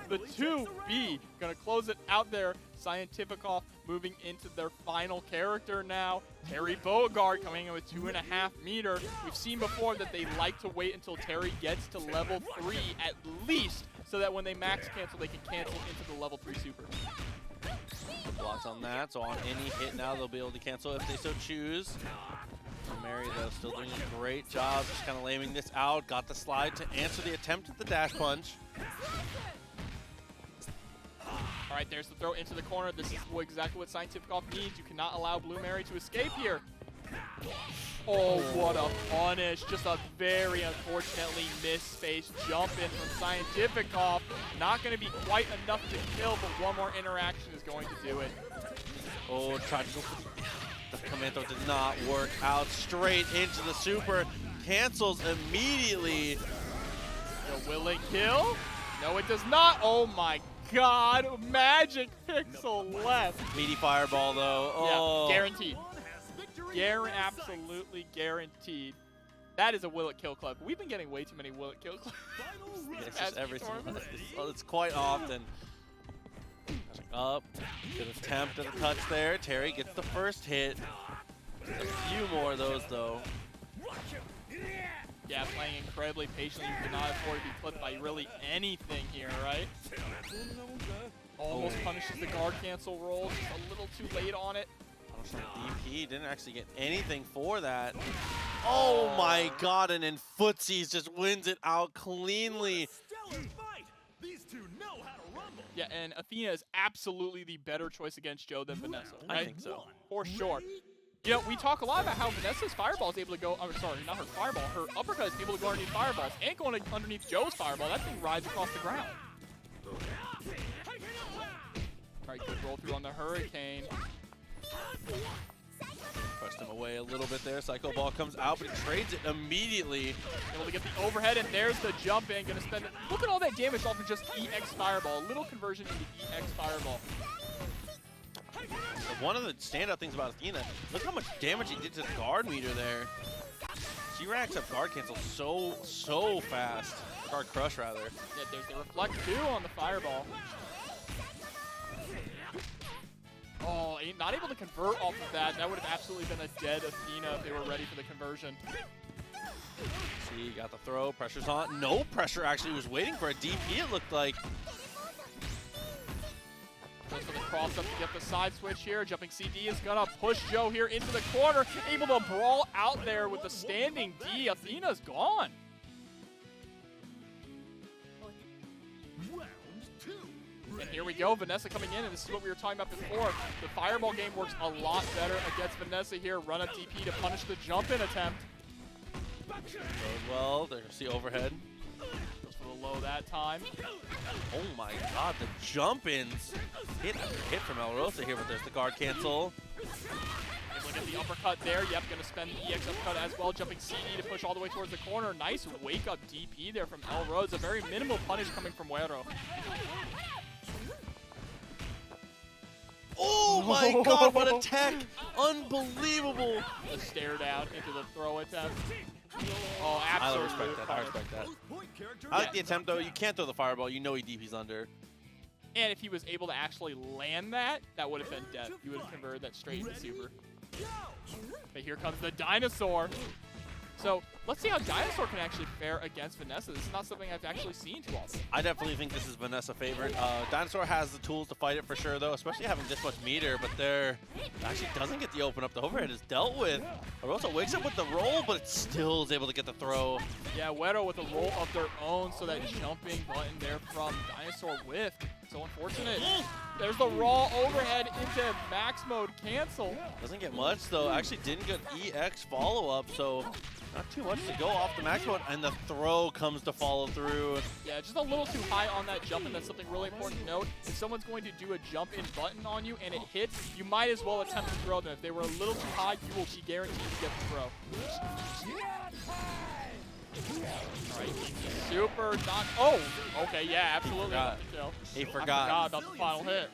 2B gonna close it out there. Cientifikof moving into their final character now. Terry Bogard coming in with 2.5 meter. We've seen before that they like to wait until Terry gets to level 3 at least, so that when they max cancel, they can cancel into the level 3 super. Blocks on that, so on any hit now, they'll be able to cancel if they so choose. Mary, though, still doing a great job, just kind of laming this out. Got the slide to answer the attempt at the dash punch. All right, there's the throw into the corner. This is exactly what Cientifikof needs. You cannot allow Blue Mary to escape here. Oh, what a punish. Just a very unfortunately misspaced jump in from Cientifikof. Not going to be quite enough to kill, but one more interaction is going to do it. Oh, tried to go for the commando, did not work out. Straight into the super. Cancels immediately. Will it kill? No, it does not. Oh my God, magic pixel left. Meaty fireball though. Oh. Yeah, guaranteed. Absolutely guaranteed. That is a will it kill club. We've been getting way too many will it kill clubs. Yeah, it's just every single one. It's quite often. Up. Good attempt at a touch there. Terry gets the first hit. Just a few more of those though. Yeah, playing incredibly patiently. You cannot afford to be clipped by really anything here, right? Almost punishes the guard cancel roll. Just a little too late on it. DP didn't actually get anything for that. Oh my God, and then Footsies just wins it out cleanly. Yeah, and Athena is absolutely the better choice against Joe than Vanessa. Right? I think so. For sure. You know, we talk a lot about how Vanessa's fireball is able to go, sorry, not her fireball, her uppercut is able to go underneath fireballs. And going underneath Joe's fireball, that thing rides across the ground. All right, good roll through on the Hurricane. Pressed him away a little bit there. Psycho Ball comes out, but he trades it immediately. Able to get the overhead, and there's the jump in. Gonna spend it. Look at all that damage off of just EX Fireball. A little conversion into EX Fireball. One of the standout things about Athena, look how much damage he did to the guard meter there. She racks up guard cancel so fast. Guard crush, rather. Yeah, there's the reflect too on the Fireball. Oh, not able to convert off of that. That would have absolutely been a dead Athena if they were ready for the conversion. See, got the throw. Pressure's on. No pressure, actually. He was waiting for a DP, it looked like. Goes for the cross up to get the side switch here. Jumping CD is going to push Joe here into the corner. Able to brawl out there with the standing D. Athena's gone. And here we go, Vanessa coming in, and this is what we were talking about before. The fireball game works a lot better against Vanessa here. Run up DP to punish the jump-in attempt. Goes well, there's the overhead. Goes for the low that time. Oh my God, the jump-ins. Hit from Rosa here, but there's the guard cancel. Able to get the uppercut there. Yep, going to spend the EX uppercut as well. Jumping CD to push all the way towards the corner. Nice wake-up DP there from Rosa. A very minimal punish coming from Wero. Oh my God, what a tech! Unbelievable! The stare down into the throw attempt. Oh, absolutely. I respect that. I like the attempt though. You can't throw the fireball. You know he DP's under. And if he was able to actually land that, that would have been death. He would have converted that straight into super. But here comes the Dinosaur. So let's see how Dinosaur can actually fare against Vanessa. This is not something I've actually seen too often. I definitely think this is Vanessa favorite. Dinosaur has the tools to fight it for sure, though, especially having this much meter, but there actually doesn't get the open up. The overhead is dealt with. Rosa wakes up with the roll, but it still is able to get the throw. Yeah, Wero with a roll of their own, so that jumping button there from Dinosaur with. so unfortunate. There's the raw overhead into max mode cancel. Doesn't get much though. Actually didn't get EX follow-up, so not too much to go off the max mode, and the throw comes to follow through. Yeah, just a little too high on that jump, and that's something really important to note. If someone's going to do a jump in button on you and it hits, you might as well attempt to throw them. If they were a little too high, you will be guaranteed to get the throw. Alright, super knock. Oh, okay, yeah, absolutely. Forgot. He I forgot. forgot about the final hit.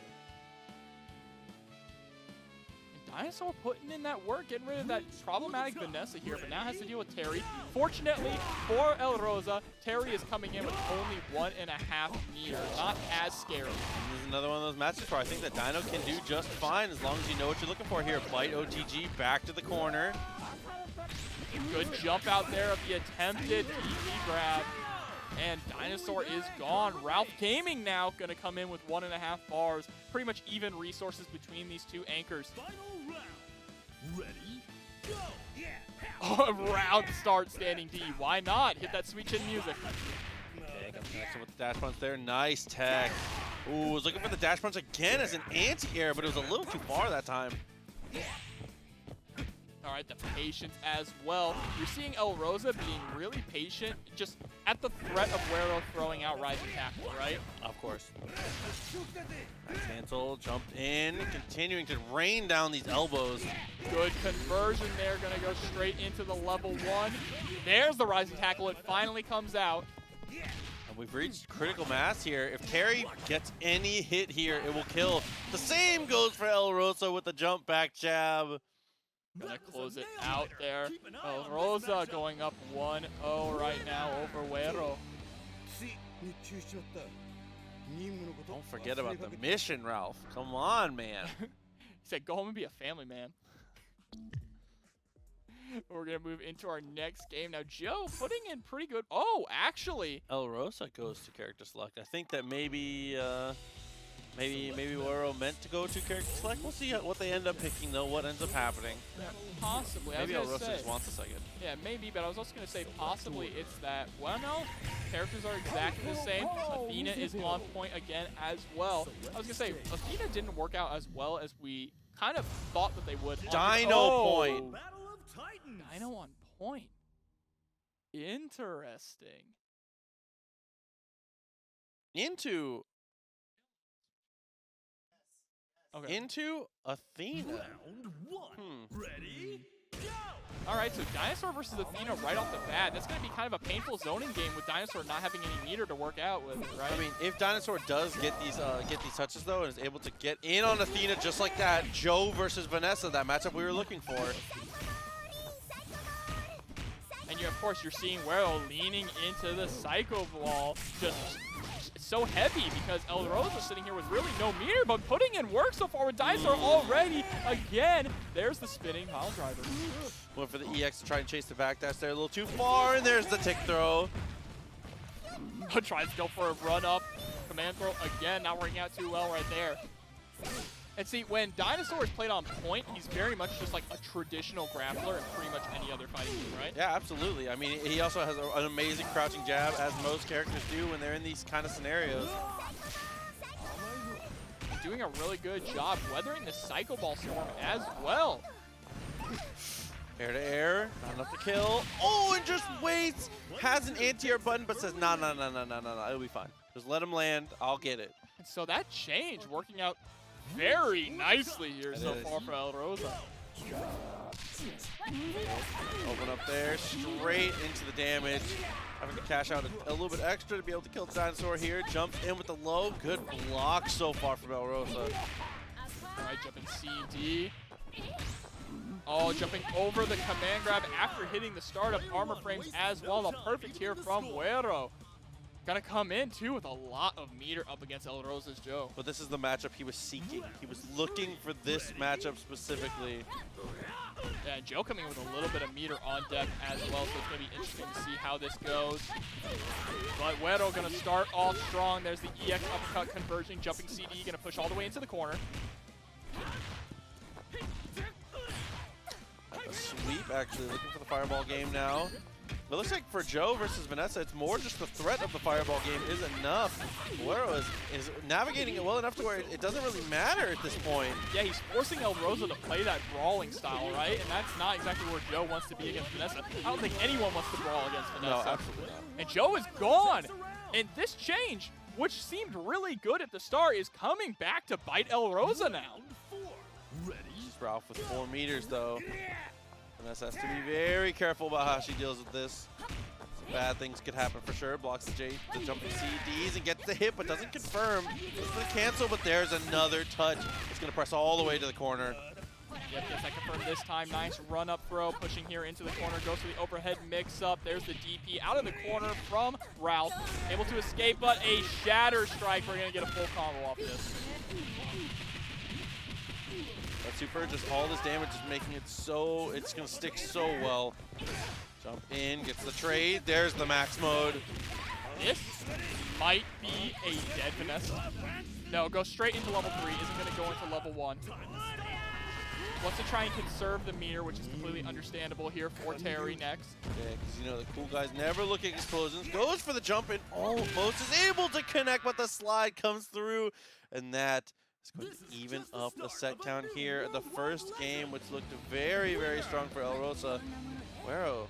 Dinosaur putting in that work, getting rid of that problematic Vanessa here, but now has to deal with Terry. Fortunately for El Rosa, Terry is coming in with only 1.5 meters. Not as scary. This is another one of those matches where I think that Dino can do just fine as long as you know what you're looking for here. Bite OTG back to the corner. Good jump out there of the attempted DP grab. And Dinosaur is gone. Ralf Gaming now going to come in with 1.5 bars. Pretty much even resources between these two anchors. Final round. Ready? Go! Oh, round start standing D. Why not? Hit that sweet chin music. Next with the dash punch there. Nice tech. Ooh, was looking for the dash punch again as an anti-air, but it was a little too far that time. All right, the patience as well. You're seeing El Rosa being really patient, just at the threat of Wero throwing out rising tackle, right? Of course. Nice cancel, jumped in, continuing to rain down these elbows. Good conversion there, gonna go straight into the level 1. There's the rising tackle, it finally comes out. And we've reached critical mass here. If Terry gets any hit here, it will kill. The same goes for El Rosa with the jump back jab. Gonna close it out there. El Rosa going up 1-0 right now over Wero. Don't forget about the mission, Ralf. Come on, man. He said, go home and be a family man. We're going to move into our next game. Now, Joe putting in pretty good. Oh, actually. El Rosa goes to character select. I think that maybe Wero meant to go to character select. We'll see what they end up picking, though, what ends up happening. Yeah, possibly. Maybe El I was Rosa gonna just say, wants a second. yeah, maybe, but I was also going to say possibly it's that, well, no, characters are exactly the same. Athena is on point again as well. I was going to say, Athena didn't work out as well as we kind of thought that they would. Dino point. Battle of Titans. Dino on point. Interesting. Into Okay. Athena. Round 1. Ready? Go! All right, so Dinosaur versus Athena right off the bat. That's going to be kind of a painful zoning game with Dinosaur not having any meter to work out with, right? I mean, if Dinosaur does get these touches though, and is able to get in on Athena just like that, Joe versus Vanessa, that matchup we were looking for. And of course, you're seeing Wero leaning into the Psycho Ball, just so heavy because El Rosa sitting here with really no meter, but putting in work so far with Dinosaur already. Again, there's the spinning pile driver. Went for the EX to try and chase the backdash there a little too far, and there's the tick throw. Tries to go for a run up. Command throw again, not working out too well right there. And see, when Dinosaur is played on point, he's very much just like a traditional grappler in pretty much any other fighting game, right? Yeah, absolutely. I mean, he also has an amazing crouching jab, as most characters do when they're in these kind of scenarios. Doing a really good job weathering the Psycho Ball storm as well. Air to air, not enough to kill. Oh, and just waits. Has an anti-air button, but says, no, it'll be fine. Just let him land. I'll get it. And so that change working out very nicely here so far for El Rosa. Open up there, straight into the damage. Having to cash out a little bit extra to be able to kill the Dinosaur here. Jumps in with the low. Good block so far from El Rosa. All right, jumping CD. Oh, jumping over the command grab after hitting the startup armor frames as well. The perfect here from Wero. Gonna come in, too, with a lot of meter up against El Rosa's Joe. But this is the matchup he was seeking. He was looking for this matchup specifically. Yeah, and Joe coming with a little bit of meter on deck as well, so it's going to be interesting to see how this goes. But Wero going to start off strong. There's the EX uppercut conversion, jumping CD, going to push all the way into the corner. A sweep, actually, looking for the fireball game now. But it looks like for Joe versus Vanessa, it's more just the threat of the fireball game is enough. Wero is navigating it well enough to where it doesn't really matter at this point. Yeah, he's forcing El Rosa to play that brawling style, right? And that's not exactly where Joe wants to be against Vanessa. I don't think anyone wants to brawl against Vanessa. No, absolutely not. And Joe is gone. And this change, which seemed really good at the start, is coming back to bite El Rosa now. Ralf with 4 meters though. Vanessa has to be very careful about how she deals with this. Some bad things could happen for sure. Blocks the jumping CDs and gets the hit, but doesn't confirm. It's gonna cancel, but there's another touch. It's gonna press all the way to the corner. Yep, gets that confirmed this time. Nice run-up throw, pushing here into the corner. Goes for the overhead mix-up. There's the DP out of the corner from Ralf. Able to escape, but a shatter strike. We're gonna get a full combo off this. That super, just all this damage is making it so, it's gonna stick so well. Jump in, gets the trade. There's the max mode. This might be a dead Vanessa. No, go straight into level 3. Isn't gonna go into level 1. Wants to try and conserve the meter, which is completely understandable here for Terry next. Yeah, because you know the cool guys never look at explosions. Goes for the jump and almost is able to connect, but the slide comes through. And that is going to even up the set count here. The first game, which looked very, very strong for El Rosa. Wero,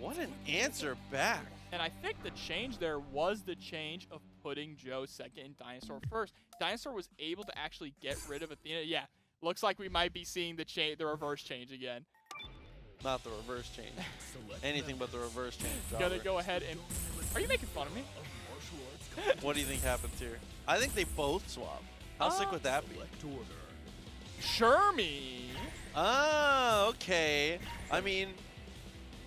what an answer back. And I think the change there was the change of putting Joe second and Dinosaur first. Dinosaur was able to actually get rid of Athena. Yeah. Looks like we might be seeing the reverse change again. Not the reverse change. Anything but the reverse change. Gonna go ahead and... Are you making fun of me? What do you think happens here? I think they both swap. How sick would that be? Shermie. Ah, okay. I mean,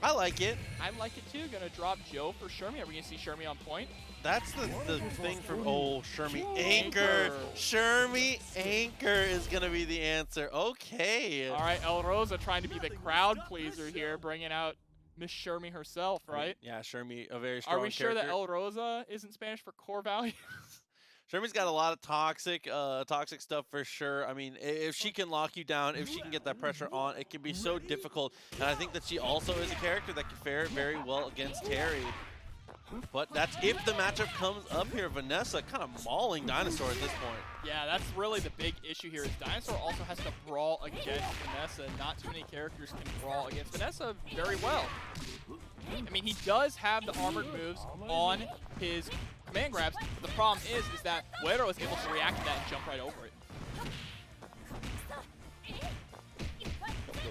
I like it. I like it too. Gonna drop Joe for Shermie. Are we gonna see Shermie on point? That's the thing from, oh, Shermie Anchor. Shermie Anchor is going to be the answer. Okay. All right, El Rosa trying to be the crowd pleaser here, bringing out Miss Shermie herself, right? Yeah, Shermie, a very strong Are we sure character. that El Rosa isn't Spanish for CoreValues? Shermie's got a lot of toxic stuff for sure. I mean, if she can lock you down, if she can get that pressure on, it can be so difficult. And I think that she also is a character that can fare very well against Terry. But that's if the matchup comes up here. Vanessa kind of mauling Dinosaur at this point. Yeah, that's really the big issue here is Dinosaur also has to brawl against Vanessa. Not too many characters can brawl against Vanessa very well. I mean, he does have the armored moves on his command grabs. But the problem is that Wero is able to react to that and jump right over it.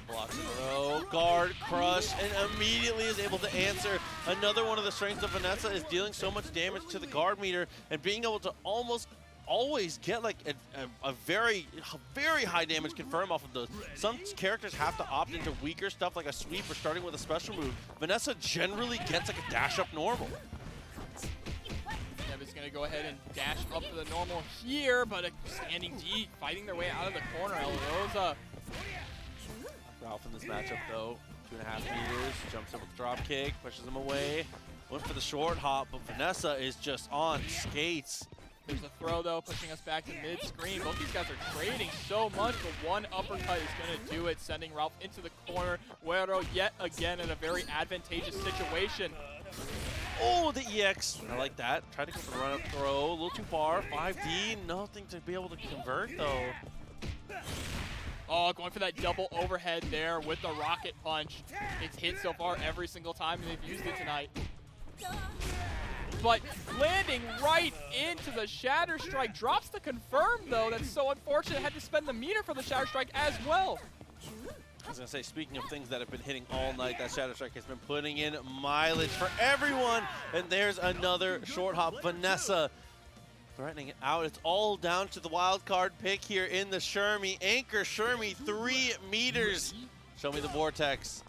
Blocks in a row, guard, crush, and immediately is able to answer. Another one of the strengths of Vanessa is dealing so much damage to the guard meter and being able to almost always get like a very high damage confirm off of those. Some characters have to opt into weaker stuff like a sweep or starting with a special move. Vanessa generally gets like a dash up normal. Is going to go ahead and dash up to the normal here, but standing deep, fighting their way out of the corner. El Rosa. Ralf in this matchup though, 2.5 meters, jumps in with the drop kick, pushes him away. Went for the short hop, but Vanessa is just on skates. There's a throw though, pushing us back to mid-screen. Both these guys are trading so much, but one uppercut is going to do it, sending Ralf into the corner. Wero yet again in a very advantageous situation. Oh, the EX. I like that. Tried to go for the run-up throw. A little too far. 5D. Nothing to be able to convert, though. Oh, going for that double overhead there with the rocket punch. It's hit so far every single time they've used it tonight. But landing right into the Shatter Strike. Drops the confirm, though. That's so unfortunate. Had to spend the meter for the Shatter Strike as well. I was going to say, speaking of things that have been hitting all night, that Shadow Strike has been putting in mileage for everyone. And there's another short hop. Vanessa threatening it out. It's all down to the wild card pick here in the Shermie. Anchor Shermie, 3 meters. Show me the vortex.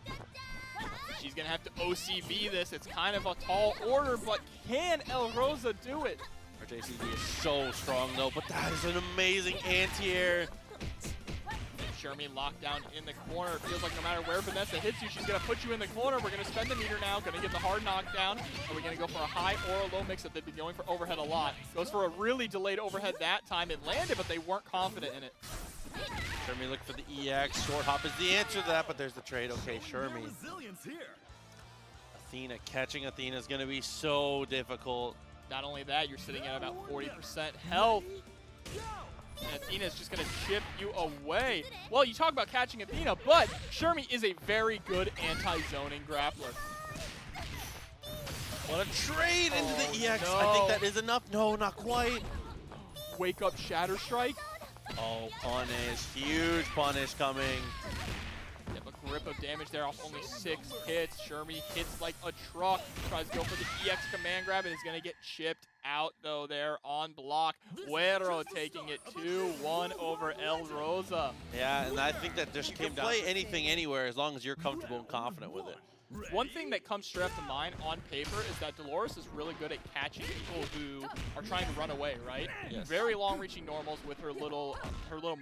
She's going to have to OCV this. It's kind of a tall order, but can El Rosa do it? Our JCD is so strong, though, but that is an amazing anti-air. Shermie locked down in the corner. It feels like no matter where Vanessa hits you, she's going to put you in the corner. We're going to spend the meter now. Going to get the hard knockdown. Are we going to go for a high or a low mix-up? They've been going for overhead a lot. Goes for a really delayed overhead that time. It landed, but they weren't confident in it. Shermie look for the EX. Short hop is the answer to that, but there's the trade. Okay, Shermie. Athena, catching Athena is going to be so difficult. Not only that, you're sitting at about 40% health. And Athena's just going to chip you away. Well, you talk about catching Athena, but Shermie is a very good anti-zoning grappler. What a trade into the EX. No. I think that is enough. No, not quite. Wake up Shatter Strike. Oh, punish. Huge punish coming. Yep, a grip of damage there off only 6 hits. Shermie hits like a truck. Tries to go for the EX command grab and is going to get chipped out, though, there on block. Wero taking it 2-1 over El Rosa. Yeah, and I think that just came down. Play anything anywhere as long as you're comfortable and confident with it. One thing that comes straight up to mind on paper is that Dolores is really good at catching people who are trying to run away, right? Yes. Very long-reaching normals with her little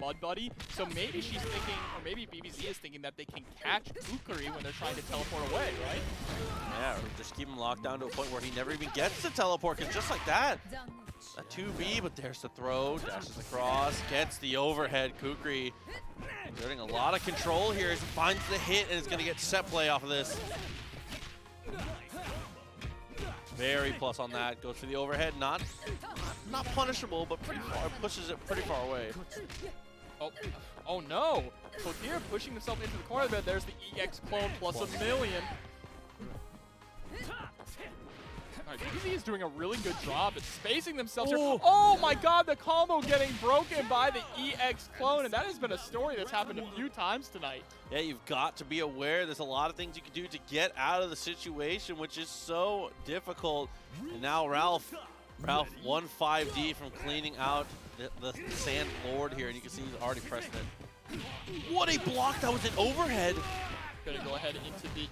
mud buddy. So maybe she's thinking, or maybe BBZ is thinking that they can catch Kukri when they're trying to teleport away, right? Yeah, or just keep him locked down to a point where he never even gets to teleport, because just like that, a 2B, but there's the throw, dashes across, gets the overhead. Kukri getting a lot of control here as he finds the hit and is going to get set play off of this. Very plus on that. Goes for the overhead. Not punishable, but pretty far. Pushes it pretty far away. Oh no! Kotir pushing himself into the corner of the bed. There's the EX clone plus a million. Alright, BBZ is doing a really good job at spacing themselves here. Oh my god, the combo getting broken by the EX clone, and that has been a story that's happened a few times tonight. Yeah, you've got to be aware there's a lot of things you can do to get out of the situation, which is so difficult. And now Ralf 1-5D from cleaning out the Sand Lord here, and you can see he's already pressed it. What a block! That was an overhead. Gonna go ahead into the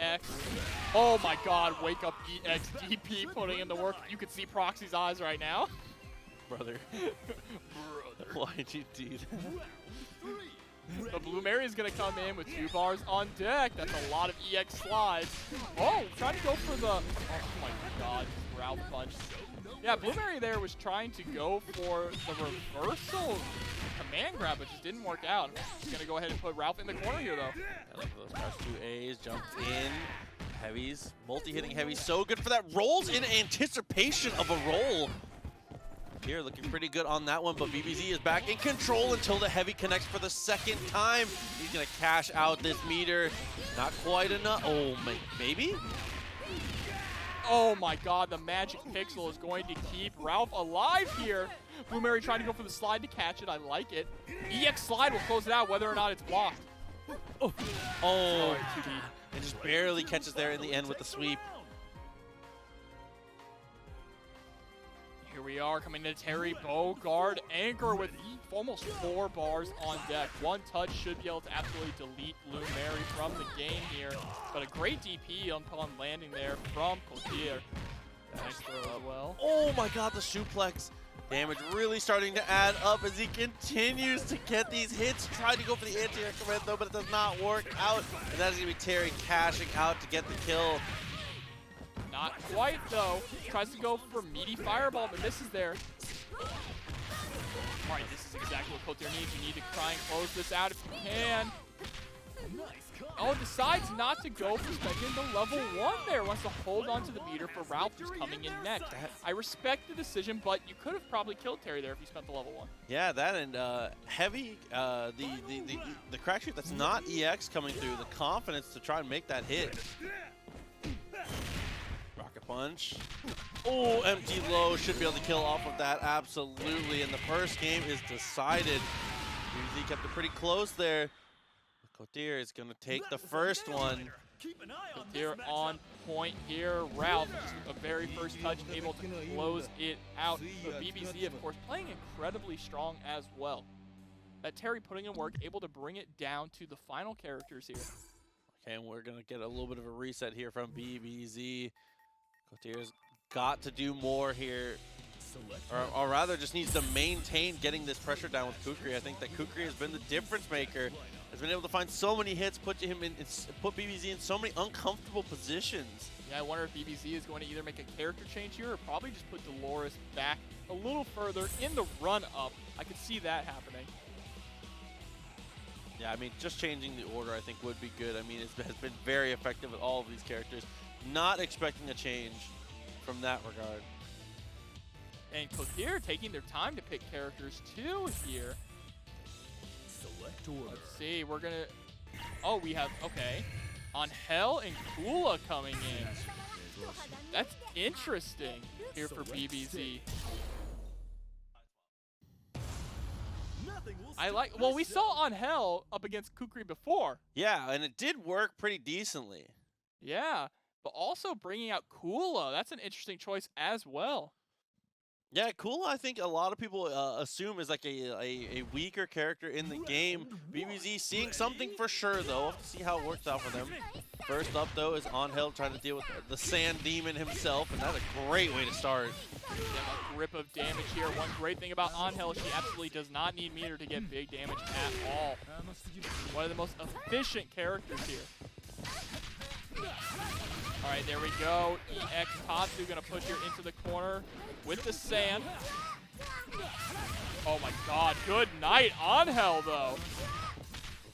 EX. Oh my god, wake up EX DP putting in the work. You can see Proxy's eyes right now. Brother. Why'd you do that? The Blue Mary is gonna come in with 2 bars on deck. That's a lot of EX slides. Oh, trying to go for the, oh my god, Ralf punch. Yeah, Blue Mary there was trying to go for the reversal command grab, but just didn't work out. Just gonna go ahead and put Ralf in the corner here, though. I like those guys. 2 A's, jumped in. Heavies, multi-hitting heavies. So good for that. Rolls in anticipation of a roll. Here, looking pretty good on that one, but BBZ is back in control until the heavy connects for the second time. He's gonna cash out this meter. Not quite enough. Oh, maybe? Oh my god, the magic pixel is going to keep Ralf alive here. Blue Mary trying to go for the slide to catch it. I like it. EX slide will close it out whether or not it's blocked. Oh, Sorry, 2D. It just barely catches there in the end with the sweep. Here we are coming to Terry, Bogard, Anchor with almost 4 bars on deck. 1 touch should be able to absolutely delete Blue Mary from the game here. But a great DP upon landing there from Kotir. Nice throw as well. Oh my god, the suplex. Damage really starting to add up as he continues to get these hits. Tried to go for the anti-air command though, but it does not work out. And that is going to be Terry cashing out to get the kill. Not quite though. Tries to go for meaty fireball, but misses there. Alright, this is exactly what Kotir needs. You need to try and close this out if you can. Oh, decides not to go for spending the level 1 there. Wants to hold on to the meter for Ralf, who's coming in next. I respect the decision, but you could have probably killed Terry there if you spent the level 1. Yeah, that and heavy, the crack shoot that's not EX coming through, the confidence to try and make that hit. Rocket punch. Oh, empty low, should be able to kill off of that, absolutely. And the first game is decided. He kept it pretty close there. Kotir is going to take the first one. Kotir on point here. Ralf, just a very first touch, able to close it out. But BBZ, of course, playing incredibly strong as well. That Terry putting in work, able to bring it down to the final characters here. Okay, and we're going to get a little bit of a reset here from BBZ. Kotir's got to do more here. Or rather, just needs to maintain getting this pressure down with Kukri. I think that Kukri has been the difference maker. Has been able to find so many hits, put BBZ in so many uncomfortable positions. Yeah, I wonder if BBZ is going to either make a character change here or probably just put Dolores back a little further in the run-up. I could see that happening. Yeah, I mean, just changing the order I think would be good. I mean, it has been very effective with all of these characters. Not expecting a change from that regard. And Kotir taking their time to pick characters too here. Select order. Let's see, we're gonna. Oh, we have okay. Angel and Kula coming in. That's interesting here for BBZ. I like. Well, we saw Angel up against Kukri before. Yeah, and it did work pretty decently. Yeah, but also bringing out Kula. That's an interesting choice as well. Yeah, Kula, I think a lot of people assume is like a weaker character in the game. BBZ seeing something for sure, though. We'll have to see how it works out for them. First up, though, is Angel trying to deal with the sand demon himself, and that's a great way to start. Yeah, a grip of damage here. One great thing about Angel, she absolutely does not need meter to get big damage at all. One of the most efficient characters here. All right, there we go. EX Tatsu gonna push her into the corner with the sand. Oh my god, good night, Angel though.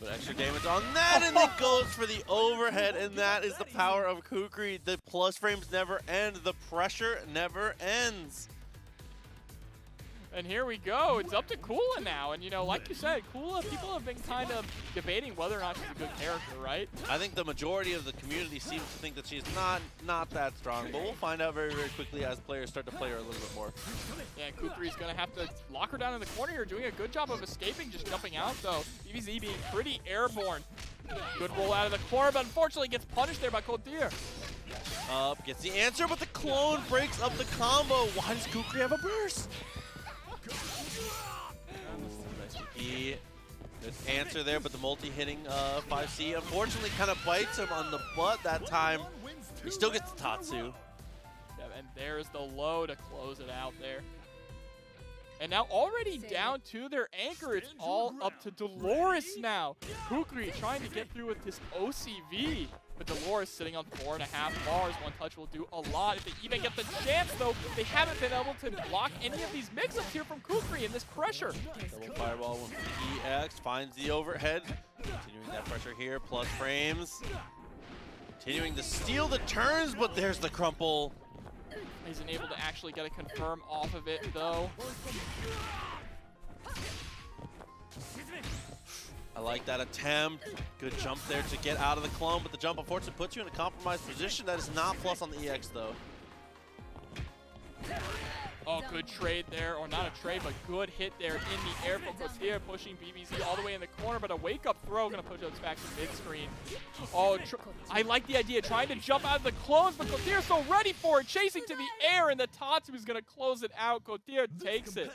But extra damage on that, and it goes for the overhead, and that is the power of Kukri. The plus frames never end, the pressure never ends. And here we go. It's up to Kula now. And, you know, like you said, Kula, people have been kind of debating whether or not she's a good character, right? I think the majority of the community seems to think that she's not that strong, but we'll find out very, very quickly as players start to play her a little bit more. Yeah, and Kukri's going to have to lock her down in the corner here, doing a good job of escaping, just jumping out, though. BBZ being pretty airborne. Good roll out of the corner, but unfortunately gets punished there by Kotir. Up, gets the answer, but the clone breaks up the combo. Why does Kukri have a burst? Nice GP. Good answer there, but the multi-hitting 5C unfortunately kind of bites him on the butt that time. He still gets the Tatsu. Yeah, and there's the low to close it out there. And now already down to their anchor, it's all up to Dolores now. Kukri trying to get through with this OCV. But Dolores sitting on 4.5 bars. One touch will do a lot. If they even get the chance, though, they haven't been able to block any of these mix-ups here from Kukri in this pressure. Double fireball with the EX, finds the overhead. Continuing that pressure here, plus frames. Continuing to steal the turns, but there's the crumple. Isn't able to actually get a confirm off of it, though. I like that attempt. Good jump there to get out of the clone, but the jump unfortunately puts you in a compromised position. That is not plus on the EX, though. Oh, good trade there, or not a trade, but good hit there in the air from Kotir, pushing BBZ all the way in the corner, but a wake-up throw gonna push us back to mid-screen. Oh, I like the idea, trying to jump out of the clones, but Kotir's so ready for it, chasing to the air, and the Tatsu is gonna close it out. Kotir takes it.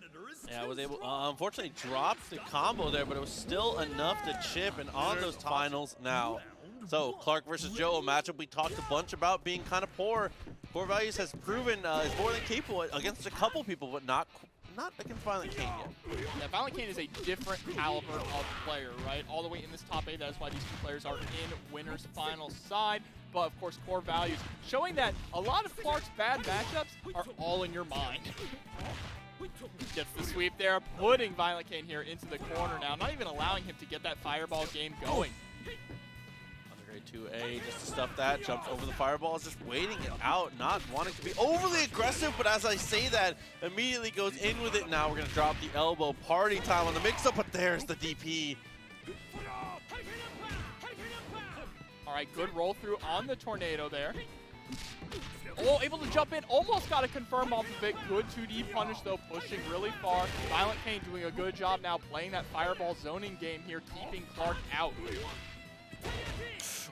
Yeah, I was able, unfortunately dropped the combo there, but it was still enough to chip, and on those finals now. So, Clark versus Joe, a matchup we talked a bunch about being kind of poor. CoreValues has proven is more than capable against a couple people, but not against ViolentKain yet. Yeah, ViolentKain is a different caliber of player, right? All the way in this top 8, that is why these two players are in winners final side. But of course, CoreValues showing that a lot of Clark's bad matchups are all in your mind. Gets the sweep there, putting ViolentKain here into the corner now, not even allowing him to get that fireball game going. Grade 2A, just to stuff that, jumps over the fireballs, just waiting it out, not wanting to be overly aggressive, but as I say that, immediately goes in with it. Now we're going to drop the elbow. Party time on the mix-up, but there's the DP. All right, good roll through on the tornado there. Oh, able to jump in, almost got a confirm off of it. Good 2D punish though, pushing really far. ViolentKain doing a good job now playing that fireball zoning game here, keeping Clark out.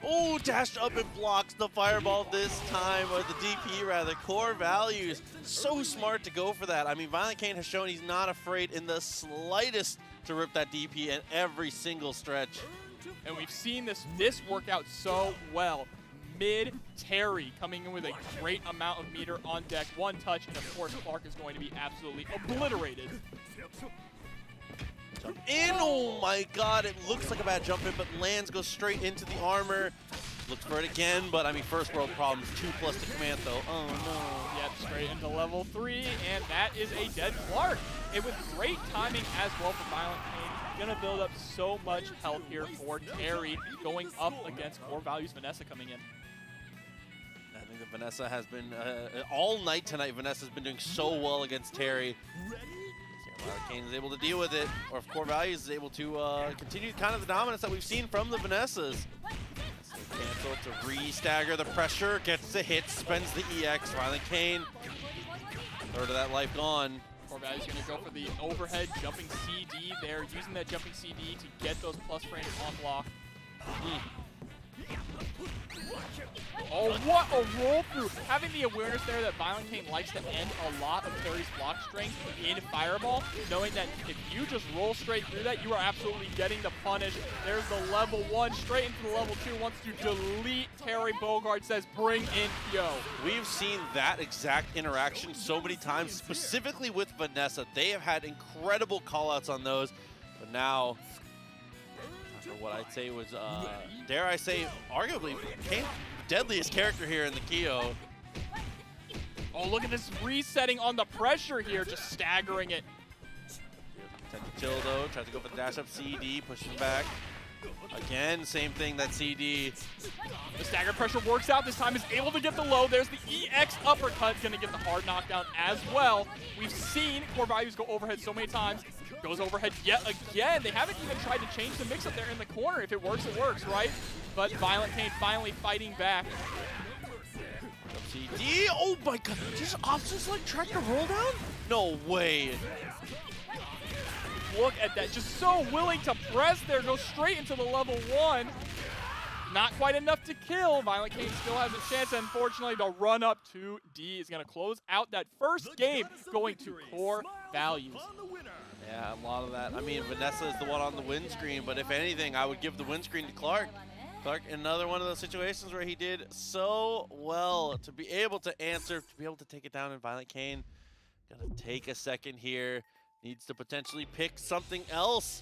Oh, dashed up and blocks the fireball this time, or the DP rather. CoreValues, so smart to go for that. I mean, ViolentKain has shown he's not afraid in the slightest to rip that DP in every single stretch. And we've seen this work out so well. Mid Terry coming in with a great amount of meter on deck. One touch, and of course Clark is going to be absolutely obliterated. Jump in, oh my god, it looks like a bad jump in, but lands, goes straight into the armor. Looks for it again, but I mean, first world problems, 2+ to command though. Oh no. Yep, straight into level 3, and that is a dead Clark. It was great timing as well for ViolentKain. Gonna build up so much health here for Terry, going up against CoreValues Vanessa coming in. And think that Vanessa has been, all night tonight, Vanessa's been doing so well against Terry. ViolentKain is able to deal with it, or if CoreValues is able to continue kind of the dominance that we've seen from the Vanessas. Cancel to re-stagger the pressure, gets the hit, spends the EX. ViolentKain, third of that life gone. CoreValues going to go for the overhead jumping CD there, using that jumping CD to get those plus frames on block. Oh, what a roll through! Having the awareness there that ViolentKain likes to end a lot of Terry's block strength in Fireball, knowing that if you just roll straight through that, you are absolutely getting the punish. There's the level 1, straight into the level 2, wants to delete Terry. Bogard says, bring in Yo. We've seen that exact interaction so many times, specifically with Vanessa. They have had incredible callouts on those, but now, after what I'd say was, dare I say, arguably, Kane's deadliest character here in the Kyo. Oh, look at this resetting on the pressure here, just staggering it. Tend to chill though, tries to go for the dash up CD, pushing back. Again, same thing, that CD. The stagger pressure works out this time, is able to get the low. There's the EX uppercut, gonna get the hard knockdown as well. We've seen CoreValues go overhead so many times. Goes overhead yet again. They haven't even tried to change the mix up there in the corner. If it works, right? But ViolentKain finally fighting back. CD, oh my god, just options like track to roll down? No way. Look at that, just so willing to press there, go straight into the level 1. Not quite enough to kill. ViolentKain still has a chance. Unfortunately, the run up to D is going to close out that first game, going to CoreValues. Yeah, a lot of that. I mean, Vanessa is the one on the win screen, but if anything, I would give the win screen to Clark. Clark, another one of those situations where he did so well to be able to answer, to be able to take it down in ViolentKain. Gonna take a second here. Needs to potentially pick something else.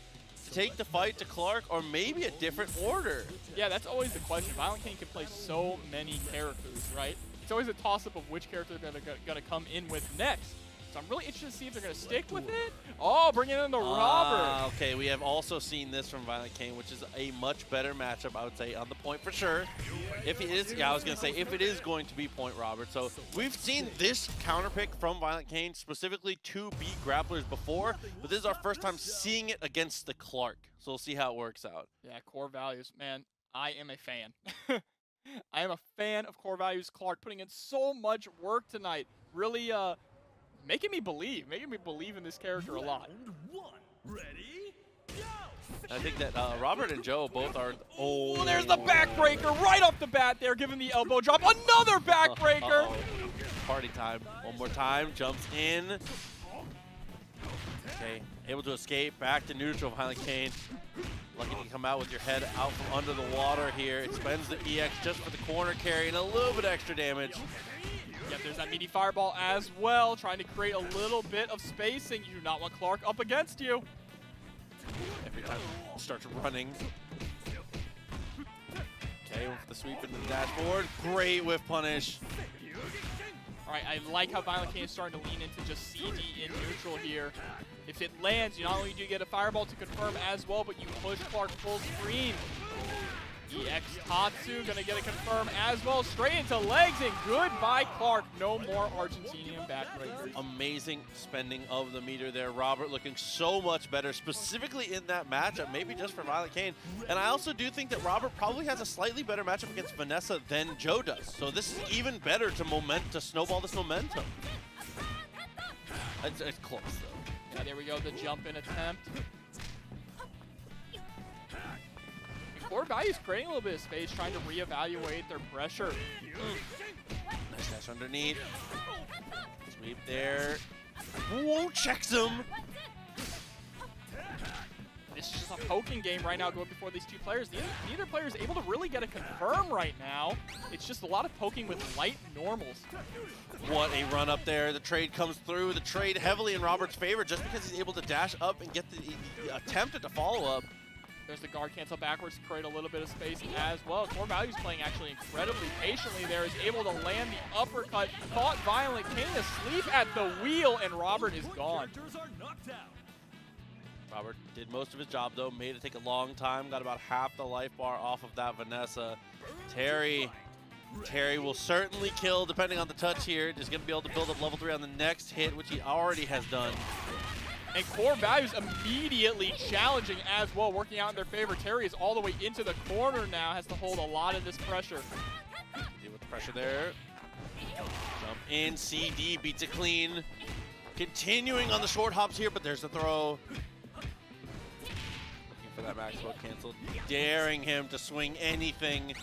Take the fight to Clark, or maybe a different order. Yeah, that's always the question. ViolentKain can play so many characters, right? It's always a toss-up of which character they're gonna come in with next. So I'm really interested to see if they're going to stick with it. Oh, bringing in the Robert. Okay, we have also seen this from ViolentKain, which is a much better matchup, I would say, on the point for sure. If it is, yeah, I was going to say, if it is going to be point Robert. So we've seen this counter pick from ViolentKain specifically to beat grapplers before, but this is our first time seeing it against the Clark. So we'll see how it works out. Yeah, CoreValues, man, I am a fan. I am a fan of CoreValues Clark, putting in so much work tonight. Really, making me believe in this character a lot. I think that Robert and Joe both are. Oh, there's the backbreaker right off the bat there, giving the elbow drop. Another backbreaker. Party time. One more time. Jumps in. Okay, able to escape back to neutral. ViolentKain. Lucky to come out with your head out from under the water here. It spends the EX just for the corner carry and a little bit extra damage. Yep, there's that meaty fireball as well, trying to create a little bit of spacing. You do not want Clark up against you. Every time he starts running. Okay, with the sweep into the dashboard. Great whiff punish. All right, I like how ViolentKain is starting to lean into just CD in neutral here. If it lands, you not only do you get a fireball to confirm as well, but you push Clark full screen. EX Tatsu gonna get a confirm as well, straight into legs, and goodbye Clark. No more Argentinian backbreakers. Amazing spending of the meter there. Robert looking so much better, specifically in that matchup, maybe just for ViolentKain. And I also do think that Robert probably has a slightly better matchup against Vanessa than Joe does. So this is even better to snowball this momentum. It's close though. Yeah, there we go, the jump in attempt. CoreValues creating a little bit of space, trying to reevaluate their pressure. Nice dash underneath. Sweep there. Whoa, checks him. This is just a poking game right now going before these two players. Neither player is able to really get a confirm right now. It's just a lot of poking with light normals. What a run up there. The trade comes through. The trade heavily in Robert's favor just because he's able to dash up and get the attempt at the follow-up. There's the guard cancel backwards to create a little bit of space as well. CoreValues playing actually incredibly patiently there, is able to land the uppercut, caught ViolentKain asleep at the wheel, and Robert is gone. Robert did most of his job though, made it take a long time, got about half the life bar off of that Vanessa. Terry Terry will certainly kill depending on the touch here. Just going to be able to build up level 3 on the next hit, which he already has done. And CoreValues immediately challenging as well, working out in their favor. Terry is all the way into the corner now, has to hold a lot of this pressure. Deal with the pressure there. Jump in, CD beats it clean. Continuing on the short hops here, but there's the throw. Looking for that max load canceled. Daring him to swing anything.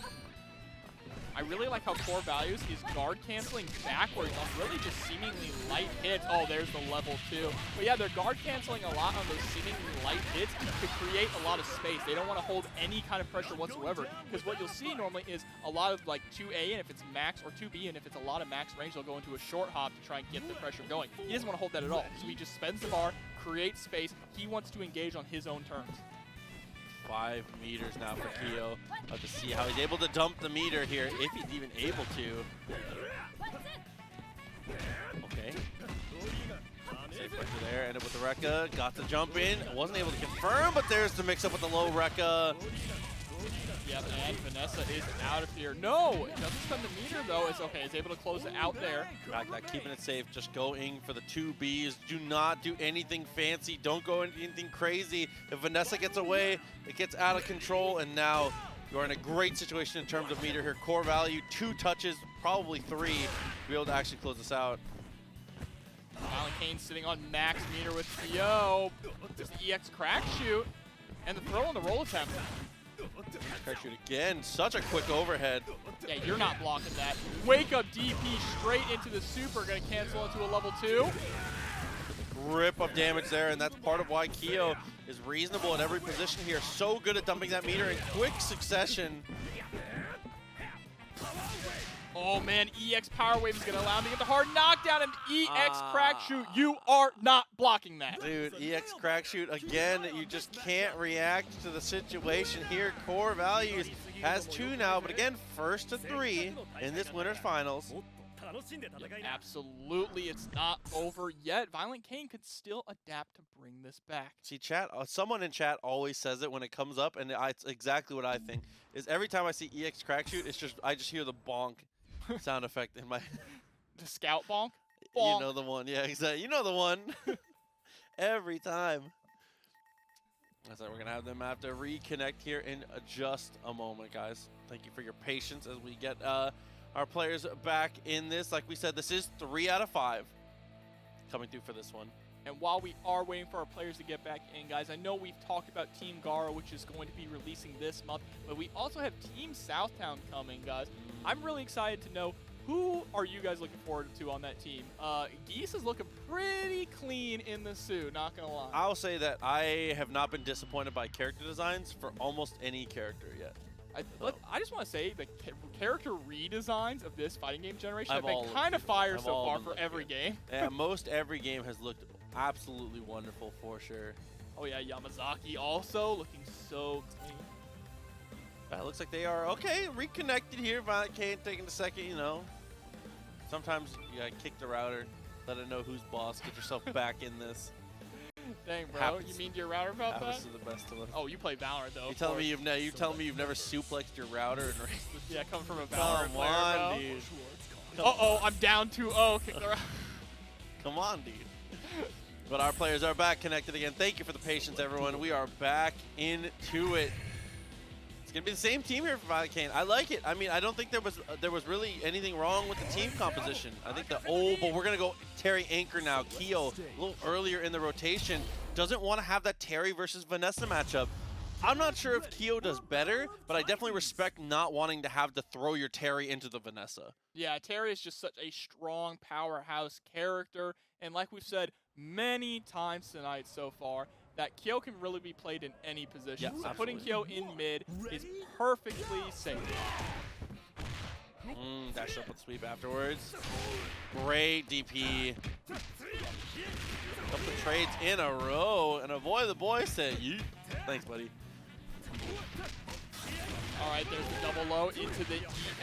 I really like how CoreValues is guard canceling backwards on really just seemingly light hits. Oh, there's the level 2. But yeah, they're guard canceling a lot on those seemingly light hits to create a lot of space. They don't want to hold any kind of pressure whatsoever, because what you'll see normally is a lot of like 2A, and if it's max, or 2B, and if it's a lot of max range, they'll go into a short hop to try and get the pressure going. He doesn't want to hold that at all, so he just spends the bar, creates space. He wants to engage on his own terms. 5 meters now for Kyo. About to see how he's able to dump the meter here, if he's even able to. Okay. Safe pressure there, ended with the Rekka. Got the jump in. Wasn't able to confirm, but there's the mix up with the low Rekka. Yep, and Vanessa is out of here. No, it doesn't spend the meter though. It's okay. It's able to close it out there. Back that, keeping it safe. Just going for the 2 Bs. Do not do anything fancy. Don't go into anything crazy. If Vanessa gets away, it gets out of control, and now you're in a great situation in terms of meter here. Core value, 2 touches, probably 3, to be able to actually close this out. ViolentKain sitting on max meter with Theo. There's the EX crack shoot, and the throw on the roll attempt. Crack shoot again. Such a quick overhead. Yeah, you're not blocking that. Wake up DP straight into the super. Going to cancel into a level 2. Grip of damage there, and that's part of why Kyo is reasonable at every position here. So good at dumping that meter in quick succession. Oh man, EX Power Wave is going to allow him to get the hard knockdown, and EX Crack Shoot, you are not blocking that. Dude, EX Crack Shoot, again, you just can't react to the situation here. CoreValues has 2 now, but again, first to 3 in this winner's finals. Absolutely, it's not over yet. ViolentKain could still adapt to bring this back. See, chat, someone in chat always says it when it comes up, and it's exactly what I think. Is every time I see EX Crack Shoot, it's just I just hear the bonk sound effect in my The scout bonk? Bonk. You know the one, yeah, exactly. You know the one. Every time. That's right, we're gonna have them have to reconnect here in just a moment, guys. Thank you for your patience as we get our players back in this. Like we said, this is 3 out of 5 coming through for this one. And while we are waiting for our players to get back in, guys, I know we've talked about Team Gara, which is going to be releasing this month, but we also have Team Southtown coming, guys. I'm really excited to know, who are you guys looking forward to on that team? Geese is looking pretty clean in the suit, not gonna lie. I'll say that I have not been disappointed by character designs for almost any character yet. I just want to say the character redesigns of this fighting game generation have been kind of fire so far for every game. Yeah, most every game has looked absolutely wonderful for sure. Oh yeah, Yamazaki also looking so clean. It looks like they are, okay, reconnected here. ViolentKain taking a second, you know. Sometimes you gotta kick the router, let it know who's boss, get yourself back in this. Dang, bro, you mean to your router about that? Happens to the best of us. Oh, you play Valorant though. You telling me you've never suplexed your router and yeah, coming from a Valorant player, on, dude. Uh-oh, I'm down 2-0. Come on, dude. But our players are back connected again. Thank you for the patience, everyone. We are back into it. It's gonna be the same team here for ViolentKain. I like it. I mean, I don't think there was really anything wrong with the team composition. I think but we're gonna go Terry anchor now. Kyo, a little earlier in the rotation, doesn't want to have that Terry versus Vanessa matchup. I'm not sure if Kyo does better, but I definitely respect not wanting to have to throw your Terry into the Vanessa. Yeah, Terry is just such a strong powerhouse character, and like we've said many times tonight so far, that Kyo can really be played in any position. Yeah, so putting Kyo in mid is perfectly safe. Dash up with sweep afterwards. Great DP. Couple of trades in a row, and avoid the boy said, yeet. Thanks, buddy. All right, there's the double low into the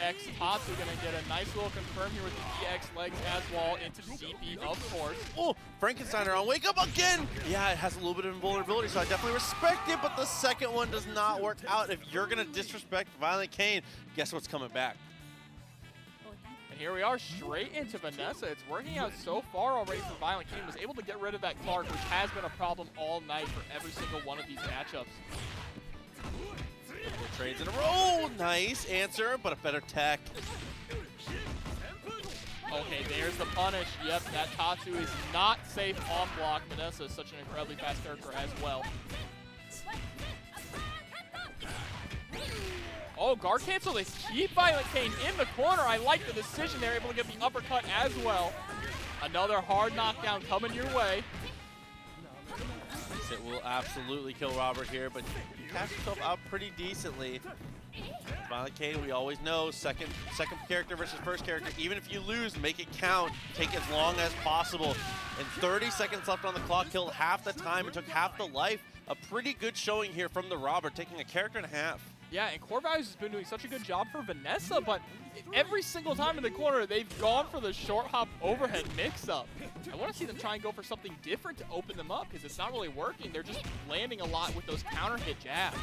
EX pops. We're going to get a nice little confirm here with the EX legs as well into the DP, of course. Oh, Frankensteiner on wake up again. Yeah, it has a little bit of invulnerability, so I definitely respect it, but the second one does not work out. If you're going to disrespect ViolentKain, guess what's coming back? here we are, straight into Vanessa. It's working out so far already for ViolentKain. Was able to get rid of that Clark, which has been a problem all night for every single one of these matchups. Trades in a row. Nice answer, but a better tech. Okay, there's the punish. Yep, that Tatsu is not safe on block. Vanessa is such an incredibly fast character as well. Oh, guard cancel. They keep ViolentKain in the corner. I like the decision. They're able to get the uppercut as well. Another hard knockdown coming your way. It will absolutely kill Robert here, but you catch yourself out pretty decently. ViolentKain, we always know, second character versus first character. Even if you lose, make it count. Take as long as possible. And 30 seconds left on the clock, killed half the time and took half the life. A pretty good showing here from the Robert, taking a character and a half. Yeah, and CoreValues has been doing such a good job for Vanessa, but every single time in the corner, they've gone for the short hop overhead mix-up. I want to see them try and go for something different to open them up, because it's not really working. They're just landing a lot with those counter hit jabs.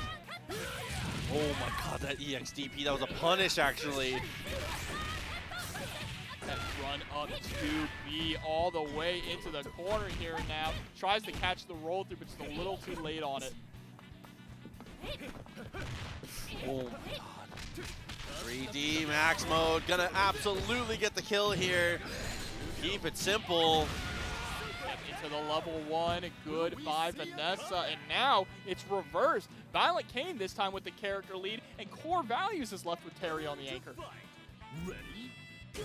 Oh my god, that EXDP, that was a punish actually. That run up to B all the way into the corner here now. Tries to catch the roll through, but just a little too late on it. Oh my god. 3D max mode, gonna absolutely get the kill here. Keep it simple. Into the level 1, goodbye Vanessa, and now it's reversed. ViolentKain this time with the character lead, and CoreValues is left with Terry on the anchor. Ready, go!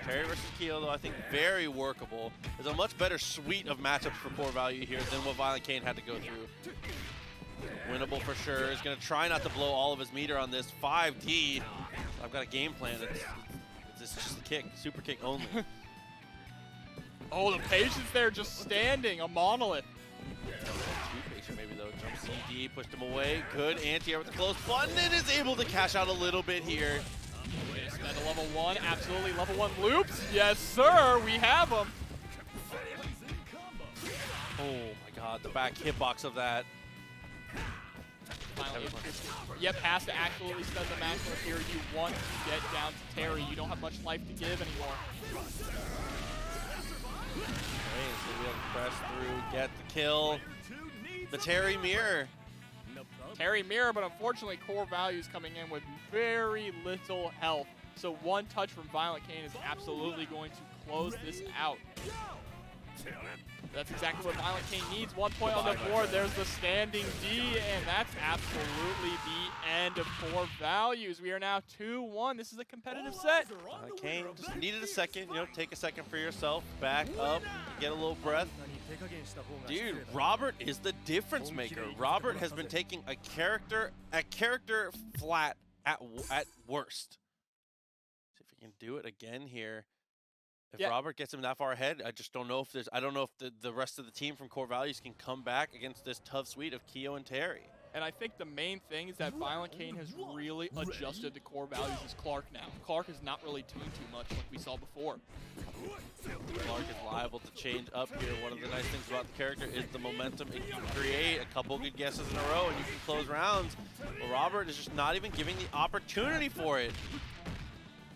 Terry versus Keo, though, I think very workable. There's a much better suite of matchups for CoreValue here than what ViolentKain had to go through. Winnable for sure. He's going to try not to blow all of his meter on this 5D. I've got a game plan. It's just a kick, super kick only. Oh, the patience there just standing, a monolith. Too patient maybe though. Jump CD, pushed him away. Good anti-air with the close button and is able to cash out a little bit here. Way to spend a level 1, absolutely level 1 loops. Yes, sir, we have them. Oh my god, the back hitbox of that. Finally, yep, has to absolutely spend the maximum here. You want to get down to Terry. You don't have much life to give anymore. Okay, so we have to press through, get the kill. The Terry mirror. Terry mirror, but unfortunately CoreValues coming in with very little health. So one touch from ViolentKain is absolutely going to close this out. That's exactly what ViolentKain needs. 1 point on the board. There's the standing D, and that's absolutely the end of CoreValues. We are now 2-1. This is a competitive set. ViolentKain just needed a second, you know, take a second for yourself, back up, get a little breath. Dude, Robert is the difference maker. Robert has been taking a character flat at worst. See if we can do it again here. If Robert gets him that far ahead, I just don't know if I don't know if the rest of the team from CoreValues can come back against this tough suite of Keo and Terry. And I think the main thing is that ViolentKain has really adjusted to CoreValues' Clark now. Clark is not really tuned too much like we saw before. Clark is liable to change up here. One of the nice things about the character is the momentum it can create. A couple good guesses in a row and you can close rounds. But Robert is just not even giving the opportunity for it.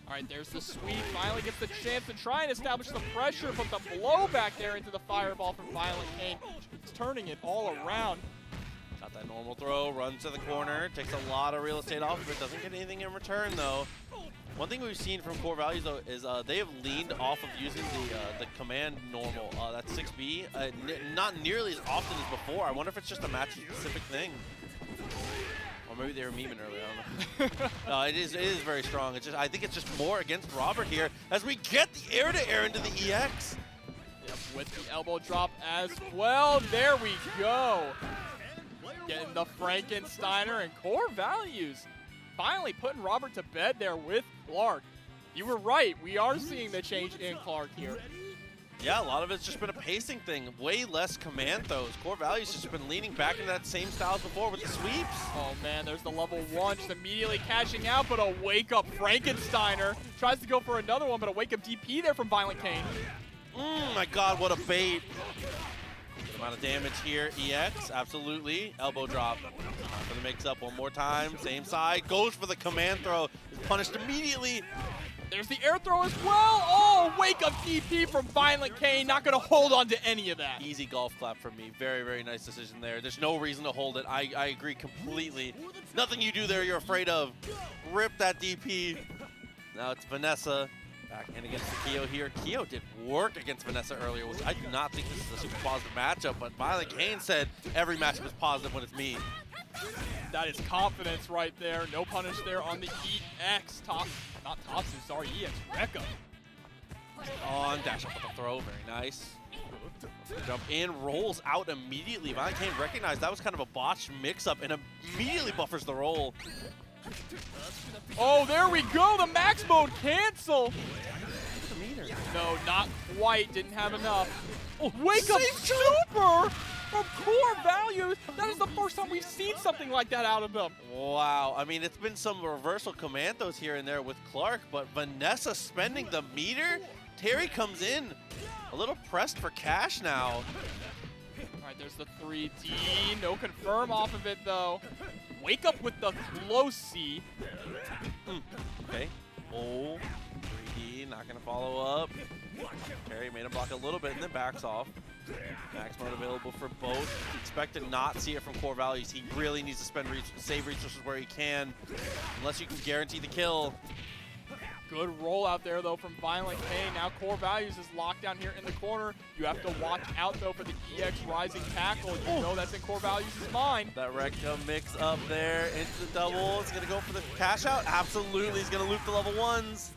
All right, there's the sweep. Finally gets the chance to try and establish the pressure, but the blow back there into the fireball from ViolentKain. It's turning it all around. Got that normal throw, runs to the corner, takes a lot of real estate off of it, doesn't get anything in return though. One thing we've seen from CoreValues though is they have leaned off of using the command normal, that 6B, not nearly as often as before. I wonder if it's just a match-specific thing. Or maybe they were memeing earlier, I don't know. No, it is very strong. It's just, I think it's just more against Robert here as we get the air-to-air into the EX. Yep, with the elbow drop as well. There we go. Getting the Frankensteiner and CoreValues. Finally putting Robert to bed there with Clark. You were right. We are seeing the change in Clark here. Yeah, a lot of it's just been a pacing thing. Way less command throws. CoreValues just been leaning back into that same style as before with the sweeps. Oh man, there's the level 1 just immediately cashing out, but a wake-up Frankensteiner. Tries to go for another one, but a wake-up DP there from ViolentKain. My god, what a bait. Good amount of damage here. EX, absolutely. Elbow drop. Time for the mix-up one more time. Same side. Goes for the command throw. Is punished immediately. there's the air throw as well. Oh, wake up DP from ViolentKain. Not going to hold on to any of that. Easy golf clap from me. Very, very nice decision there. There's no reason to hold it. I agree completely. Nothing you do there you're afraid of. Rip that DP. Now it's Vanessa. Back in against the Kyo here. Kyo did work against Vanessa earlier, which I do not think this is a super positive matchup, but ViolentKain said every matchup is positive when it's me. That is confidence right there. No punish there on the EX top. Not Topsu, sorry, EX Rekka. On dash up with the throw, very nice. Jump in, rolls out immediately. ViolentKain recognized that was kind of a botched mix-up and immediately buffers the roll. Oh, there we go, the max mode cancel. No, not quite, didn't have enough. Oh, wake up super from CoreValues. That is the first time we've seen something like that out of them. Wow, I mean, it's been some reversal commandos here and there with Clark, but Vanessa spending the meter. Terry comes in a little pressed for cash now. All right, there's the 3D. No confirm off of it, though. Wake up with the close C. Okay. Oh, 3D, not going to follow up. Terry made him block a little bit and then backs off. Max mode available for both. Expect to not see it from CoreValues. He really needs to save resources where he can, unless you can guarantee the kill. Good roll out there, though, from ViolentKain. Now CoreValues is locked down here in the corner. You have to watch out, though, for the EX rising tackle. You know that's in CoreValues' mind. That Rekka mix up there into the double. It's going to go for the cash out. Absolutely. He's going to loop the level ones.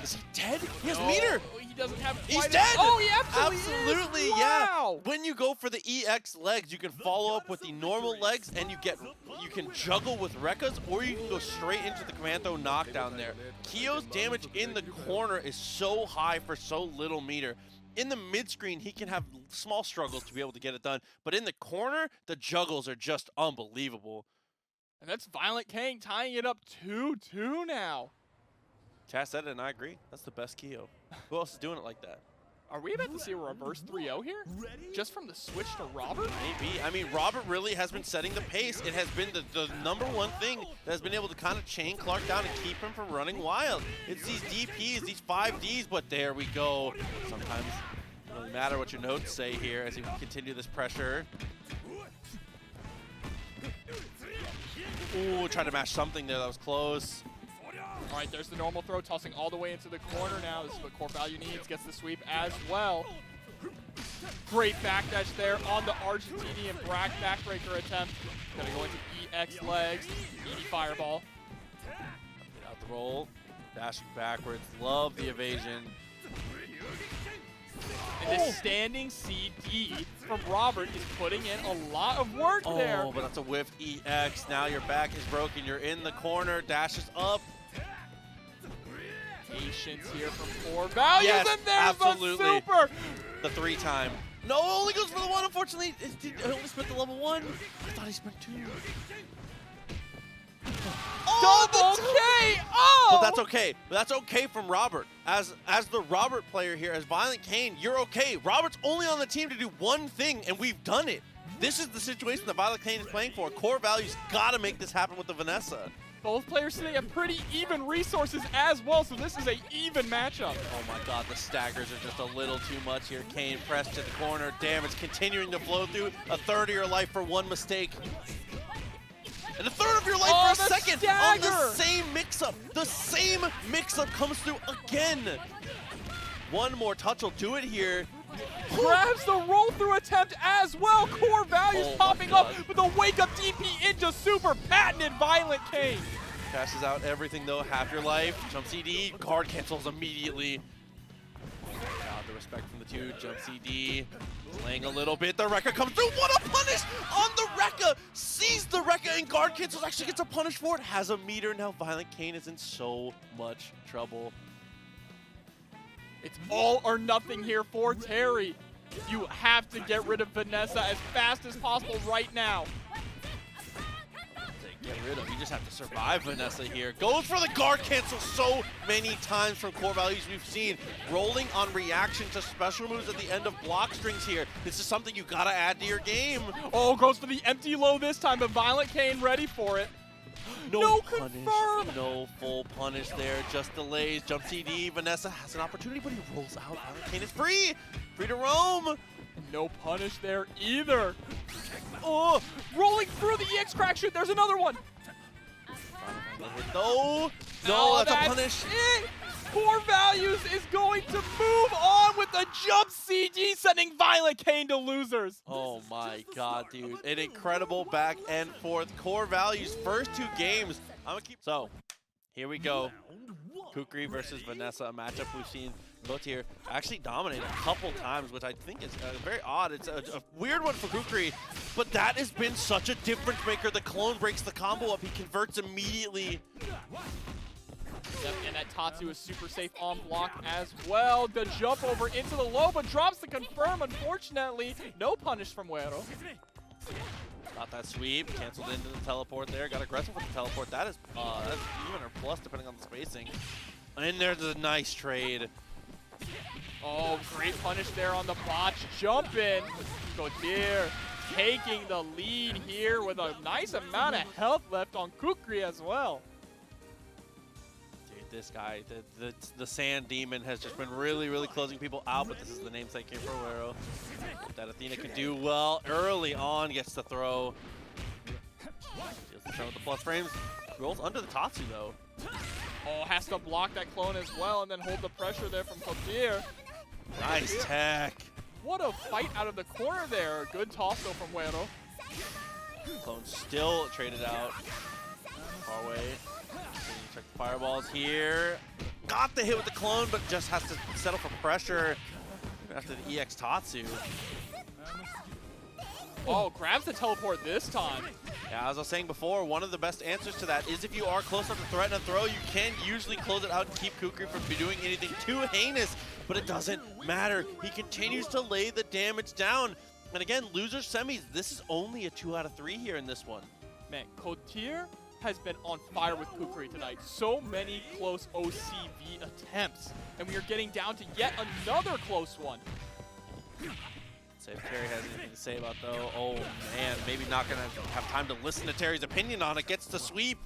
Is he dead? He has meter. He doesn't have He's dead. Oh, he absolutely is. Yeah. When you go for the EX legs, you can follow up with the normal legs, and you can juggle with Rekkas, or you can go straight into the commando knockdown there. Kyo's damage in the corner is so high for so little meter. In the mid-screen, he can have small struggles to be able to get it done, but in the corner, the juggles are just unbelievable. And that's ViolentKain tying it up 2-2 now. Chaz said it, and I agree. That's the best Kyo. Who else is doing it like that? Are we about to see a reverse 3-0 here? Just from the switch to Robert? Maybe. I mean, Robert really has been setting the pace. It has been the number one thing that has been able to kind of chain Clark down and keep him from running wild. It's these DPs, these 5Ds, but there we go. Sometimes it doesn't really matter what your notes say here as you continue this pressure. Ooh, trying to mash something there. That was close. All right, there's the normal throw, tossing all the way into the corner now. This is what CoreValue needs, gets the sweep as well. Great backdash there on the Argentinian backbreaker attempt. Gonna go into EX legs, ED fireball. Out the roll, dashing backwards, love the evasion. And this standing CD from Robert is putting in a lot of work there. Oh, but that's a whiffed EX. Now your back is broken, you're in the corner, dashes up. Patience here from CoreValues, yes, and there's absolutely. the super! The 3-time. No, only goes for the 1, unfortunately. He only spent the level 1. I thought he spent 2. Oh, Double K! Oh! But that's okay. But that's okay from Robert. As the Robert player here, as ViolentKain, you're okay. Robert's only on the team to do one thing, and we've done it. This is the situation that ViolentKain is playing for. CoreValues got to make this happen with the Vanessa. Both players today have pretty even resources as well, so this is an even matchup. Oh my god, the staggers are just a little too much here. Kane pressed to the corner. Damage continuing to flow through. A third of your life for one mistake. And a third of your life for a second on the same mix-up. The same mix-up comes through again. One more touch will do it here. Grabs the roll-through attempt as well. CoreValues popping up with a wake-up DP into super patented ViolentKain. Passes out everything though, half your life. Jump CD, guard cancels immediately. God, the respect from the two. Jump CD, playing a little bit. The Rekka comes through. What a punish on the Rekka! Sees the Rekka and guard cancels. Actually gets a punish for it. Has a meter. Now ViolentKain is in so much trouble. It's all or nothing here for Terry. You have to get rid of Vanessa as fast as possible right now. Get rid of. You just have to survive Vanessa here. Goes for the guard cancel so many times from CoreValues we've seen. Rolling on reaction to special moves at the end of block strings here. This is something you gotta add to your game. Oh, goes for the empty low this time, but ViolentKain ready for it. No punish, confirm! no full punish there, just delays. Jump CD, Vanessa has an opportunity, but he rolls out. ViolentKain is free! Free to roam! No punish there either. Oh, rolling through the EX crack shoot. There's another one. No, Oh, that's a punish. It. CoreValues is going to move on with the jump CD, sending ViolentKain to losers. Oh my god, dude. An incredible back and forth. CoreValues first 2 games. I'm gonna keep. So, here we go. Kukri versus Vanessa, a matchup we've seen Kotir actually dominate a couple times, which I think is very odd. It's a weird one for Kukri, but that has been such a difference maker. The clone breaks the combo up. He converts immediately. Yep, and that Tatsu is super safe on block as well. The jump over into the low, but drops the confirm, unfortunately. No punish from Wero. Got that sweep, canceled into the teleport there. Got aggressive with the teleport. That's even or plus depending on the spacing. And there's a nice trade. Oh, great punish there on the botch. Jump in. Kotir taking the lead here with a nice amount of health left on Kukri as well. Dude, this guy, the Sand Demon has just been really, really closing people out, but this is the namesake here for Wero. That Athena can do well early on, gets the throw. Steals the throw with the plus frames. Rolls under the Tatsu though. Oh, has to block that clone as well and then hold the pressure there from Kotir. Nice tech. What a fight out of the corner there. Good toss though from Wero. Clone still traded out. Far away. Check the fireballs here. Got the hit with the clone, but just has to settle for pressure after the EX Tatsu. Oh, grabs the teleport this time. Yeah, as I was saying before, one of the best answers to that is if you are close enough to threaten a throw, you can usually close it out and keep Kukri from doing anything too heinous, but it doesn't matter. He continues to lay the damage down. And again, loser semis, this is only a 2 out of 3 here in this one. Man, Kotir has been on fire with Kukri tonight. So many close OCV attempts. And we are getting down to yet another close one. See if Terry has anything to say about though. Oh man, maybe not gonna have time to listen to Terry's opinion on it. Gets the sweep.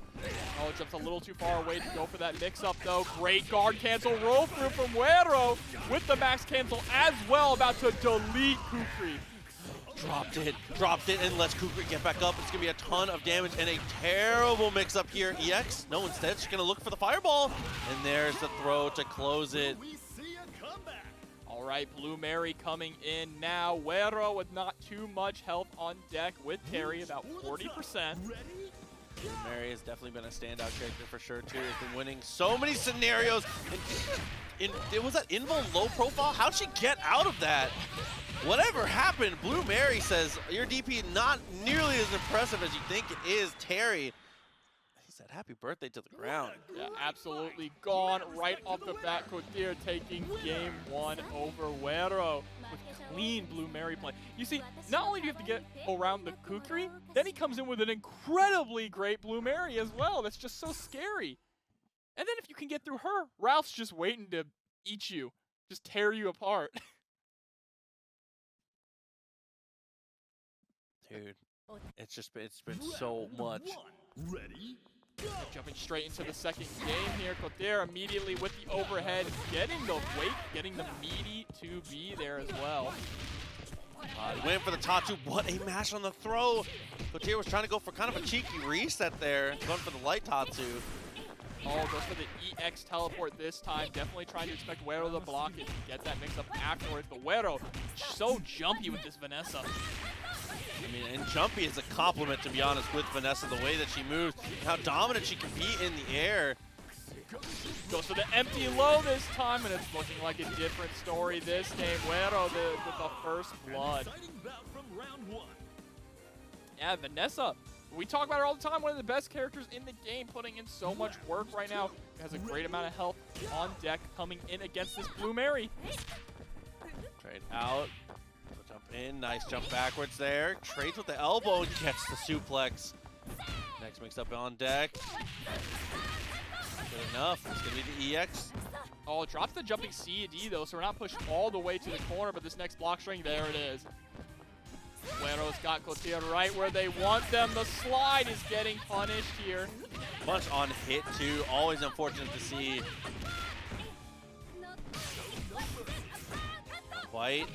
Oh, jumps a little too far away to go for that mix-up though. Great guard cancel roll through from Wero with the max cancel as well, about to delete Kukri. Dropped it, and lets Kukri get back up. It's gonna be a ton of damage and a terrible mix-up here. EX, no, instead she's gonna look for the fireball. And there's the throw to close it. All right, Blue Mary coming in now. Wero with not too much health on deck with Terry, about 40%. Blue Mary has definitely been a standout character for sure too. Has been winning so many scenarios. Was that Invo low profile? How'd she get out of that? Whatever happened, Blue Mary says, your DP not nearly as impressive as you think it is, Terry. He said, happy birthday to the ground. Yeah, absolutely gone right off the bat. Kotir taking game 1 over Wero with clean Blue Mary play. You see, not only do you have to get around the Kukri, then he comes in with an incredibly great Blue Mary as well. That's just so scary. And then if you can get through her, Ralph's just waiting to eat you, just tear you apart. Dude, it's been so much. Ready? Jumping straight into the second game here. Kotir immediately with the overhead, getting the weight, getting the meaty 2B there as well. He went for the Tatsu. What a mash on the throw. Kotir was trying to go for kind of a cheeky reset there, going for the light Tatsu. Oh, goes for the EX teleport this time. Definitely trying to expect Wero to block it and get that mix up afterwards. But Wero, so jumpy with this Vanessa. I mean, and jumpy is a compliment, to be honest, with Vanessa, the way that she moves, how dominant she can be in the air. Goes for the empty low this time, and it's looking like a different story this game. Wero with the first blood. Yeah, Vanessa, we talk about her all the time, one of the best characters in the game, putting in so much work right now. Has a great amount of health on deck coming in against this Blue Mary. Trade out. Jump in, nice jump backwards there. Trades with the elbow and gets the suplex. Next mix up on deck. Good enough. It's going to be the EX. Oh, it drops the jumping C&D though, so we're not pushed all the way to the corner, but this next block string, there it is. Wero's got Kotir right where they want them. The slide is getting punished here. Bunch on hit too. Always unfortunate to see. White.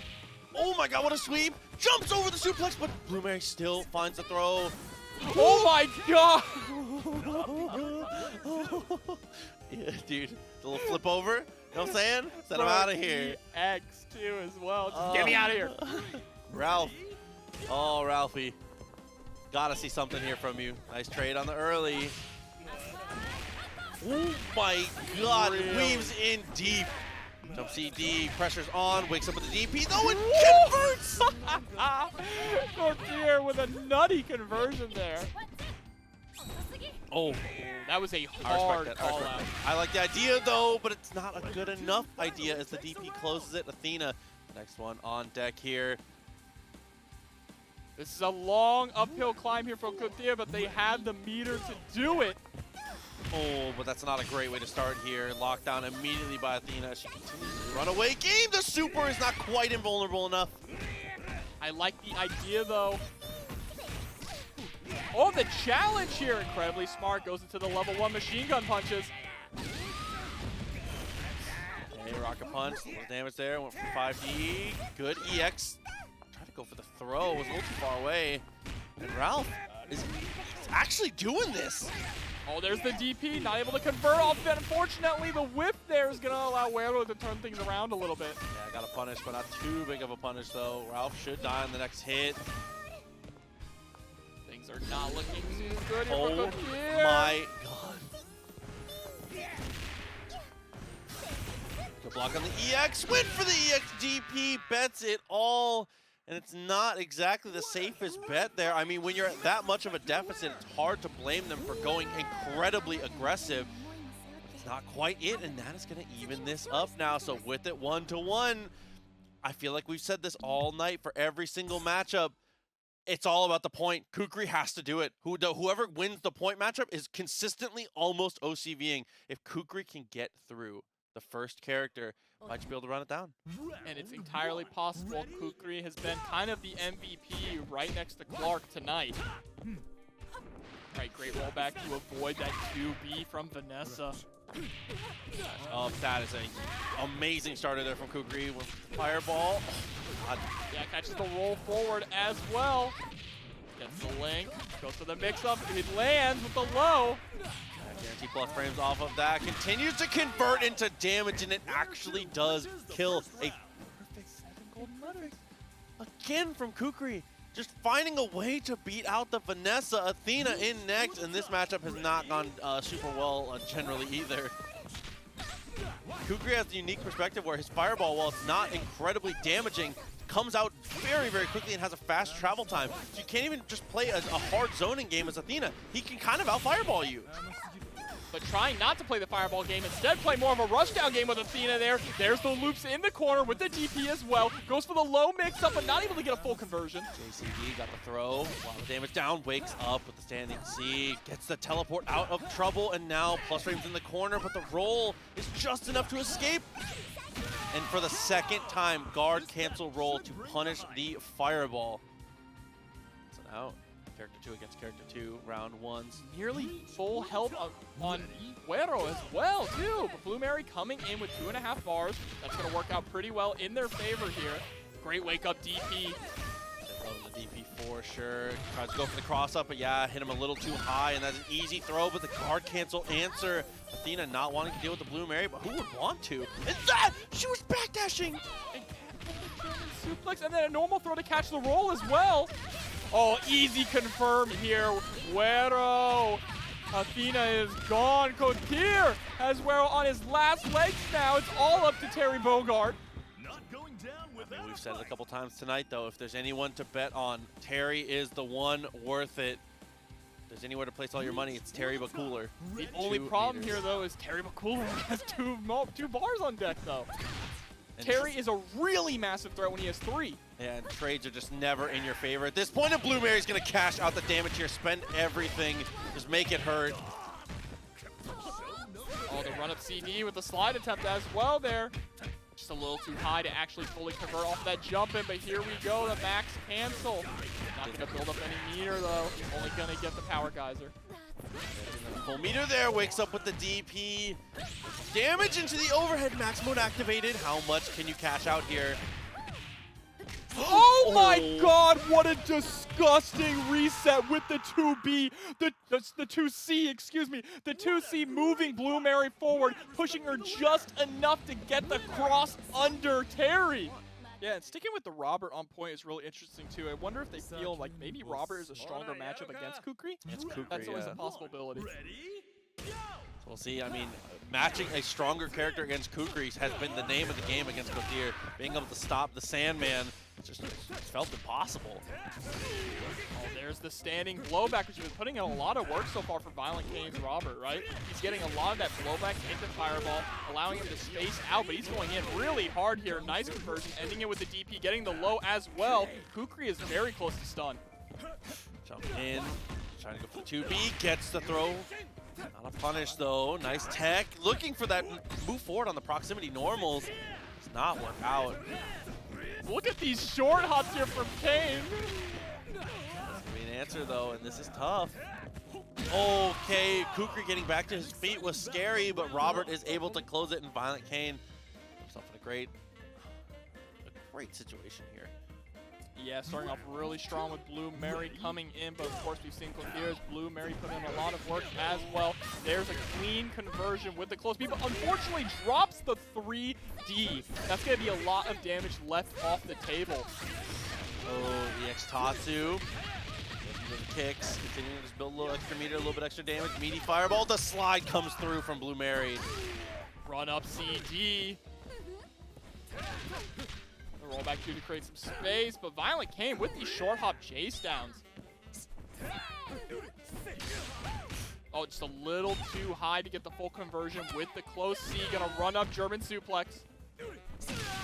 Oh my god, what a sweep! Jumps over the suplex, but Blue Mary still finds the throw. Oh my god! Yeah, dude. A little flip over. You know what I'm saying? Send him out of here. X too as well. Just get me out of here. Ralf. Oh, Ralphie. Gotta see something here from you. Nice trade on the early. Oh my god. Really? Weaves in deep. Jump CD, pressure's on, wakes up with the DP, though it converts! Kotir with a nutty conversion there. Oh, That was a I hard respect that. call out. I like the idea though, but it's not a good enough idea as the DP closes it. Athena, next one on deck here. This is a long uphill climb here from Kotir, but they have the meter to do it. Oh, but that's not a great way to start here. Lockdown immediately by Athena. She continues the runaway game. The super is not quite invulnerable enough. I like the idea though. Oh, the challenge here, incredibly smart, goes into the level 1 machine gun punches. Okay, rocket punch, a little damage there, went for 5D. Good EX. Tried to go for the throw, was a little too far away. And Ralf is actually doing this. Oh, there's the DP, not able to convert off that. Unfortunately, the whip there is going to allow Wero to turn things around a little bit. Yeah, got a punish, but not too big of a punish though. Ralf should die on the next hit. Things are not looking too good here Oh for Kotir. my god. Good block on the EX, went for the EX DP, bets it all. And it's not exactly the safest bet there. I mean, when you're at that much of a deficit, it's hard to blame them for going incredibly aggressive. It's not quite it, and that is gonna even this up now. So with it 1-1, I feel like we've said this all night for every single matchup. It's all about the point. Kukri has to do it. Whoever wins the point matchup is consistently almost OCVing. If Kukri can get through the first character, might just be able to run it down. And it's entirely possible Kukri has been kind of the MVP right next to Clark tonight. Right, great rollback to avoid that 2B from Vanessa. That is an amazing starter there from Kukri with the fireball. Oh, God. Yeah, catches the roll forward as well. Gets the link, goes for the mix-up, it lands with the low. Guarantee plus frames off of that. Continues to convert into damage, and it actually does kill a perfect 7 golden letters. Again from Kukri. Just finding a way to beat out the Vanessa. Athena in next, and this matchup has not gone super well generally either. Kukri has the unique perspective where his fireball, while it's not incredibly damaging, comes out very, very quickly and has a fast travel time. So you can't even just play a hard zoning game as Athena. He can kind of out-fireball you. But trying not to play the fireball game, instead play more of a rushdown game with Athena there. There's the loops in the corner with the DP as well. Goes for the low mix-up, but not able to get a full conversion. JCD got the throw, a lot of damage down, wakes up with the standing C, gets the teleport out of trouble, and now plus frames in the corner, but the roll is just enough to escape. And for the second time, guard cancel roll to punish the fireball. It's an out. Character 2 against character 2, round 1's. Nearly full health on Wero as well, too. But Blue Mary coming in with 2.5 bars. That's going to work out pretty well in their favor here. Great wake-up DP. They love the DP for sure. Tries to go for the cross-up, but yeah, hit him a little too high, and that's an easy throw, but the guard cancel answer. Athena not wanting to deal with the Blue Mary, but who would want to? And that! She was backdashing! Suplex, and then a normal throw to catch the roll as well. Oh, easy confirm here. Wero. Athena is gone. Kotir has Wero on his last legs now. It's all up to Terry Bogard. Not going down without We've said it a couple times tonight, though. If there's anyone to bet on, Terry is the one worth it. If there's anywhere to place all your money, it's Terry but cooler. The only problem here, though, is Terry McCoolin has two bars on deck, though. And Terry is a really massive threat when he has 3. And trades are just never in your favor. At this point, and Blue Mary's going to cash out the damage here, spend everything, just make it hurt. Oh, the run-up CD with the slide attempt as well there. Just a little too high to actually fully convert off that jump in, but here we go, the max cancel. Not gonna build up any meter though, only gonna get the power geyser. Full meter there, wakes up with the DP. Damage into the overhead, max mode activated. How much can you cash out here? Oh my god, what a disgusting reset with the 2B, the 2C, excuse me, the 2C moving Blue Mary forward, pushing her just enough to get the cross under Terry. Yeah, and sticking with the Robert on point is really interesting too. I wonder if they feel like maybe Robert is a stronger matchup against Kukri. It's Kukri, That's always yeah. a possibility. Ready, go! We'll see. I mean, matching a stronger character against Kukri has been the name of the game against Kotir. Being able to stop the Sandman, it's felt impossible. Oh, there's the standing blowback, which has been putting in a lot of work so far for ViolentKain's Robert, right? He's getting a lot of that blowback into Fireball, allowing him to space out, but he's going in really hard here. Nice conversion, ending it with the DP, getting the low as well. Kukri is very close to stun. Jump in, trying to go for the 2B, gets the throw. Not a punish though, nice tech. Looking for that move forward on the proximity normals. Does not work out. Look at these short hops here from Kane. Doesn't be an answer though, and this is tough. Okay, Kukri getting back to his feet was scary, but Robert is able to close it, and ViolentKain himself in a great situation here. Yeah, starting off really strong with Blue Mary coming in, but of course we've seen Kotir's Blue Mary put in a lot of work as well. There's a clean conversion with the close B, but unfortunately drops the 3D. That's going to be a lot of damage left off the table. Oh, the X-Tatsu. The kicks, continuing to just build a little extra meter, a little bit extra damage. Meaty Fireball, the slide comes through from Blue Mary. Run up CD. Roll back to create some space, but ViolentKain with these short hop chase downs. Oh, just a little too high to get the full conversion with the close C. Gonna run up German suplex.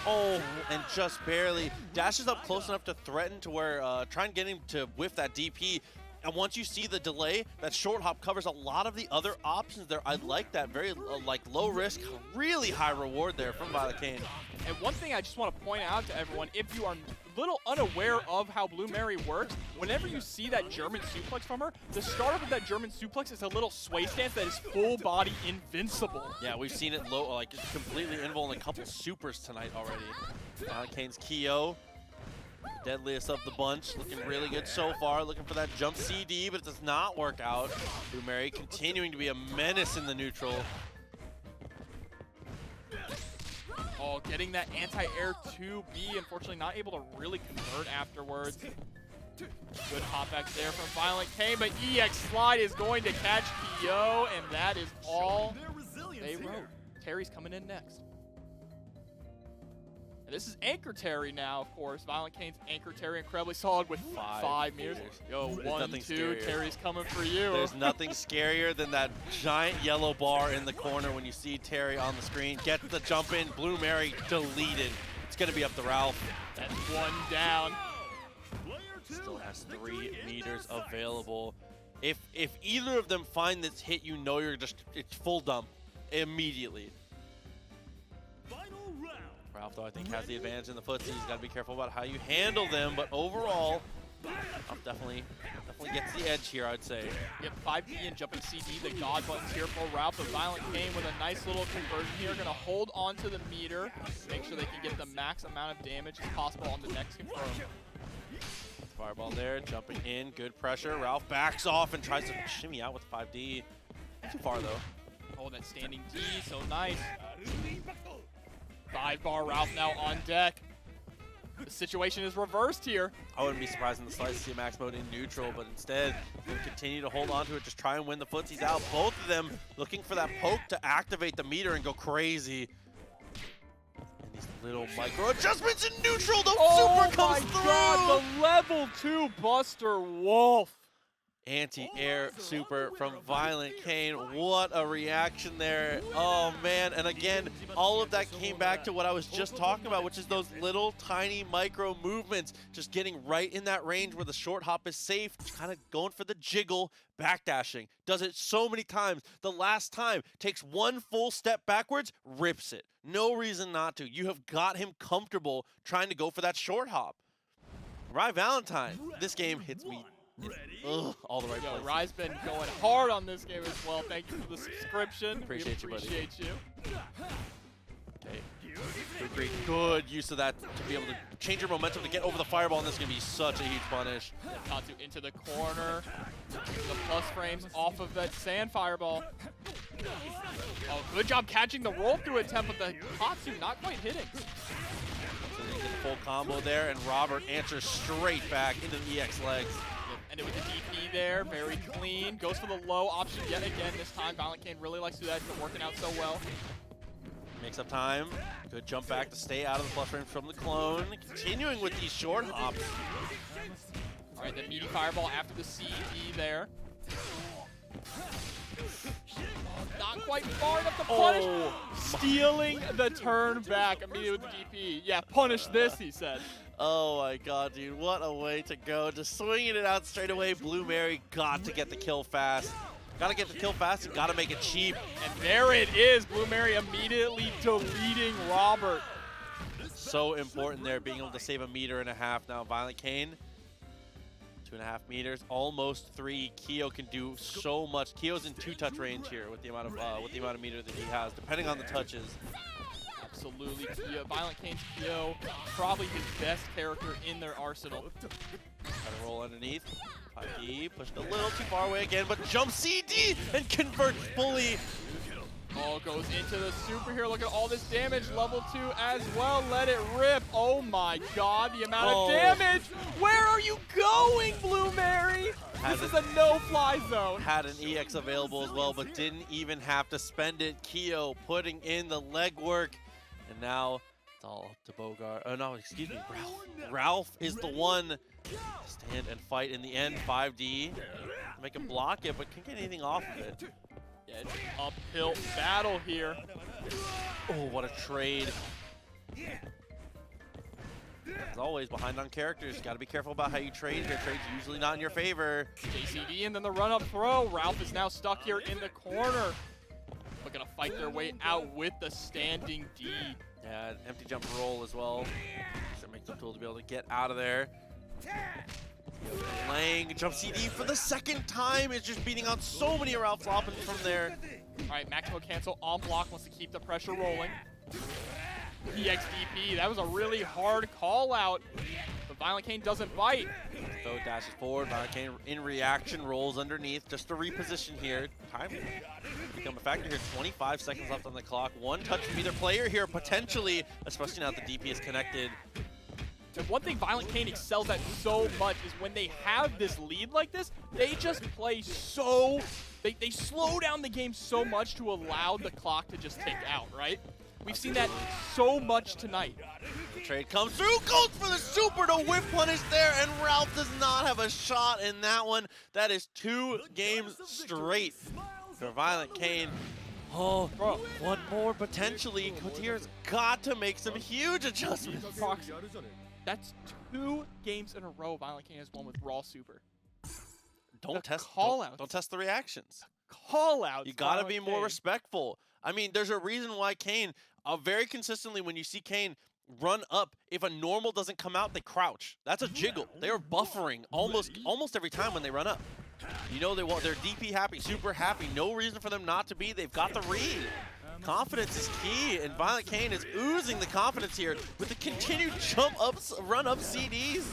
Oh, and just barely dashes up close enough to threaten to where try and get him to whiff that DP. And once you see the delay, that short hop covers a lot of the other options there. I like that. Very like low risk, really high reward there from ViolentKain. And one thing I just want to point out to everyone, if you are a little unaware of how Blue Mary works, whenever you see that German suplex from her, the startup of that German suplex is a little sway stance that is full body invincible. Yeah, we've seen it low, like completely invul in a couple supers tonight already. ViolentKain's Kyo, deadliest of the bunch, looking really good so far. Looking for that jump CD, but it does not work out. Blue Mary continuing to be a menace in the neutral. Oh, getting that anti-air 2B, unfortunately not able to really convert afterwards. Good hop back there from ViolentKain, but EX Slide is going to catch Kyo, and that is all they wrote. Terry's coming in next. And this is Anchor Terry now, of course. ViolentKain's Anchor Terry, incredibly solid with 5 meters. Yo, There's 1, nothing 2, scarier. Terry's coming for you. There's nothing scarier than that giant yellow bar in the corner when you see Terry on the screen. Gets the jump in, Blue Mary deleted. It's gonna be up to Ralf. That's 1 down. Still has 3 meters available. If either of them find this hit, you know it's full dump immediately. Ralf, though, I think has the advantage in the footsie. He's got to be careful about how you handle them, but overall, Ralf definitely gets the edge here, I'd say. Yep, 5B and jumping CD, the God buttons here for Ralf, but ViolentKain with a nice little conversion here, gonna hold on to the meter, make sure they can get the max amount of damage as possible on the next confirm. Fireball there, jumping in, good pressure. Ralf backs off and tries to shimmy out with 5D. Not too far, though. Oh, that standing D, so nice. 5-bar Ralf now on deck. The situation is reversed here. I wouldn't be surprised in the slice to see a max mode in neutral, but instead, he'll continue to hold on to it, just try and win the footsies out. Both of them looking for that poke to activate the meter and go crazy. And these little micro adjustments in neutral, the super comes through! Oh my god, the level 2 Buster Wolf. Anti-air super from ViolentKain. What a reaction there. Oh man, and again, all of that came back to what I was just talking about, which is those little tiny micro movements, just getting right in that range where the short hop is safe, kind of going for the jiggle, backdashing. Does it so many times. The last time, takes one full step backwards, rips it. No reason not to. You have got him comfortable trying to go for that short hop. Rye Valentine, this game hits me all the right places. Rye's been going hard on this game as well. Thank you for the subscription. Appreciate you, buddy. Appreciate you. Okay. Kukri, good use of that to be able to change your momentum to get over the fireball, and this is going to be such a huge punish. Katsu into the corner. The plus frames off of that sand fireball. Oh, good job catching the roll through attempt, but the Katsu not quite hitting. So they get the full combo there, and Robert answers straight back into the EX legs. And with the DP there, very clean. Goes for the low option yet again this time. ViolentKain really likes to do that. It's been working out so well. Makes up time. Good jump back to stay out of the plus frame from the clone. Continuing with these short hops. All right, the meaty fireball after the CD there. Not quite far enough to punish. Oh. Stealing the turn back immediately with the DP. Yeah, punish this, he said. Oh my god, dude, what a way to go. Just swinging it out straight away. Blue Mary got to get the kill fast. Gotta get the kill fast and gotta make it cheap. And there it is, Blue Mary immediately deleting Robert. So important there, being able to save 1.5 meters now. ViolentKain, 2.5 meters, almost 3. Kyo can do so much. Kyo's in 2-touch range here with the amount of meter that he has, depending on the touches. Absolutely, Kyo. ViolentKain's Kyo, probably his best character in their arsenal. Try to roll underneath. 5D, pushed a little too far away again, but jump CD and converts fully. Oh, goes into the super here. Look at all this damage. Level 2 as well. Let it rip. Oh my god, the amount of damage. Where are you going, Blue Mary? This is a no-fly zone. Had an EX available as well, but didn't even have to spend it. Kyo putting in the legwork. And now it's all up to Bogart. Oh no, excuse me, Ralf. Ralf is the one to stand and fight in the end. 5D. Make him block it, but can't get anything off of it. Yeah, it's an uphill battle here. Oh, what a trade. As always, behind on characters. Got to be careful about how you trade here. Trade's usually not in your favor. JCD and then the run-up throw. Ralf is now stuck here in the corner. But gonna fight their way out with the standing D. Yeah, empty jump roll as well. So it makes them tool to be able to get out of there. Laying jump CD for the second time is just beating out so many Ralph flopping from there. All right, Maximo cancel on block, wants to keep the pressure rolling. EXDP, that was a really hard call out, but ViolentKain doesn't bite. So dashes forward, ViolentKain in reaction rolls underneath just to reposition here. Time become a factor here. 25 seconds left on the clock. One touch from either player here potentially, especially now that the DP is connected. The one thing ViolentKain excels at so much is when they have this lead like this, they just play so, they slow down the game so much to allow the clock to just tick out, right? We've seen that so much tonight. The trade comes through, goes for the super to whip punish there, and Ralph does not have a shot in that one. That is 2 games straight for ViolentKain. Oh, one more potentially. Kotir's got to make some huge adjustments. That's 2 games in a row ViolentKain has won with Raw Super. Don't test the reactions. Call-outs. You gotta be more respectful. I mean, there's a reason why Kane, very consistently when you see Kane run up, if a normal doesn't come out, they crouch. That's a jiggle. They are buffering almost every time when they run up. You know they're DP happy, super happy. No reason for them not to be. They've got the read. Confidence is key, and ViolentKain is oozing the confidence here with the continued run up CDs.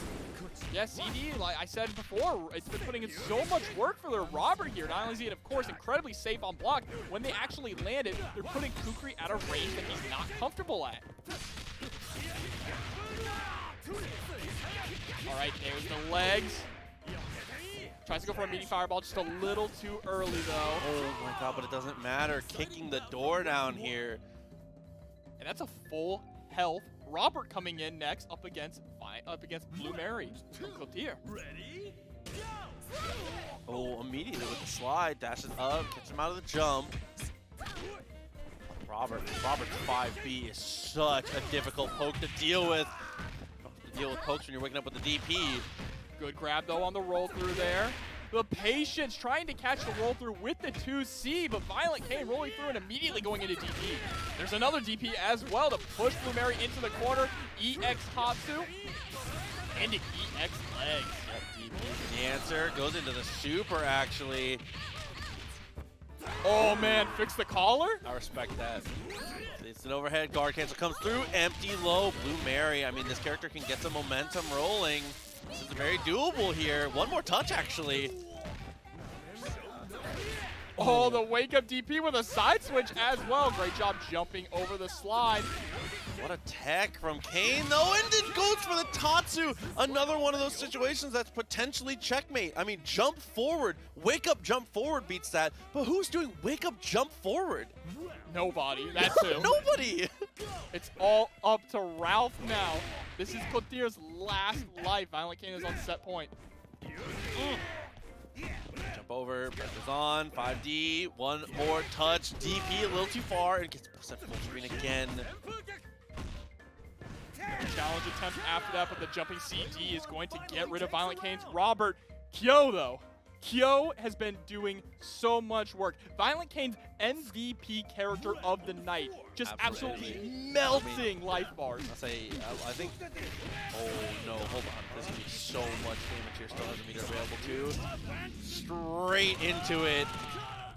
Yeah, CD, like I said before, it's been putting in so much work for their Robert here. Not only is he, of course, incredibly safe on block, when they actually land it, they're putting Kukri at a range that he's not comfortable at. All right, there's the legs. Tries to go for a meaty fireball, just a little too early, though. Oh my god, but it doesn't matter. Kicking the door down here. And that's a full health. Robert coming in next, up against Blue Mary from Kotir. Oh, slide, dashes up, gets him out of the jump. Robert's 5B is such a difficult poke to deal with. To deal with pokes when you're waking up with the DP. Good grab though on the roll through there. The patience trying to catch the roll through with the 2C, but ViolentKain rolling through and immediately going into DP. There's another DP as well to push Blue Mary into the corner. EX Hatsu into EX legs. Yep, DP is the answer. Goes into the super actually. Oh man, fix the collar? I respect that. It's an overhead, guard cancel comes through, empty low, Blue Mary. I mean, this character can get some momentum rolling. This is very doable here. One more touch, actually. Oh, the wake-up DP with a side switch as well. Great job jumping over the slide. What a tech from Kane, though, and it goes for the Tatsu. Another one of those situations that's potentially checkmate. I mean, jump forward. Wake up, jump forward beats that. But who's doing wake up, jump forward? Nobody. That's who. Nobody. It's all up to Ralf now. This is Kotir's last life. ViolentKain is on set point. Jump over, pressure's on, 5D, one more touch, DP a little too far, and gets set full screen again. Challenge attempt after that, but the jumping CD is going to get rid of ViolentKain's Robert. Kyo, though. Kyo has been doing so much work. ViolentKain's MVP character of the night. Just absolutely melting life bars. I think, oh no, hold on. There's gonna be so much damage here. Still has a meter available too. Straight into it.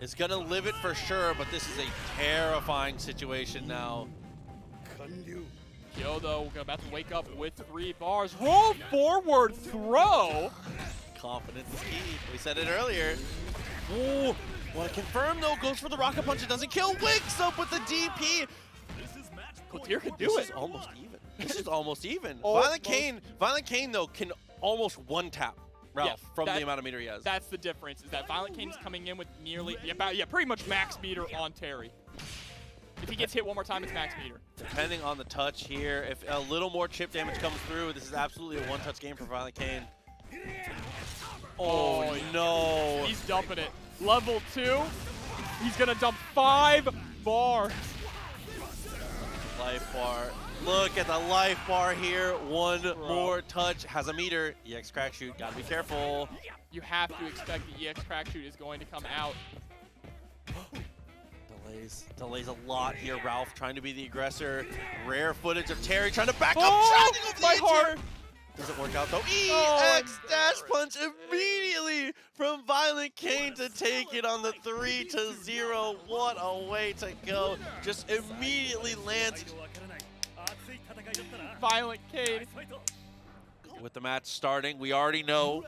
It's gonna live it for sure, but this is a terrifying situation now. Kyo, though, about to wake up with 3 bars. Roll forward throw. Confidence is key. We said it earlier. Ooh, want to confirm though, goes for the rocket punch. It doesn't kill. Wakes up with the DP. Kotir can do This it. is almost even. This is almost even. Almost. ViolentKain though can almost one tap Ralf from the amount of meter he has. That's the difference. Is that ViolentKain is coming in with nearly pretty much max meter on Terry. If he gets hit one more time, it's max meter. Depending on the touch here, if a little more chip damage comes through, this is absolutely a one-touch game for ViolentKain. Oh no! He's dumping it. Level 2. He's gonna dump 5 bars. Life bar. Look at the life bar here. One more touch. Has a meter. EX crack shoot. Gotta be careful. You have to expect the EX crack shoot is going to come out. Delays a lot here. Ralf trying to be the aggressor. Rare footage of Terry trying to back up. Oh, my the heart. Doesn't work out though. Oh, EX dash punch immediately from ViolentKain to take it on the 3-0. What a way to go. Just immediately lands. ViolentKain. With the match starting, we already know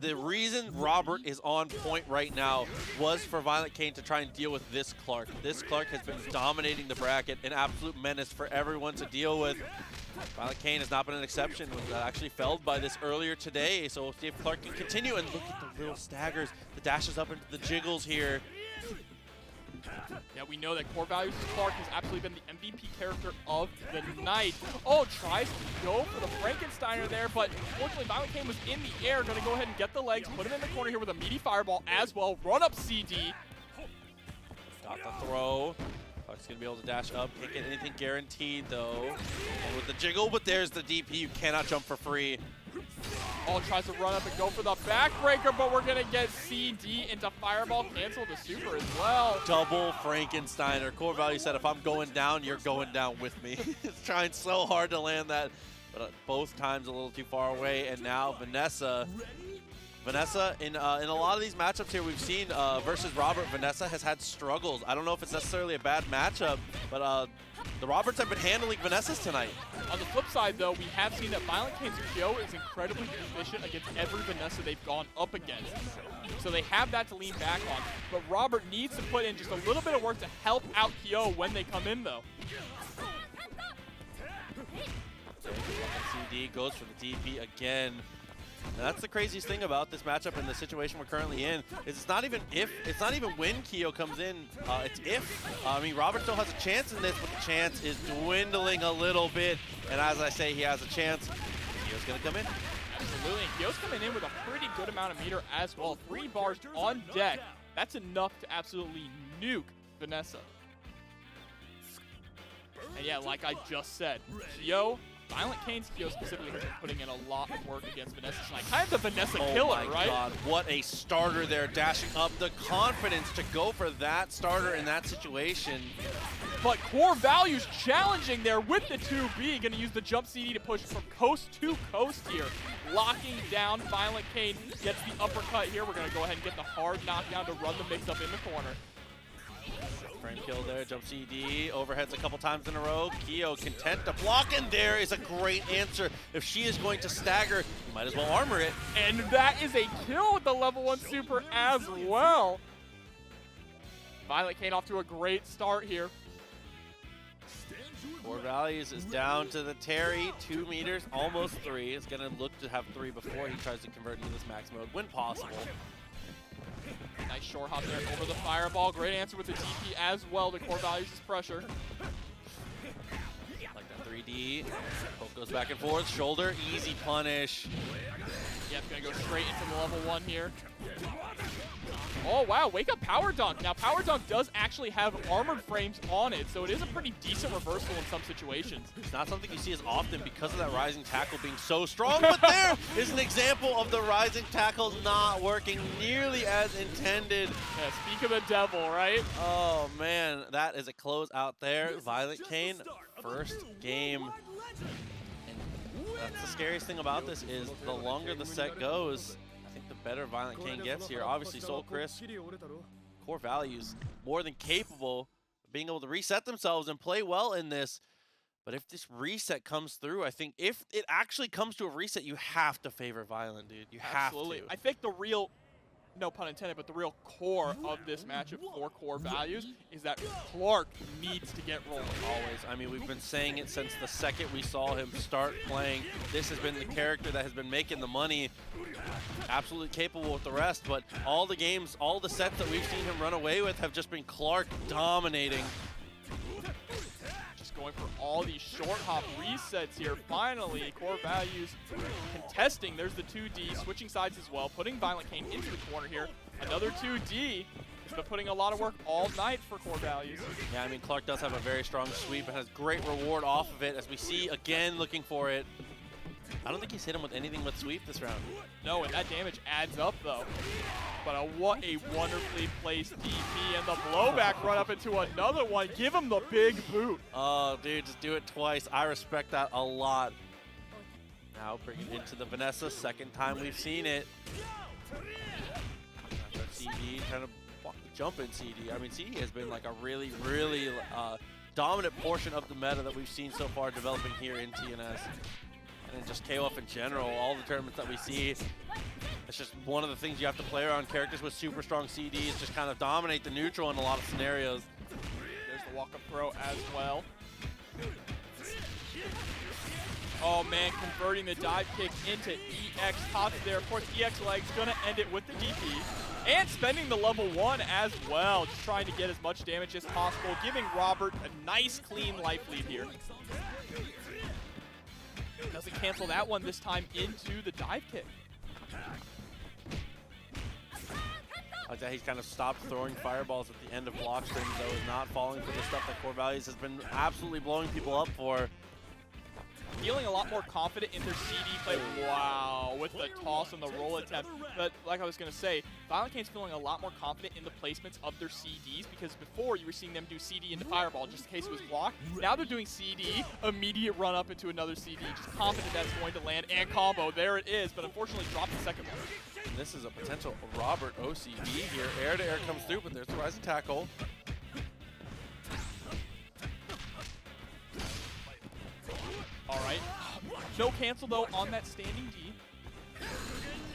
the reason Robert is on point right now was for ViolentKain to try and deal with this Clark. This Clark has been dominating the bracket, an absolute menace for everyone to deal with. ViolentKain has not been an exception, was actually felled by this earlier today, so we'll see if Clark can continue. And look at the little staggers, the dashes up into the jiggles here. Yeah, we know that CoreValues' Clark has absolutely been the MVP character of the night. Oh, tries to go for the Frankensteiner there, but unfortunately ViolentKain was in the air. Going to go ahead and get the legs, put him in the corner here with a meaty fireball as well. Run up CD. Got the throw. Clark's going to be able to dash up. Can't get anything guaranteed, though. And with the jiggle, but there's the DP. You cannot jump for free. Oh, tries to run up and go for the backbreaker, but we're going to get CD into fireball. Cancel the super as well. Double Frankensteiner. CoreValues said, if I'm going down, you're going down with me. It's trying so hard to land that, but both times a little too far away. And now Vanessa, in a lot of these matchups here we've seen versus Robert, Vanessa has had struggles. I don't know if it's necessarily a bad matchup, but the Roberts have been handling Vanessa's tonight. On the flip side, though, we have seen that ViolentKain's Kyo is incredibly efficient against every Vanessa they've gone up against. So they have that to lean back on. But Robert needs to put in just a little bit of work to help out Kyo when they come in, though. CD goes for the DP again. And that's the craziest thing about this matchup and the situation we're currently in. Is it's not even when Kyo comes in, it's if. I mean, Robert still has a chance in this, but the chance is dwindling a little bit. And as I say, he has a chance. Kyo's gonna come in. Absolutely. And Kyo's coming in with a pretty good amount of meter as well. 3 bars on deck. That's enough to absolutely nuke Vanessa. And yeah, like I just said, ViolentKain's Kyo specifically has been putting in a lot of work against Vanessa tonight. Kind of the Vanessa killer, right? Oh my god, what a starter there, dashing up. The confidence to go for that starter in that situation. But CoreValues challenging there with the 2B. Going to use the jump CD to push from coast to coast here. Locking down. ViolentKain gets the uppercut here. We're going to go ahead and get the hard knockdown to run the mix-up in the corner. Frame kill there, jump CD, overheads a couple times in a row. Kyo content to block, and there is a great answer. If she is going to stagger, you might as well armor it. And that is a kill with the level 1 super as well. ViolentKain off to a great start here. CoreValues is down to the Terry, 2 meters, almost 3. It's going to look to have 3 before he tries to convert into this max mode when possible. Nice short hop there over the fireball. Great answer with the DP as well to CoreValues' pressure. Like that 3D. Poke goes back and forth. Shoulder, easy punish. Yeah, it's going to go straight into the level 1 here. Oh, wow. Wake up Power Dunk. Now, Power Dunk does actually have armored frames on it, so it is a pretty decent reversal in some situations. It's not something you see as often because of that rising tackle being so strong, but there is an example of the rising tackle not working nearly as intended. Yeah, speak of the devil, right? Oh, man. That is a close out there. ViolentKain, first game. And that's the scariest thing about this is the longer the set goes, I think the better ViolentKain gets here. Obviously, Soul Chris, CoreValues, more than capable of being able to reset themselves and play well in this. But if this reset comes through, I think if it actually comes to a reset, you have to favor Violent, dude. You have to. I think the real, no pun intended, but the real core of this matchup for CoreValues is that Clark needs to get rolling. Always. I mean, we've been saying it since the second we saw him start playing. This has been the character that has been making the money. Absolutely capable with the rest, but all the games, all the sets that we've seen him run away with have just been Clark dominating. Just going for all these short hop resets here. Finally, CoreValues contesting. There's the 2D, switching sides as well, putting ViolentKain into the corner here. Another 2D. He's been putting a lot of work all night for CoreValues. Yeah, I mean, Clark does have a very strong sweep and has great reward off of it, as we see again looking for it. I don't think he's hit him with anything but sweep this round. No, and that damage adds up, though. But what a wonderfully placed DP, and the blowback run up into another one. Give him the big boot. Oh, dude, just do it twice. I respect that a lot. Now bring it into the Vanessa. Second time we've seen it. CD trying to block the jump in CD. I mean, CD has been like a really, really dominant portion of the meta that we've seen so far developing here in TNS. And just KOF in general, all the tournaments that we see, it's just one of the things you have to play around. Characters with super strong CDs just kind of dominate the neutral in a lot of scenarios. There's the walk-up throw as well. Oh man, converting the dive kick into EX top there. Of course, EX leg's gonna end it with the DP. And spending the level 1 as well, just trying to get as much damage as possible, giving Robert a nice clean life lead here. Doesn't cancel that one this time into the dive kick. Like that, he's kind of stopped throwing fireballs at the end of block strings, though, is not falling for the stuff that CoreValues has been absolutely blowing people up for. Feeling a lot more confident in their CD play. Wow, with the toss and the roll attempt. But like I was going to say, ViolentKain's feeling a lot more confident in the placements of their CDs, because before you were seeing them do CD into Fireball just in case it was blocked. Now they're doing CD, immediate run up into another CD, just confident that's going to land, and combo. There it is, but unfortunately dropped the second one. And this is a potential Robert OCD here. Air to air comes through, but there's the rising tackle. All right. No cancel, though, on that standing D.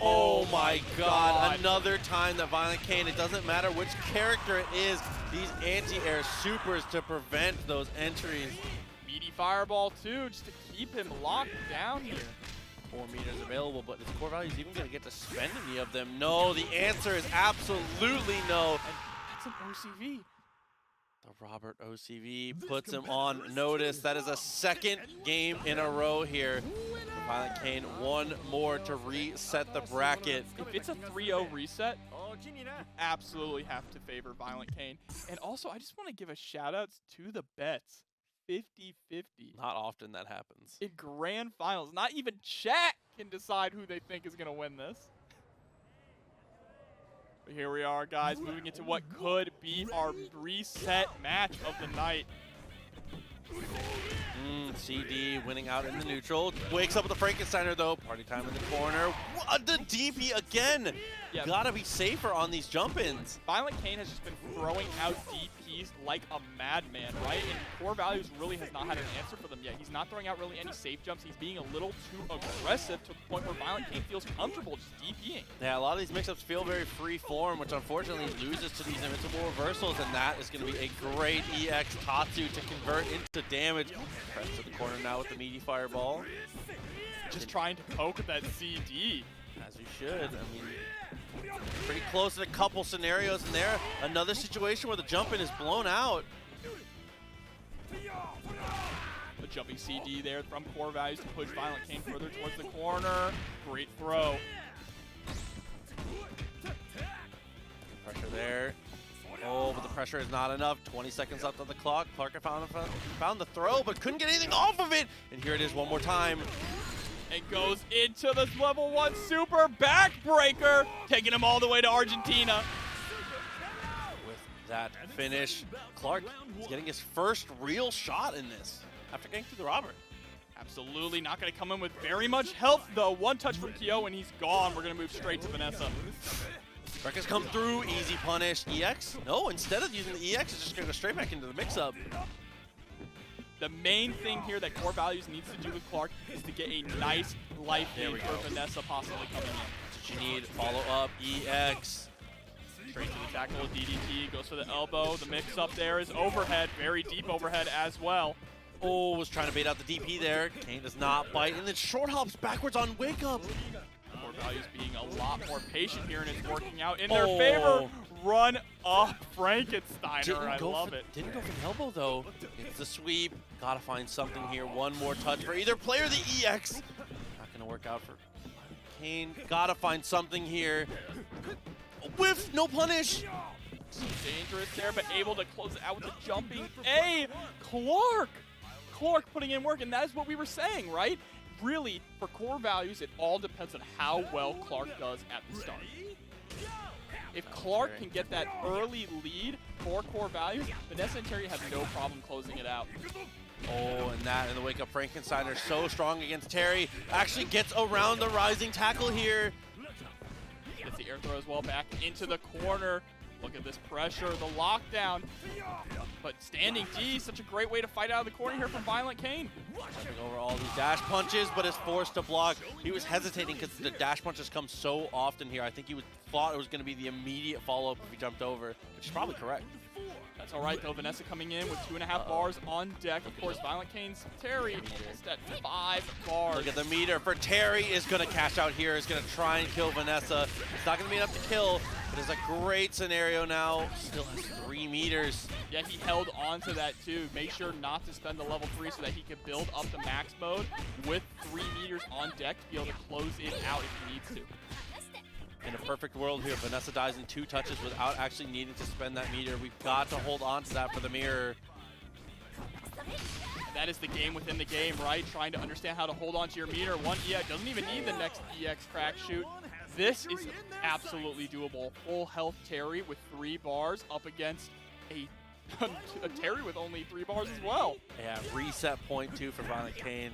Oh my god, another time that ViolentKain, it doesn't matter which character it is, these anti-air supers to prevent those entries. Meaty Fireball, too, just to keep him locked down here. 4 meters available, but is CoreValues even going to get to spend any of them? No, the answer is absolutely no. And that's an OCV. The Robert OCV puts him on notice. That is a second game in a row here. ViolentKain, one more to reset the bracket. If it's a 3-0 reset, you absolutely have to favor ViolentKain. And also, I just want to give a shout-outs to the bets. 50-50. Not often that happens. In grand finals, not even chat can decide who they think is going to win this. But here we are, guys, moving into what could be our reset match of the night. CD winning out in the neutral. Wakes up with the Frankensteiner, though. Party time in the corner. What the DP again? Yeah. Gotta be safer on these jump-ins. ViolentKain has just been throwing out DPs like a madman, right? And CoreValues really has not had an answer for them yet. He's not throwing out really any safe jumps. He's being a little too aggressive to the point where ViolentKain feels comfortable just DPing. Yeah, a lot of these mix-ups feel very free form, which unfortunately loses to these invincible reversals, and that is going to be a great EX Tatsu to convert into damage. Press to the corner now with the meaty fireball. Just trying to poke at that CD. As you should. I mean, pretty close in a couple scenarios in there. Another situation where the jump-in is blown out. The jumping CD there from CoreValues to push ViolentKain further towards the corner. Great throw. Pressure there. Oh, but the pressure is not enough. 20 seconds left on the clock. Clark found the throw, but couldn't get anything off of it. And here it is one more time. And goes into the level 1 super backbreaker, taking him all the way to Argentina. With that finish, Clark is getting his first real shot in this after getting through the Robert. Absolutely not going to come in with very much health, though. One touch from Kyo, and he's gone. We're going to move straight to Vanessa. Rekkles come through, easy punish. EX? No, instead of using the EX, it's just going to go straight back into the mix-up. The main thing here that CoreValues needs to do with Clark is to get a nice life lead for Vanessa possibly coming in. That's what you need. Follow up, EX. Straight to the tackle with DDT, goes for the elbow. The mix-up there is overhead, very deep overhead as well. Oh, was trying to bait out the DP there. Kane does not bite, and then short hops backwards on wake up. CoreValues being a lot more patient here, and it's working out in their favor. Run up Frankensteiner, I love it. Didn't go for the elbow though. It's the sweep. Gotta find something here. One more touch for either player. The EX. Not gonna work out for Kane. Gotta find something here. Whiff, no punish. Dangerous there, but able to close it out with the jumping. Clark putting in work, and that is what we were saying, right? Really, for CoreValues, it all depends on how well Clark does at the start. If Clark can get that early lead for CoreValues, Vanessa and Terry have no problem closing it out. Oh, and that in the wake up Frankensteiner so strong against Terry. Actually gets around the rising tackle here. Gets the air throw as well back into the corner. Look at this pressure, the lockdown. But standing D, such a great way to fight out of the corner here from ViolentKain. Jumping over all these dash punches, but is forced to block. He was hesitating because the dash punches come so often here. I think he thought it was going to be the immediate follow-up if he jumped over, which is probably correct. That's all right, though. Vanessa coming in with 2.5 bars on deck. Of course, ViolentKain's Terry almost at 5 bars. Look at the meter for Terry. Is going to cash out here. Is going to try and kill Vanessa. It's not going to be enough to kill, but it's a great scenario now. Still has 3 meters. Yeah, he held on to that, too. Make sure not to spend the level 3 so that he can build up the max mode with 3 meters on deck to be able to close it out if he needs to. In a perfect world here, Vanessa dies in 2 touches without actually needing to spend that meter. We've got to hold on to that for the mirror. That is the game within the game, right? Trying to understand how to hold on to your meter. One EX doesn't even need the next EX crack shoot. This is absolutely doable. Full health Terry with 3 bars up against a Terry with only 3 bars as well. Yeah, reset point 2 for ViolentKain.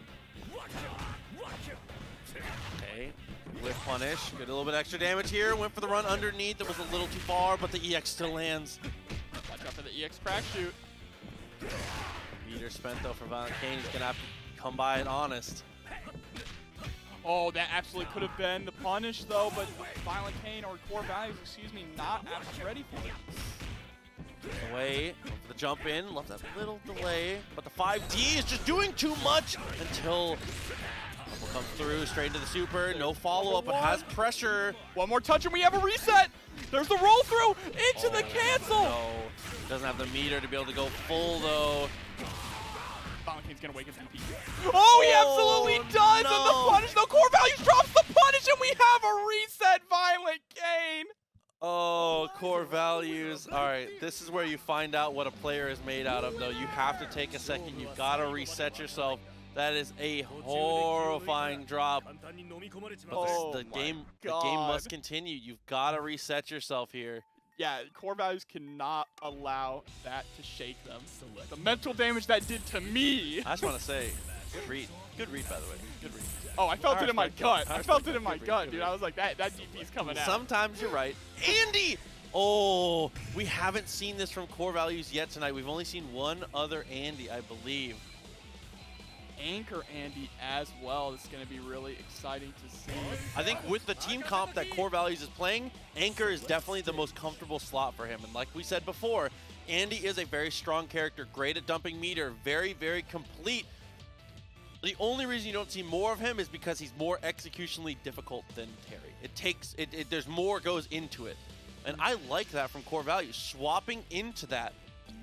Okay, with punish. Get a little bit extra damage here. Went for the run underneath. That was a little too far, but the EX still lands. Watch out for the EX crack shoot. Meter spent though for ViolentKain. He's gonna have to come by it honest. Oh, that absolutely could have been the punish though, but ViolentKain or CoreValues, excuse me, not absolutely ready for it. Away, for the jump in, left that little delay, but the 5D is just doing too much until will come through straight into the super. No follow-up, but has pressure. One more touch and we have a reset. There's the roll through into the cancel. No. Doesn't have the meter to be able to go full, though. ViolentKain's gonna wake up DP. Oh, he absolutely does! no. And the punish, though, CoreValues drops the punish, and we have a reset ViolentKain! Oh, CoreValues. All right, this is where you find out what a player is made out of, though. You have to take a second. You've got to reset yourself. That is a horrifying drop. But the game must continue. You've got to reset yourself here. Yeah, CoreValues cannot allow that to shake them. The mental damage that did to me. I just want to say, good read. Good read, by the way. Good read. Oh, I felt it in my gut. I felt it in my gut, dude. I was like, that DP's coming out. Sometimes you're right. Andy! Oh, we haven't seen this from CoreValues yet tonight. We've only seen one other Andy, I believe. Anchor Andy as well. This is going to be really exciting to see. I think with the team comp that CoreValues is playing, Anchor is definitely the most comfortable slot for him. And like we said before, Andy is a very strong character, great at dumping meter, very, very complete. The only reason you don't see more of him is because he's more executionally difficult than Terry. There's more goes into it. And I like that from CoreValues, swapping into that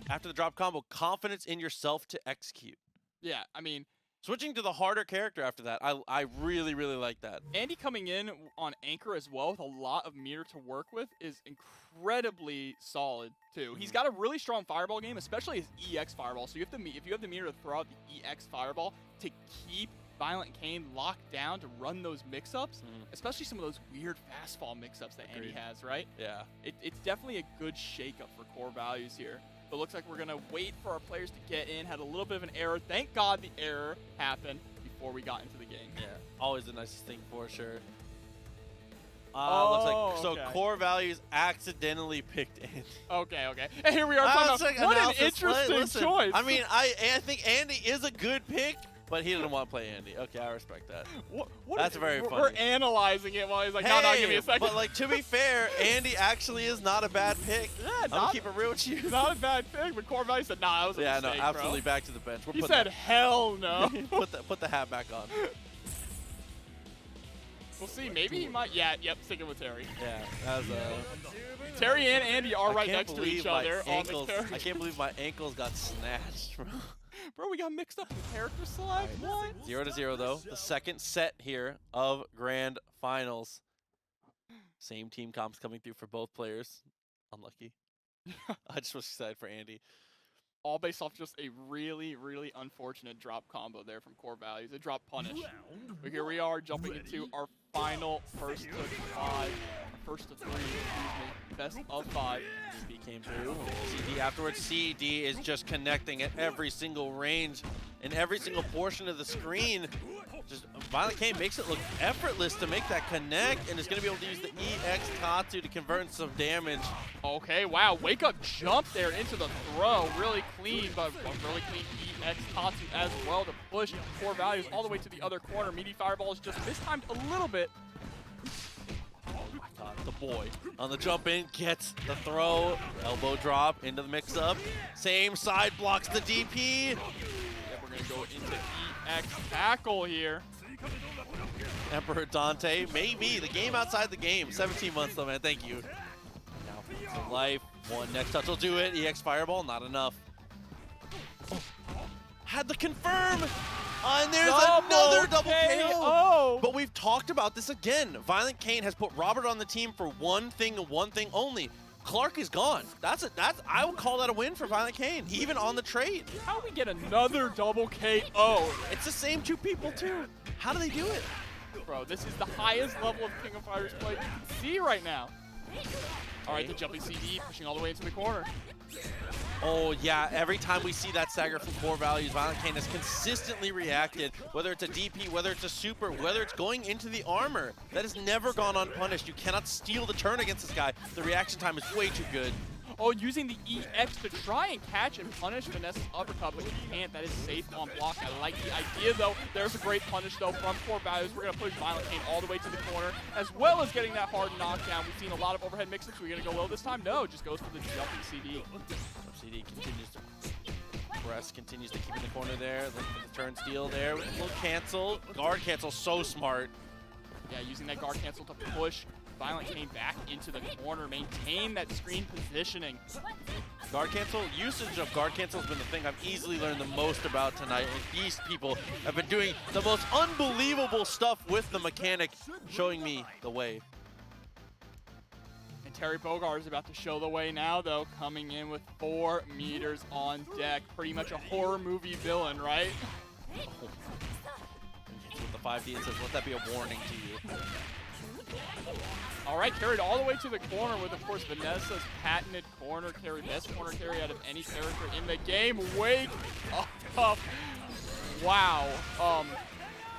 after the drop combo, confidence in yourself to execute. Yeah, I mean, switching to the harder character after that, I really, really like that. Andy coming in on Anchor as well with a lot of meter to work with is incredibly solid too. He's got a really strong fireball game, especially his EX fireball. So if you have the meter to throw out the EX fireball to keep ViolentKain locked down to run those mix-ups, especially some of those weird fast fall mix-ups that Andy has, right? Yeah. It's definitely a good shake-up for CoreValues here. But it looks like we're going to wait for our players to get in. Had a little bit of an error. Thank God the error happened before we got into the game. Yeah, always the nicest thing for sure. Looks like, so okay. CoreValues accidentally picked Andy. Okay. And here we are talking about what an interesting choice. I mean, I think Andy is a good pick, but he didn't want to play Andy. Okay, I respect that. That's very funny. We're analyzing it while he's like, no, give me a second. But like, to be fair, Andy actually is not a bad pick. Yeah, I'm going to keep it real with you. Not a bad pick, but CoreValues said, nah, that was a mistake, no, absolutely bro. back to the bench. He said, hell no. put the hat back on. We'll see. Maybe he might. Yeah, sticking with Terry. Yeah, that was Terry and Andy are right next to each other on the character. I can't believe my ankles got snatched, bro. Bro, we got mixed up in character select. What? 0-0 though. The second set here of Grand Finals. Same team comps coming through for both players. Unlucky. I just was excited for Andy. All based off just a really, really unfortunate drop combo there from CoreValues. A drop punish. But here we are jumping into our final first to 5. First to 3, excuse me. Best of 5. CB came through. CD afterwards. CD is just connecting at every single range and every single portion of the screen. Just ViolentKain makes it look effortless to make that connect, and is going to be able to use the EX Tatsu to convert some damage. Okay, wow. Wake up jump there into the throw. Really clean, but really clean EX Tatsu as well to push CoreValues all the way to the other corner. Meaty Fireball is just mistimed a little bit. The boy on the jump in gets the throw, elbow drop into the mix up. Same side blocks the DP. Yep, we're going to go into EX tackle here. Emperor Dante, maybe the game outside the game. 17 months though, man. Thank you. Now for life. One next touch will do it. EX Fireball, not enough. Oh. Had the confirm. And there's another double KO. But we've talked about this again. ViolentKain has put Robert on the team for one thing and one thing only. Clark is gone. I would call that a win for ViolentKain, even on the trade. How do we get another double KO? It's the same two people too. How do they do it? Bro, this is the highest level of King of Fighters play you can see right now. All right, the jumping CD pushing all the way into the corner. Oh yeah, every time we see that stagger from CoreValues, ViolentKain has consistently reacted, whether it's a DP, whether it's a super, whether it's going into the armor. That has never gone unpunished. You cannot steal the turn against this guy. The reaction time is way too good. Oh, using the EX to try and catch and punish Vanessa's uppercut, but you can't. That is safe on block. I like the idea, though. There's a great punish, though, from CoreValues. We're going to push ViolentKain all the way to the corner, as well as getting that hard knockdown. We've seen a lot of overhead mix-ups. We're going to go low this time? No, just goes for the jumping CD. CD continues to press, continues to keep in the corner there. Looking for the turn steal there. A little cancel. Guard cancel, so smart. Yeah, using that guard cancel to push ViolentKain back into the corner, maintain that screen positioning. Guard cancel, usage of guard cancel has been the thing I've easily learned the most about tonight. And these people have been doing the most unbelievable stuff with the mechanic, showing me the way. And Terry Bogard is about to show the way now, though, coming in with 4 meters on deck. Pretty much a horror movie villain, right? Oh. With the 5D, it says, let that be a warning to you. All right, carried all the way to the corner with, of course, Vanessa's patented corner carry, best corner carry out of any character in the game. Wake up. Wow.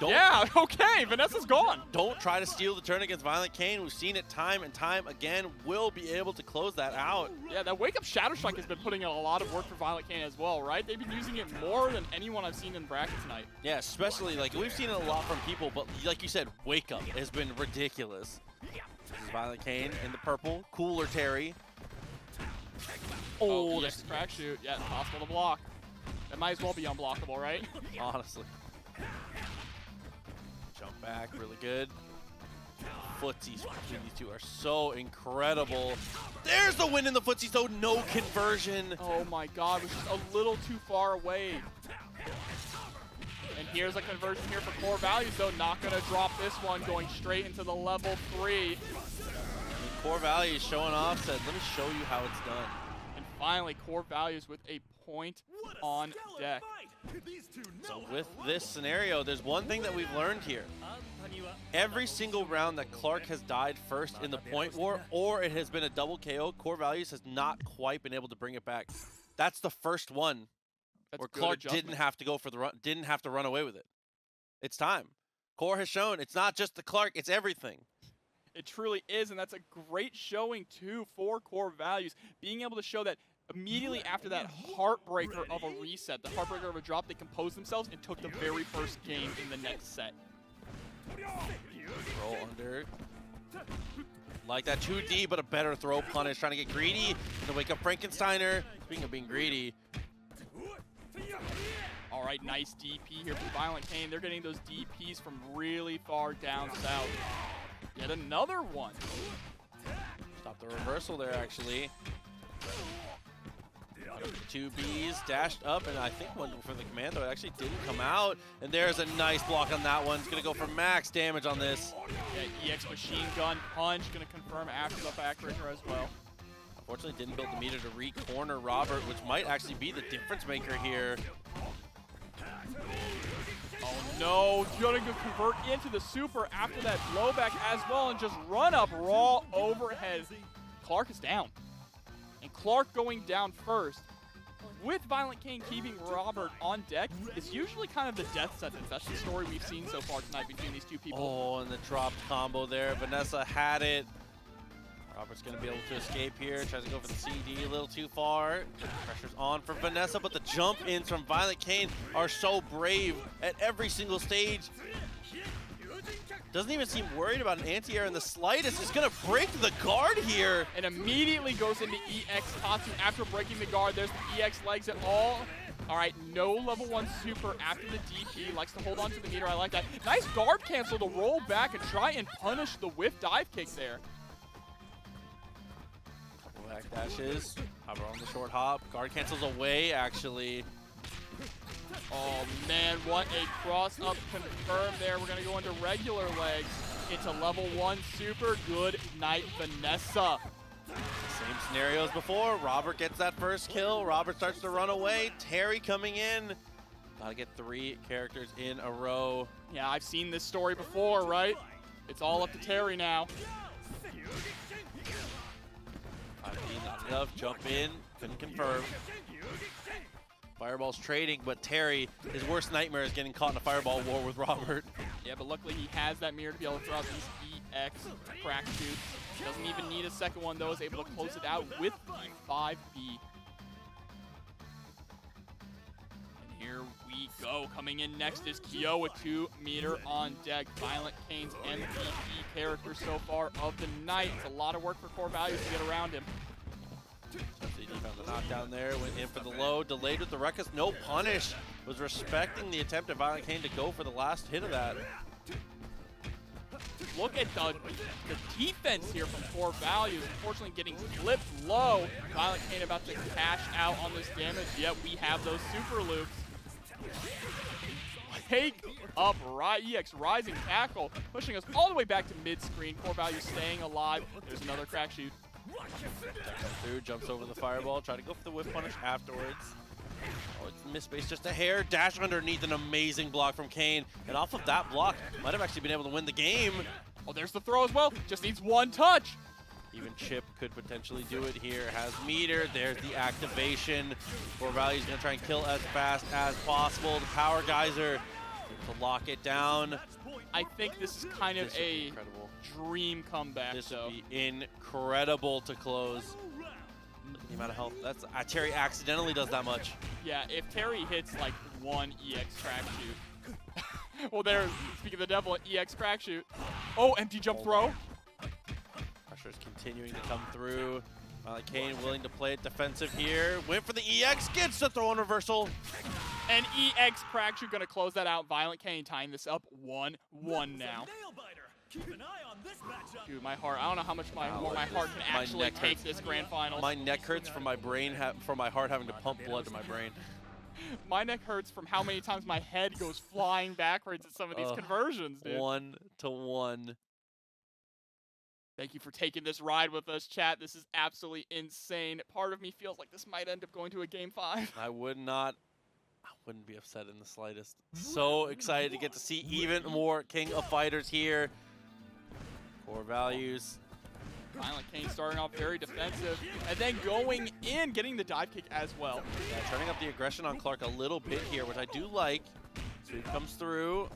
Yeah, okay, Vanessa's gone. Don't try to steal the turn against ViolentKain. We've seen it time and time again. Will be able to close that out. Yeah, that Wake Up Shadow Strike has been putting in a lot of work for ViolentKain as well, right? They've been using it more than anyone I've seen in bracket tonight. Yeah, especially, like, we've seen it a lot from people, but like you said, Wake Up has been ridiculous. This is ViolentKain in the purple. Cooler Terry. Oh, there's crack shoot. Yeah, possible to block. That might as well be unblockable, right? Honestly. Jump back, really good. Footsies between these two are so incredible. There's the win in the footsie, so no conversion. Oh my god, it was just a little too far away. And here's a conversion here for CoreValues, though. Not going to drop this one, going straight into the level 3. CoreValues showing off, said, let me show you how it's done. And finally, CoreValues with a point on deck. So with this scenario, there's one thing that we've learned here. Every single round that Clark has died first in the point war, or it has been a double KO, CoreValues has not quite been able to bring it back. That's the first one. That's where Clark didn't have to go for the run, didn't have to run away with it. It's time. Core has shown it's not just the Clark, it's everything. It truly is, and that's a great showing too for CoreValues. Being able to show that immediately after that heartbreaker of a reset, the heartbreaker of a drop, they composed themselves and took the very first game in the next set. Roll under. Like that 2D, but a better throw punish. Trying to get greedy. Gonna wake up Frankensteiner. Speaking of being greedy. All right, nice DP here from ViolentKain. They're getting those DPs from really far down south. Yet another one. Stop the reversal there, actually. 2 Bs dashed up, and I think one for the commando. It actually didn't come out. And there's a nice block on that one. It's going to go for max damage on this. Yeah, EX machine gun punch. Going to confirm after the backbreaker as well. Unfortunately, didn't build the meter to re-corner Robert, which might actually be the difference maker here. Oh no, gonna go convert into the super after that blowback as well and just run up raw overhead. Clark is down. And Clark going down first. With ViolentKain keeping Robert on deck is usually kind of the death sentence. That's the story we've seen so far tonight between these two people. Oh, and the dropped combo there. Vanessa had it. Robert's going to be able to escape here. Tries to go for the CD a little too far. Pressure's on for Vanessa, but the jump-ins from ViolentKain are so brave at every single stage. Doesn't even seem worried about an anti-air in the slightest. It's going to break the guard here. And immediately goes into EX Tatsu after breaking the guard. There's the EX legs at all. All right, no level 1 super after the DP. Likes to hold on to the meter. I like that. Nice guard cancel to roll back and try and punish the whiff dive kick there. Back dashes. Hover on the short hop. Guard cancels away, actually. Oh man, what a cross up confirmed there. We're gonna go into regular legs into level 1 super. Good night, Vanessa. Same scenario as before. Robert gets that first kill. Robert starts to run away. Terry coming in. Gotta get 3 characters in a row. Yeah, I've seen this story before, right? It's all up to Terry now. Not enough. Jump in. Couldn't confirm. Fireball's trading, but Terry, his worst nightmare is getting caught in a fireball war with Robert. Yeah, but luckily he has that mirror to be able to throw out these EX crack shoots. Doesn't even need a second one, though. Is able to close it out with the 5B. And here we go. Coming in next is Kyo with 2 meter on deck. ViolentKain's MVP character so far of the night. It's a lot of work for CoreValues to get around him. CD found the knockdown there, went in for the low, delayed with the Ruckus, no punish. Was respecting the attempt of ViolentKain to go for the last hit of that. look at the defense here from CoreValues. Unfortunately, getting flipped low. ViolentKain about to cash out on this damage. Yet we have those super loops. Take up EX Rising Tackle, pushing us all the way back to mid-screen. CoreValues staying alive. There's another crack shoot. Through, jumps over the fireball, try to go for the whip punish afterwards. Oh, it's missed space just a hair. Dash underneath, an amazing block from Kane. And off of that block, might have actually been able to win the game. Oh, there's the throw as well. Just needs one touch. Even Chip could potentially do it here. Has meter, there's the activation. CoreValues gonna try and kill as fast as possible. The power geyser to lock it down. I think this is kind of a incredible dream comeback. This would be incredible to close. The amount of health, that's Terry accidentally does that much. Yeah, if Terry hits like one EX crack shoot. Well, there, speaking of the devil, an EX crack shoot. Oh, empty jump throw. Pressure is continuing to come through. Kane willing to play it defensive here. Went for the EX, gets the throw in reversal. And EX crack shoot gonna close that out. ViolentKain tying this up 1-1 now. Dude, my heart, I don't know how much my heart can actually take this grand final. My neck hurts from my brain, from my heart having to pump blood to my brain. My neck hurts from how many times my head goes flying backwards at some of these conversions, dude. 1-1. Thank you for taking this ride with us, chat. This is absolutely insane. Part of me feels like this might end up going to a Game 5. I wouldn't be upset in the slightest. So excited to get to see even more King of Fighters here. CoreValues. ViolentKain starting off very defensive, and then going in, getting the dive kick as well. Yeah, turning up the aggression on Clark a little bit here, which I do like. Sweep comes through.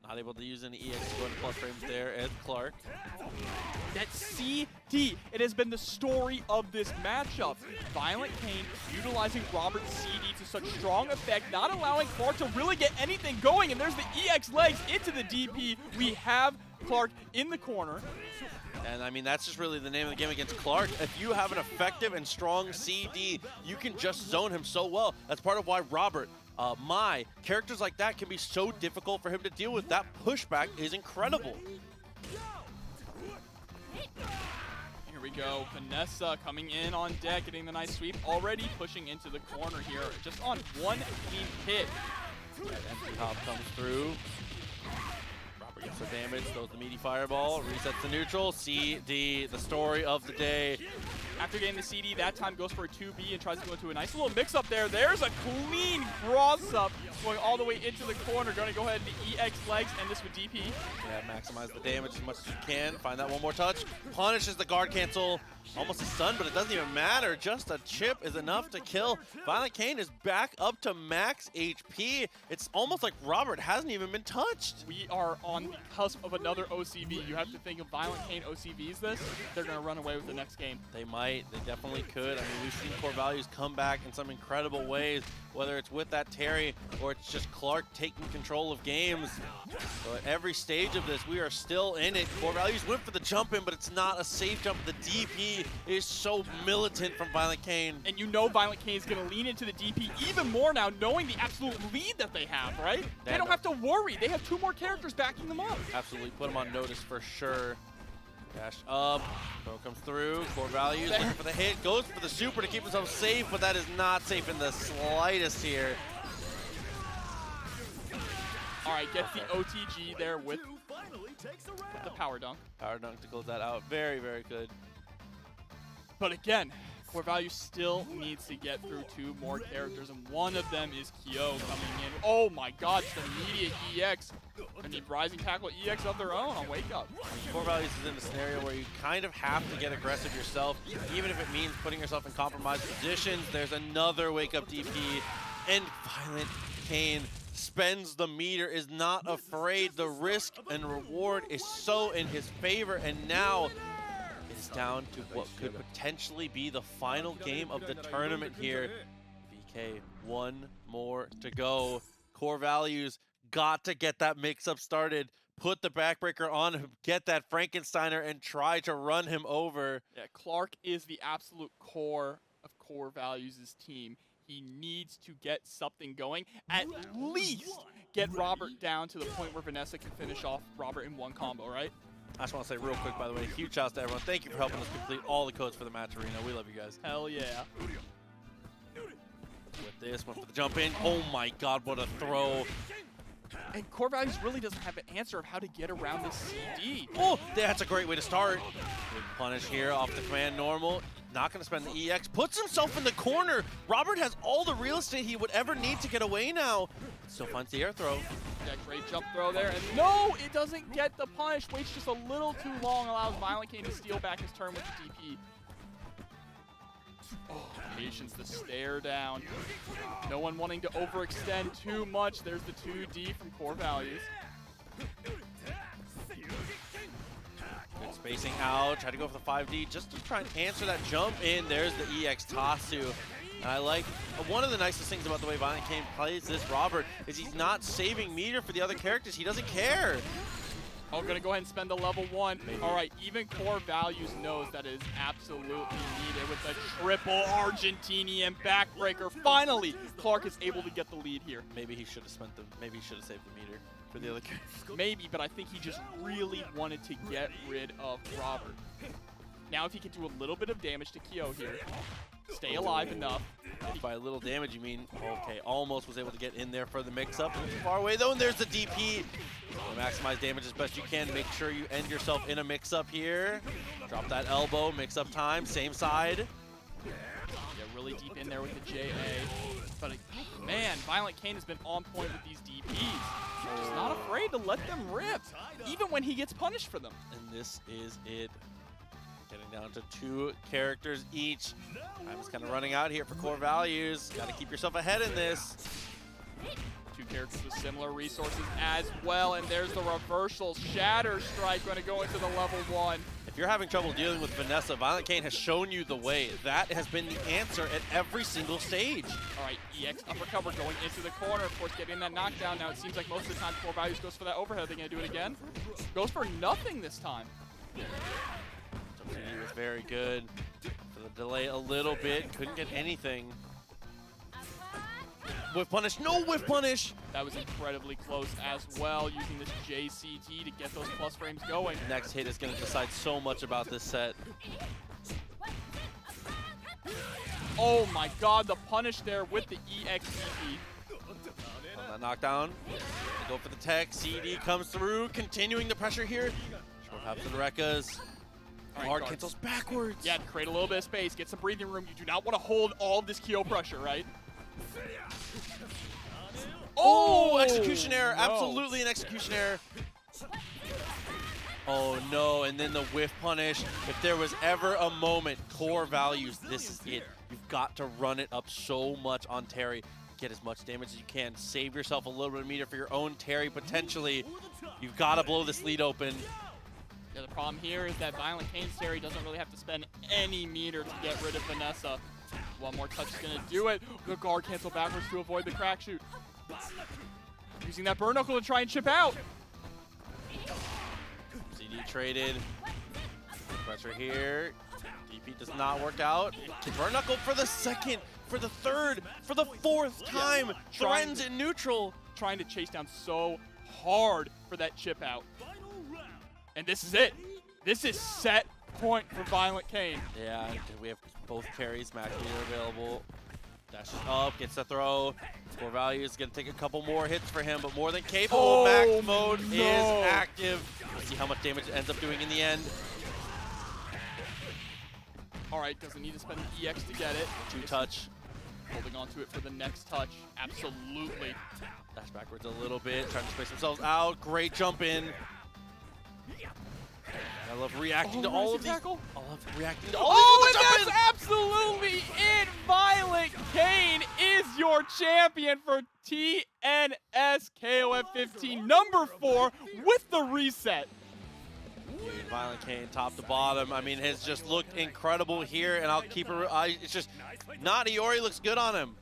Not able to use any EX going to plus frames there as Clark. That CD, it has been the story of this matchup. ViolentKain utilizing Robert's CD to such strong effect, not allowing Clark to really get anything going, and there's the EX legs into the DP. We have Clark in the corner. And I mean, that's just really the name of the game against Clark. If you have an effective and strong CD, you can just zone him so well. That's part of why Robert, characters like that can be so difficult for him to deal with. That pushback is incredible. Here we go, Vanessa coming in on deck, getting the nice sweep, already pushing into the corner here, just on one clean hit. That empty hop comes through. Robert gets the damage, throws the meaty fireball, resets the neutral. CD, the story of the day. After getting the CD, that time goes for a 2B and tries to go into a nice little mix-up there. There's a clean cross-up going all the way into the corner. Going to go ahead and EX legs, and this with DP. Yeah, maximize the damage as much as you can. Find that one more touch. Punishes the guard cancel. Almost a stun, but it doesn't even matter. Just a chip is enough to kill. ViolentKain is back up to max HP. It's almost like Robert hasn't even been touched. We are on the cusp of another OCV. You have to think of ViolentKain OCVs this. They're going to run away with the next game. They might. They definitely could. I mean, we've seen CoreValues come back in some incredible ways, whether it's with that Terry or it's just Clark taking control of games. So at every stage of this, we are still in it. CoreValues went for the jump in, but it's not a safe jump. The DP is so militant from ViolentKain. And you know ViolentKain is going to lean into the DP even more now, knowing the absolute lead that they have, right? They don't have to worry. They have two more characters backing them up. Absolutely. Put them on notice for sure. Dash up, throw comes through, CoreValues looking for the hit, goes for the super to keep himself safe, but that is not safe in the slightest here. All right, gets the OTG there with the power dunk. Power dunk to close that out. Very, very good. But again, CoreValues still needs to get through two more characters, and one of them is Kyo coming in. Oh my god, just immediate EX. Gonna need Rising Tackle EX of their own on Wake Up. CoreValues is in a scenario where you kind of have to get aggressive yourself, even if it means putting yourself in compromised positions. There's another Wake Up DP, and ViolentKain spends the meter, is not afraid. The risk and reward is so in his favor, and now it's down to what could potentially be the final game of the tournament here. VK, one more to go. CoreValues got to get that mix-up started, put the backbreaker on him, get that Frankensteiner, and try to run him over. Yeah, Clark is the absolute core of CoreValues' team. He needs to get something going, at least get Robert down to the point where Vanessa can finish off Robert in one combo, right? I just want to say real quick, by the way, huge shouts to everyone. Thank you for helping us complete all the codes for the match arena. We love you guys. Hell yeah. With this, went for the jump in. Oh my god, what a throw. And CoreValues really doesn't have an answer of how to get around this CD. Oh, that's a great way to start. Good punish here off the command normal. Not going to spend the EX. Puts himself in the corner. Robert has all the real estate he would ever need to get away now. Still finds the air throw. Yeah, great jump throw there. And no, it doesn't get the punish. Waits just a little too long. Allows ViolentKain to steal back his turn with the DP. Oh, patience, the stare down. No one wanting to overextend too much. There's the 2D from CoreValues. Good spacing out. Try to go for the 5D just to try and answer that jump in. There's the EX Tatsu. And I like, one of the nicest things about the way ViolentKain plays this Robert is he's not saving meter for the other characters. He doesn't care. Oh, gonna go ahead and spend the level 1. Maybe. All right, even CoreValues knows that is absolutely needed with the triple Argentinian backbreaker. Finally, Clark is able to get the lead here. Maybe he should have maybe he should have saved the meter for the other characters. Maybe, but I think he just really wanted to get rid of Robert. Now if he can do a little bit of damage to Kyo here, stay alive enough. By a little damage, you mean, okay, almost was able to get in there for the mix-up. Far away, though, and there's the DP. Maximize damage as best you can. Make sure you end yourself in a mix-up here. Drop that elbow, mix-up time, same side. Yeah, really deep in there with the JA. But, man, ViolentKain has been on point with these DPs. Just not afraid to let them rip, even when he gets punished for them. And this is it. Getting down to 2 characters each. Time's kind of running out here for CoreValues. Got to keep yourself ahead in this. 2 characters with similar resources as well, and there's the reversal. Shatter Strike going to go into the level 1. If you're having trouble dealing with Vanessa, ViolentKain has shown you the way. That has been the answer at every single stage. All right, EX uppercut going into the corner. Of course, getting that knockdown. Now it seems like most of the time CoreValues goes for that overhead. Are they going to do it again? Goes for nothing this time. He was very good for the delay a little bit. Couldn't get anything. Whiff punish. No whiff punish. That was incredibly close as well, using this JCT to get those plus frames going. Next hit is going to decide so much about this set. Oh my god, the punish there with the EXCP. On that knockdown. Go for the tech. CD comes through, continuing the pressure here. Short hops and Rekkas. Hard cancels backwards. Yeah, create a little bit of space, get some breathing room. You do not want to hold all of this Kyo pressure, right? Oh, execution error. No. Absolutely an execution error. Oh no, and then the whiff punish. If there was ever a moment, CoreValues, this is it. You've got to run it up so much on Terry. Get as much damage as you can. Save yourself a little bit of meter for your own Terry, potentially. You've got to blow this lead open. Yeah, the problem here is that ViolentKain's Terry doesn't really have to spend any meter to get rid of Vanessa. One more touch is going to do it. The guard cancel backwards to avoid the crack shoot. Using that burn knuckle to try and chip out. CD traded. Pressure here. DP does not work out. Burn knuckle for the second, for the third, for the 4th time. Threatens in neutral. Trying to chase down so hard for that chip out. And this is it. This is set point for ViolentKain. Yeah, we have both carries, max meter available. Dashes up, gets the throw. CoreValues going to take a couple more hits for him, but more than capable. Oh, max mode is active. We'll see how much damage it ends up doing in the end. All right, doesn't need to spend the EX to get it. 2 touch. Holding on to it for the next touch. Absolutely. Dash backwards a little bit, trying to space themselves out. Great jump in. I love reacting to all of these. I love reacting to all of these. Oh, and that's absolutely it. ViolentKain is your champion for TNS KOF 15, number 4 with the reset. Dude, ViolentKain top to bottom. I mean, has just looked incredible here, and I'll keep it. It's just not Iori looks good on him.